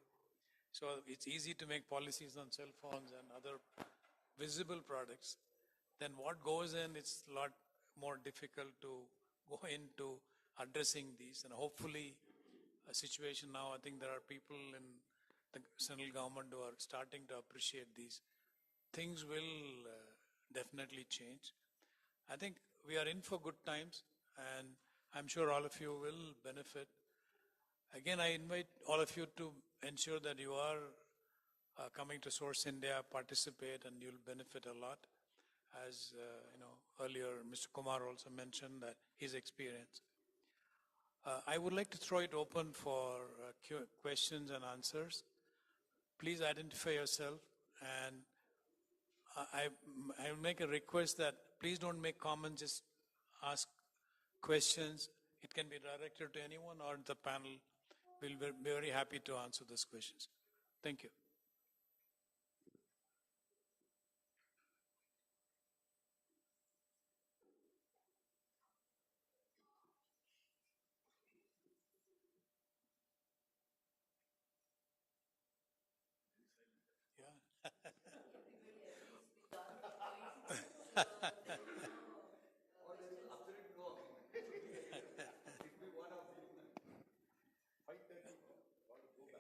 So it's easy to make policies on cell phones and other visible products. Then what goes in, it's a lot more difficult to go into addressing these. And hopefully a situation now, I think there are people in the central government who are starting to appreciate these. Things will definitely change. I think we are in for good times, and I'm sure all of you will benefit. Again, I invite all of you to ensure that you are coming to Source India, participate, and you'll benefit a lot. As earlier, Mr. Kumar also mentioned that his experience. I would like to throw it open for questions and answers. Please identify yourself, and I make a request that please don't make comments, just ask questions. It can be directed to anyone or the panel. We'll be very happy to answer those questions. Thank you.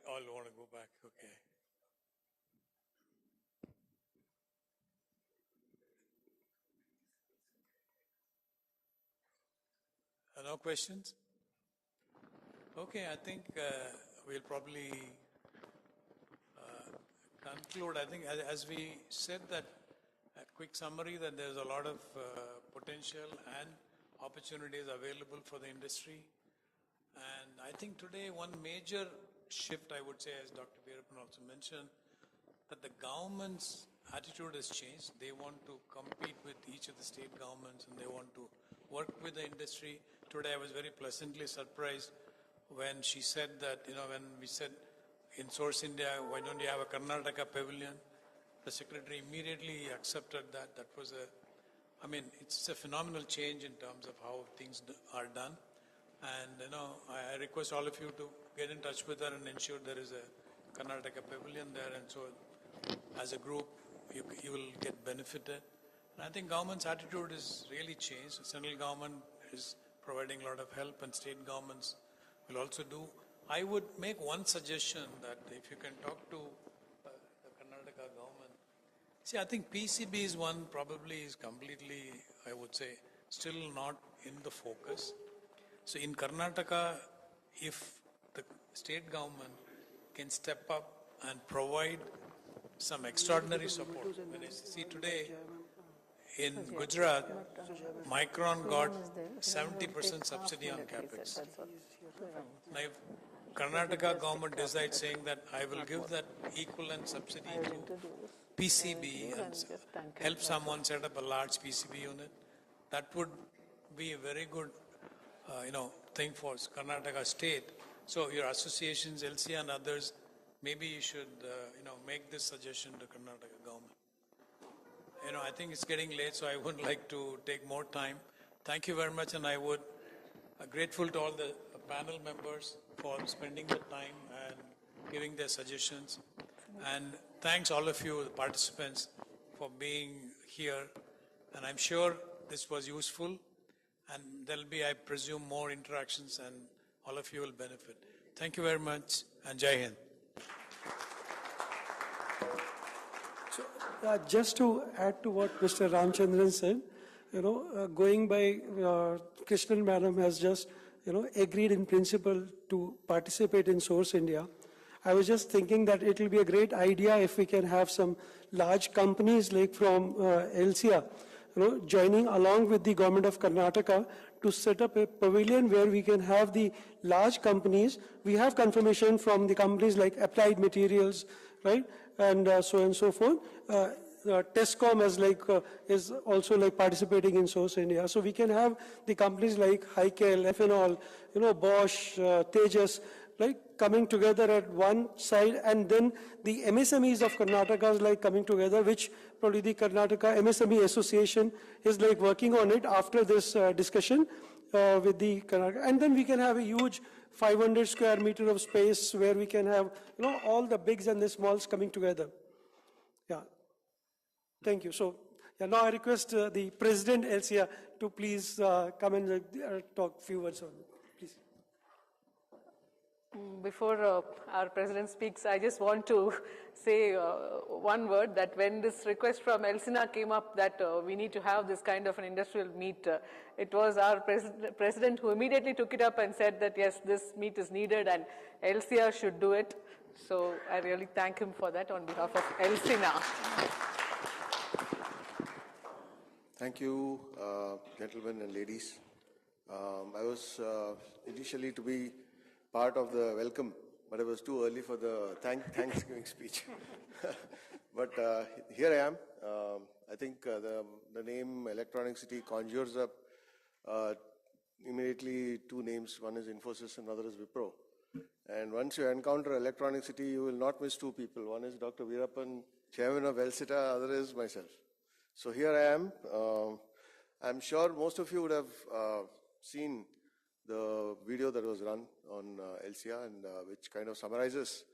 All want to go back, okay. No questions? Okay, I think we'll probably conclude. I think as we said that, a quick summary that there's a lot of potential and opportunities available for the industry. And I think today one major shift, I would say, as Dr. Veerappan also mentioned, that the government's attitude has changed. They want to compete with each of the state governments and they want to work with the industry. Today I was very pleasantly surprised when she said that, when we said in Source India, why don't you have a Karnataka pavilion? The secretary immediately accepted that. That was it's a phenomenal change in terms of how things are done. And, I request all of you to get in touch with her and ensure there is a Karnataka pavilion there. And so as a group, you will get benefited. And I think government's attitude is really changed. The central government is providing a lot of help and state governments will also do. I would make one suggestion that if you can talk to the Karnataka government. See, I think PCB is one probably is completely, I would say, still not in the focus. So in Karnataka, if the state government can step up and provide some extraordinary support. When I see today in Gujarat, Micron got 70% subsidy on capex. Now if Karnataka government decides saying that I will give that equivalent subsidy to PCB and help someone set up a large PCB unit, that would be a very good thing for Karnataka state. So your associations, Elcia and others, maybe you should, make this suggestion to Karnataka government. I think it's getting late, so I wouldn't like to take more time. Thank you very much, and I would grateful to all the panel members for spending the time and giving their suggestions. And thanks all of you, the participants, for being here. And I'm sure this was useful. And there'll be, I presume, more interactions and all of you will benefit. Thank you very much and Jai Hind. So, just to add to what Mr. Ramchandran said, going by Krishnan Madam has just, agreed in principle to participate in Source India. I was just thinking that it will be a great idea if we can have some large companies like from Elcia, joining along with the government of Karnataka to set up a pavilion where we can have the large companies. We have confirmation from the companies like Applied Materials, right, and so on and so forth. Tescom is also participating in Source India. So we can have the companies like Hykel, Ethanol, Bosch, Tejas, coming together at one side, and then the MSMEs of Karnataka is coming together, which probably the Karnataka MSME Association is working on it after this discussion. with the Karnataka. And then we can have a huge 500 square meter of space where we can have, all the bigs and the smalls coming together. Yeah. Thank you. So, yeah, now I request the President Elcia to please come and talk a few words on it. Please. Before our President speaks, I just want to say one word, that when this request from Elcina came up that we need to have this kind of an industrial meet, it was our President who immediately took it up and said that yes, this meet is needed and Elcia should do it. So I really thank him for that on behalf of Elcina. Thank you, gentlemen and ladies. I was initially to be part of the welcome, but it was too early for the Thanksgiving speech. But here I am. I think the name Electronic City conjures up immediately two names. One is Infosys, another is Wipro. And once you encounter Electronic City, you will not miss two people. One is Dr. Veerappan, chairman of Elcita, other is myself. So here I am. I'm sure most of you would have seen the video that was run on Elcia, and which kind of summarizes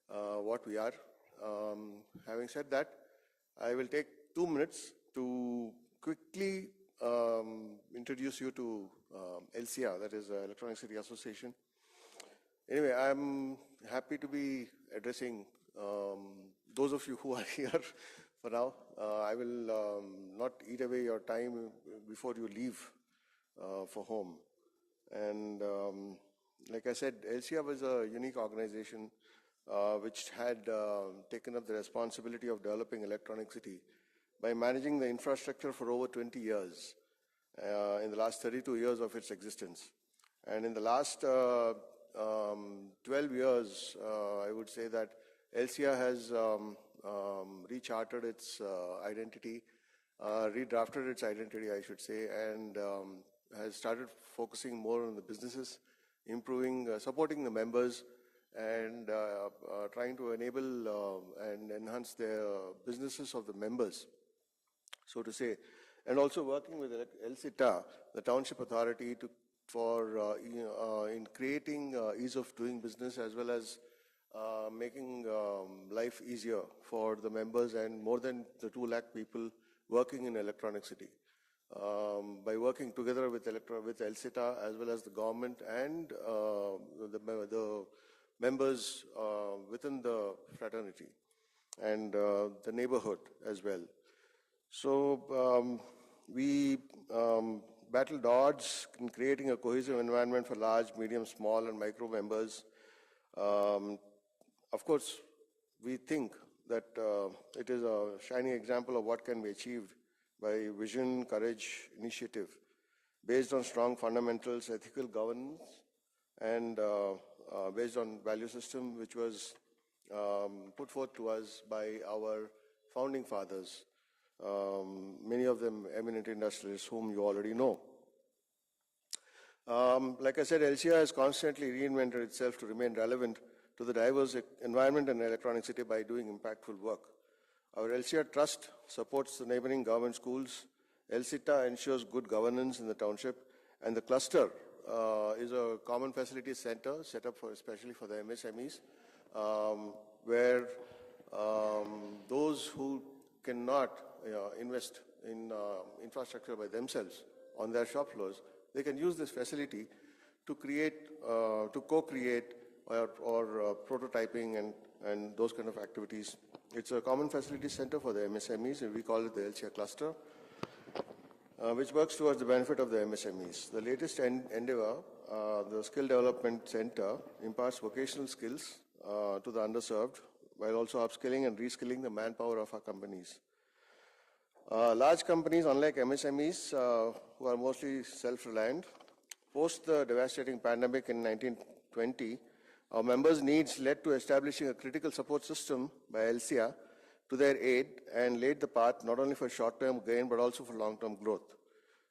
what we are. Having said that, I will take 2 minutes to quickly introduce you to Elcia, that is Electronic City Association. Anyway, I'm happy to be addressing those of you who are here for now. I will not eat away your time before you leave for home. And like I said, Elcia was a unique organization which had taken up the responsibility of developing Electronic City by managing the infrastructure for over 20 years in the last 32 years of its existence. And in the last 12 years, I would say that Elcia has recharted its identity, redrafted its identity, I should say, and has started focusing more on the businesses, improving, supporting the members, and trying to enable and enhance the businesses of the members, so to say, and also working with Elcita, the township authority, in creating ease of doing business as well as making life easier for the members and more than the 2 lakh people working in Electronic City. By working together with Elcita as well as the government and the members within the fraternity and the neighborhood as well. So we battled odds in creating a cohesive environment for large, medium, small and micro members. Of course, we think that it is a shining example of what can be achieved by vision, courage, initiative, based on strong fundamentals, ethical governance, and based on value system which was put forth to us by our founding fathers, many of them eminent industrialists whom you already know. Like I said, Elcia has constantly reinvented itself to remain relevant to the diverse environment and Electronic City by doing impactful work. Our Elcia Trust supports the neighboring government schools. Elcita ensures good governance in the township, and the cluster is a common facilities center set up especially for the MSMEs, where those who cannot invest in infrastructure by themselves on their shop floors, they can use this facility to create, to co-create or prototyping and those kind of activities. It's a common facility center for the MSMEs, and we call it the Elcia cluster, which works towards the benefit of the MSMEs. The latest endeavor, the Skill Development Center, imparts vocational skills to the underserved while also upskilling and reskilling the manpower of our companies. Large companies, unlike MSMEs, who are mostly self-reliant, post the devastating pandemic in 1920, our members' needs led to establishing a critical support system by Elcia to their aid and laid the path not only for short-term gain but also for long-term growth.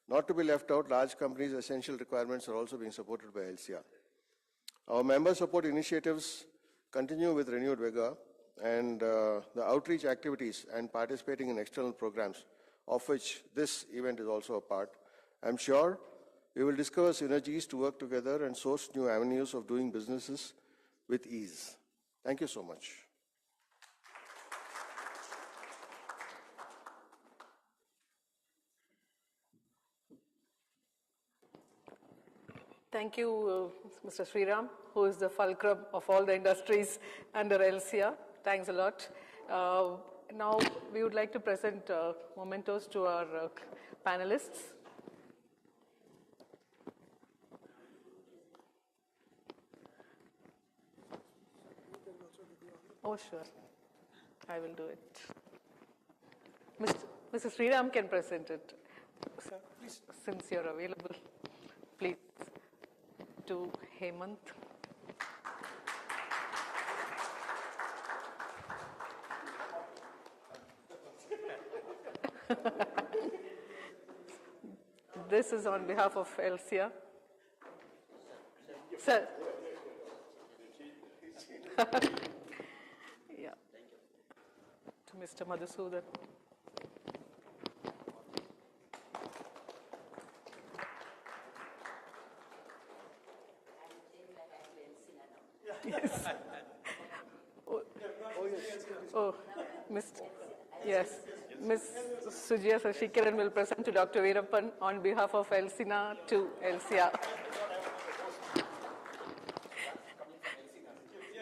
Not to be left out, large companies' essential requirements are also being supported by Elcia. Our member support initiatives continue with renewed vigor, and the outreach activities and participating in external programs, of which this event is also a part, I'm sure We will discover synergies to work together and source new avenues of doing businesses with ease. Thank you so much. Thank you, Mr. Sriram, who is the fulcrum of all the industries under Elcia. Thanks a lot. Now, we would like to present mementos to our panelists. Oh, sure. I will do it. Mr. Sriram can present it. Sir, please. Since you're available, please, to Hemant. This is on behalf of Elcia. Sir. Yeah. To Mr. Madhusudan. Yes. Oh, yes. Ms. Sujya Sashikaran will present to Dr. Veerappan on behalf of Elsina to Elcia.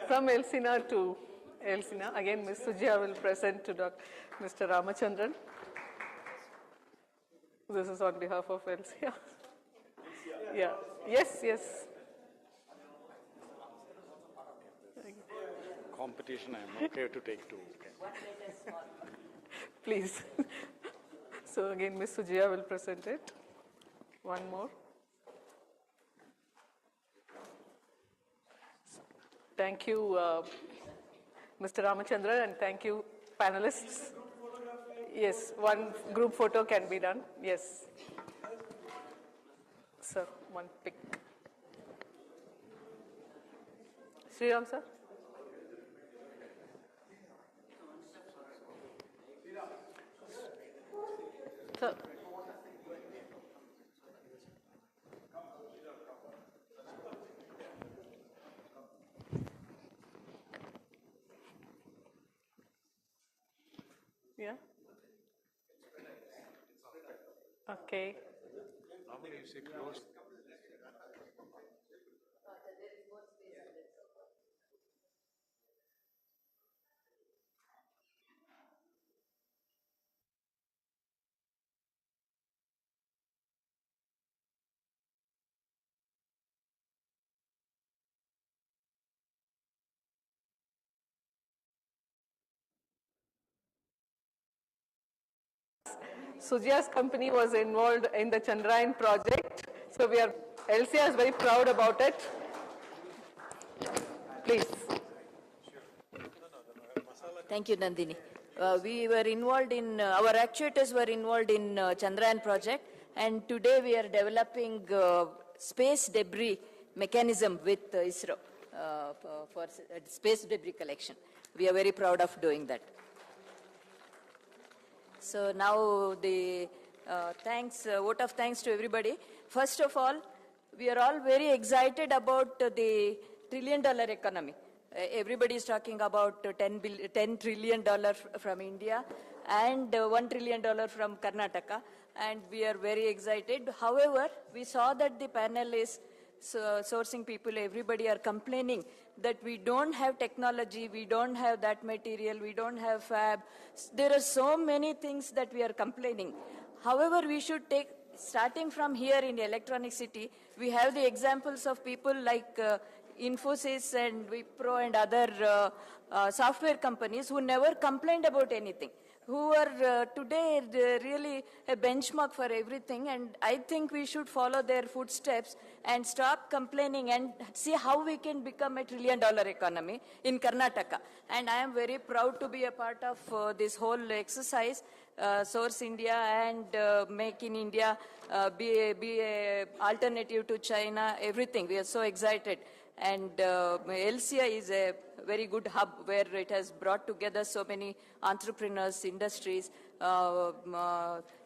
From Elsina to Elsina, again Ms. Sujya will present to Mr. Ramachandran. This is on behalf of Elcia. Yeah. Yes, yes. Competition, I am okay to take two. Okay. Please. So again, Ms. Sujya will present it. One more. Thank you, Mr. Ramachandran, and thank you, panelists. Yes, one group photo can be done. Yes. Sir, one pic. Sriram, sir. Sir. Yeah. Okay. Normally you say close. Sujya's company was involved in the Chandrayaan project, so Elcia is very proud about it. Please. Thank you, Nandini. We were involved in, our actuators were involved in Chandrayaan project, and today we are developing space debris mechanism with ISRO for space debris collection. We are very proud of doing that. So now the vote of thanks to everybody. First of all, we are all very excited about the $1 trillion economy. Everybody is talking about $10 trillion from India and $1 trillion from Karnataka, and we are very excited. However, we saw that the panel is sourcing people, everybody are complaining that we don't have technology, we don't have that material, we don't have fab. There are so many things that we are complaining. However, we should take, starting from here in Electronic City, we have the examples of people like Infosys and Wipro and other software companies who never complained about anything, who are today really a benchmark for everything, and I think we should follow their footsteps and stop complaining and see how we can become a $1 trillion economy in Karnataka. And I am very proud to be a part of this whole exercise, Source India and Make in India, be a alternative to China, everything. We are so excited. And Elcia is a very good hub where it has brought together so many entrepreneurs, industries.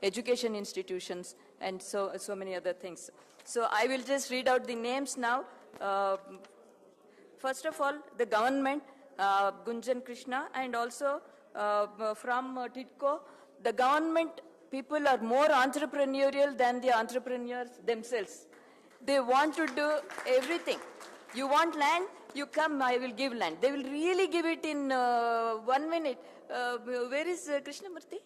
education institutions, and so many other things. So I will just read out the names now. First of all, the government, Gunjan Krishna, and also from TIDCO, the government people are more entrepreneurial than the entrepreneurs themselves. They want to do everything. You want land? You come, I will give land. They will really give it in 1 minute. Where is Krishnamurthy?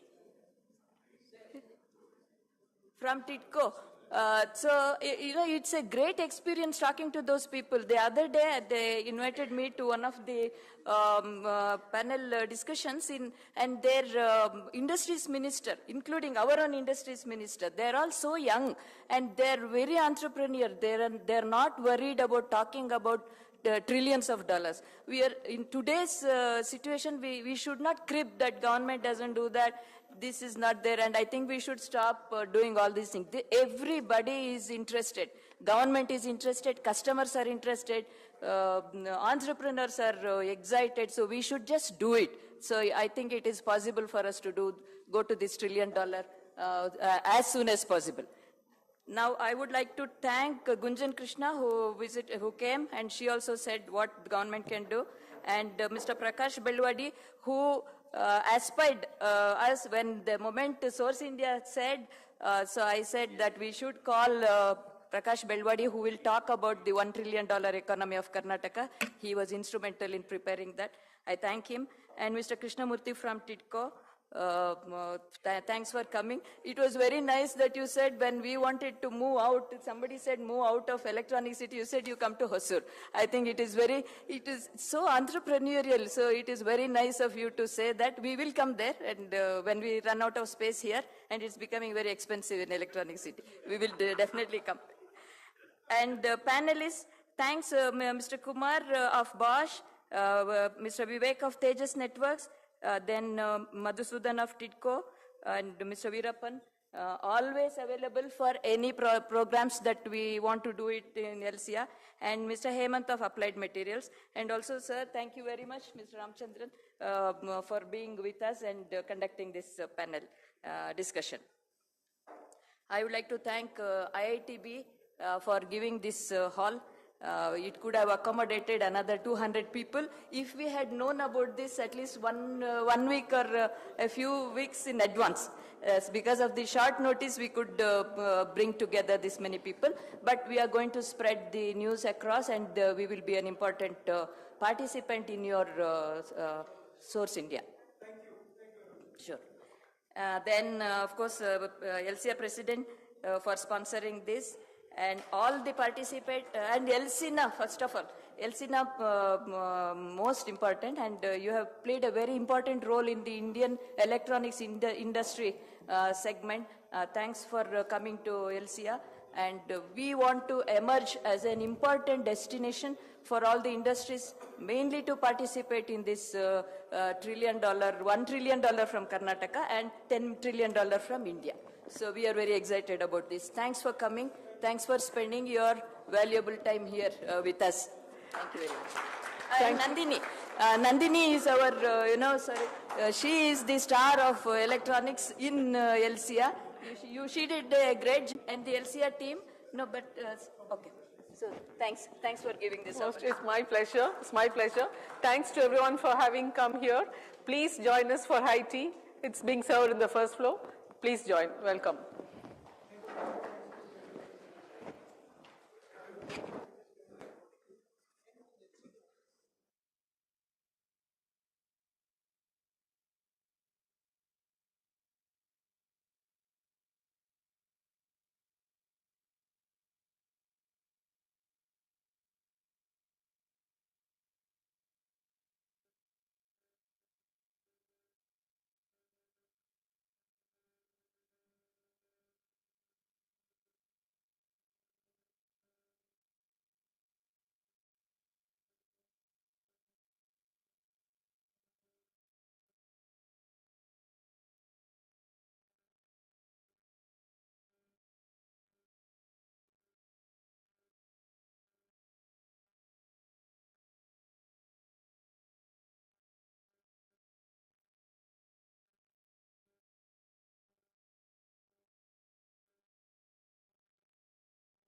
From TIDCO. It's a great experience talking to those people. The other day, they invited me to one of the panel discussions, and their industries minister, including our own industries minister, they're all so young, and they're very entrepreneurial. They're not worried about talking about trillions of dollars. We are in today's situation. We should not crib that government doesn't do that. This is not there, and I think we should stop doing all these things. Everybody is interested. Government is interested. Customers are interested. Entrepreneurs are excited. So we should just do it. So I think it is possible for us to go to this $1 trillion as soon as possible. Now, I would like to thank Gunjan Krishna who came, and she also said what the government can do, and Mr. Prakash Belwadi, who aspired us when the moment Source India said, so I said that we should call Prakash Belwadi, who will talk about the $1 trillion economy of Karnataka. He was instrumental in preparing that. I thank him. And Mr. Krishnamurthy from TIDCO, thanks for coming. It was very nice that you said when we wanted to move out, somebody said move out of Electronic City, you said you come to Hosur. I think it is so entrepreneurial, so it is very nice of you to say that. We will come there, and when we run out of space here, and it's becoming very expensive in Electronic City, we will definitely come. And panelists, thanks Mr. Kumar of Bosch, Mr. Vivek of Tejas Networks, then Madhusudan of TIDCO, and Mr. Veerappan, always available for any programs that we want to do it in Elcia, and Mr. Hemant of Applied Materials. And also, sir, thank you very much, Mr. Ramchandran, for being with us and conducting this panel discussion. I would like to thank IITB for giving this hall. It could have accommodated another 200 people. If we had known about this at least one week or a few weeks in advance, because of the short notice, we could bring together this many people. But we are going to spread the news across, and we will be an important participant in your Source India. Thank you. Sure. Then, of course, Elcia President for sponsoring this. And all the participate, and Elsina, first of all, Elsina most important, and you have played a very important role in the Indian electronics industry segment. Thanks for coming to Elcia, and we want to emerge as an important destination for all the industries, mainly to participate in this $1 trillion from Karnataka and $10 trillion from India. So we are very excited about this. Thanks for coming. Thanks for spending your valuable time here with us. Thank you very much. Nandini. Nandini is our, she is the star of electronics in Elcia. She did a great job, and the Elcia team. No, but, okay. So thanks for giving this opportunity. It's my pleasure. It's my pleasure. Thanks to everyone for having come here. Please join us for high tea. It's being served in the first floor. Please join. Welcome.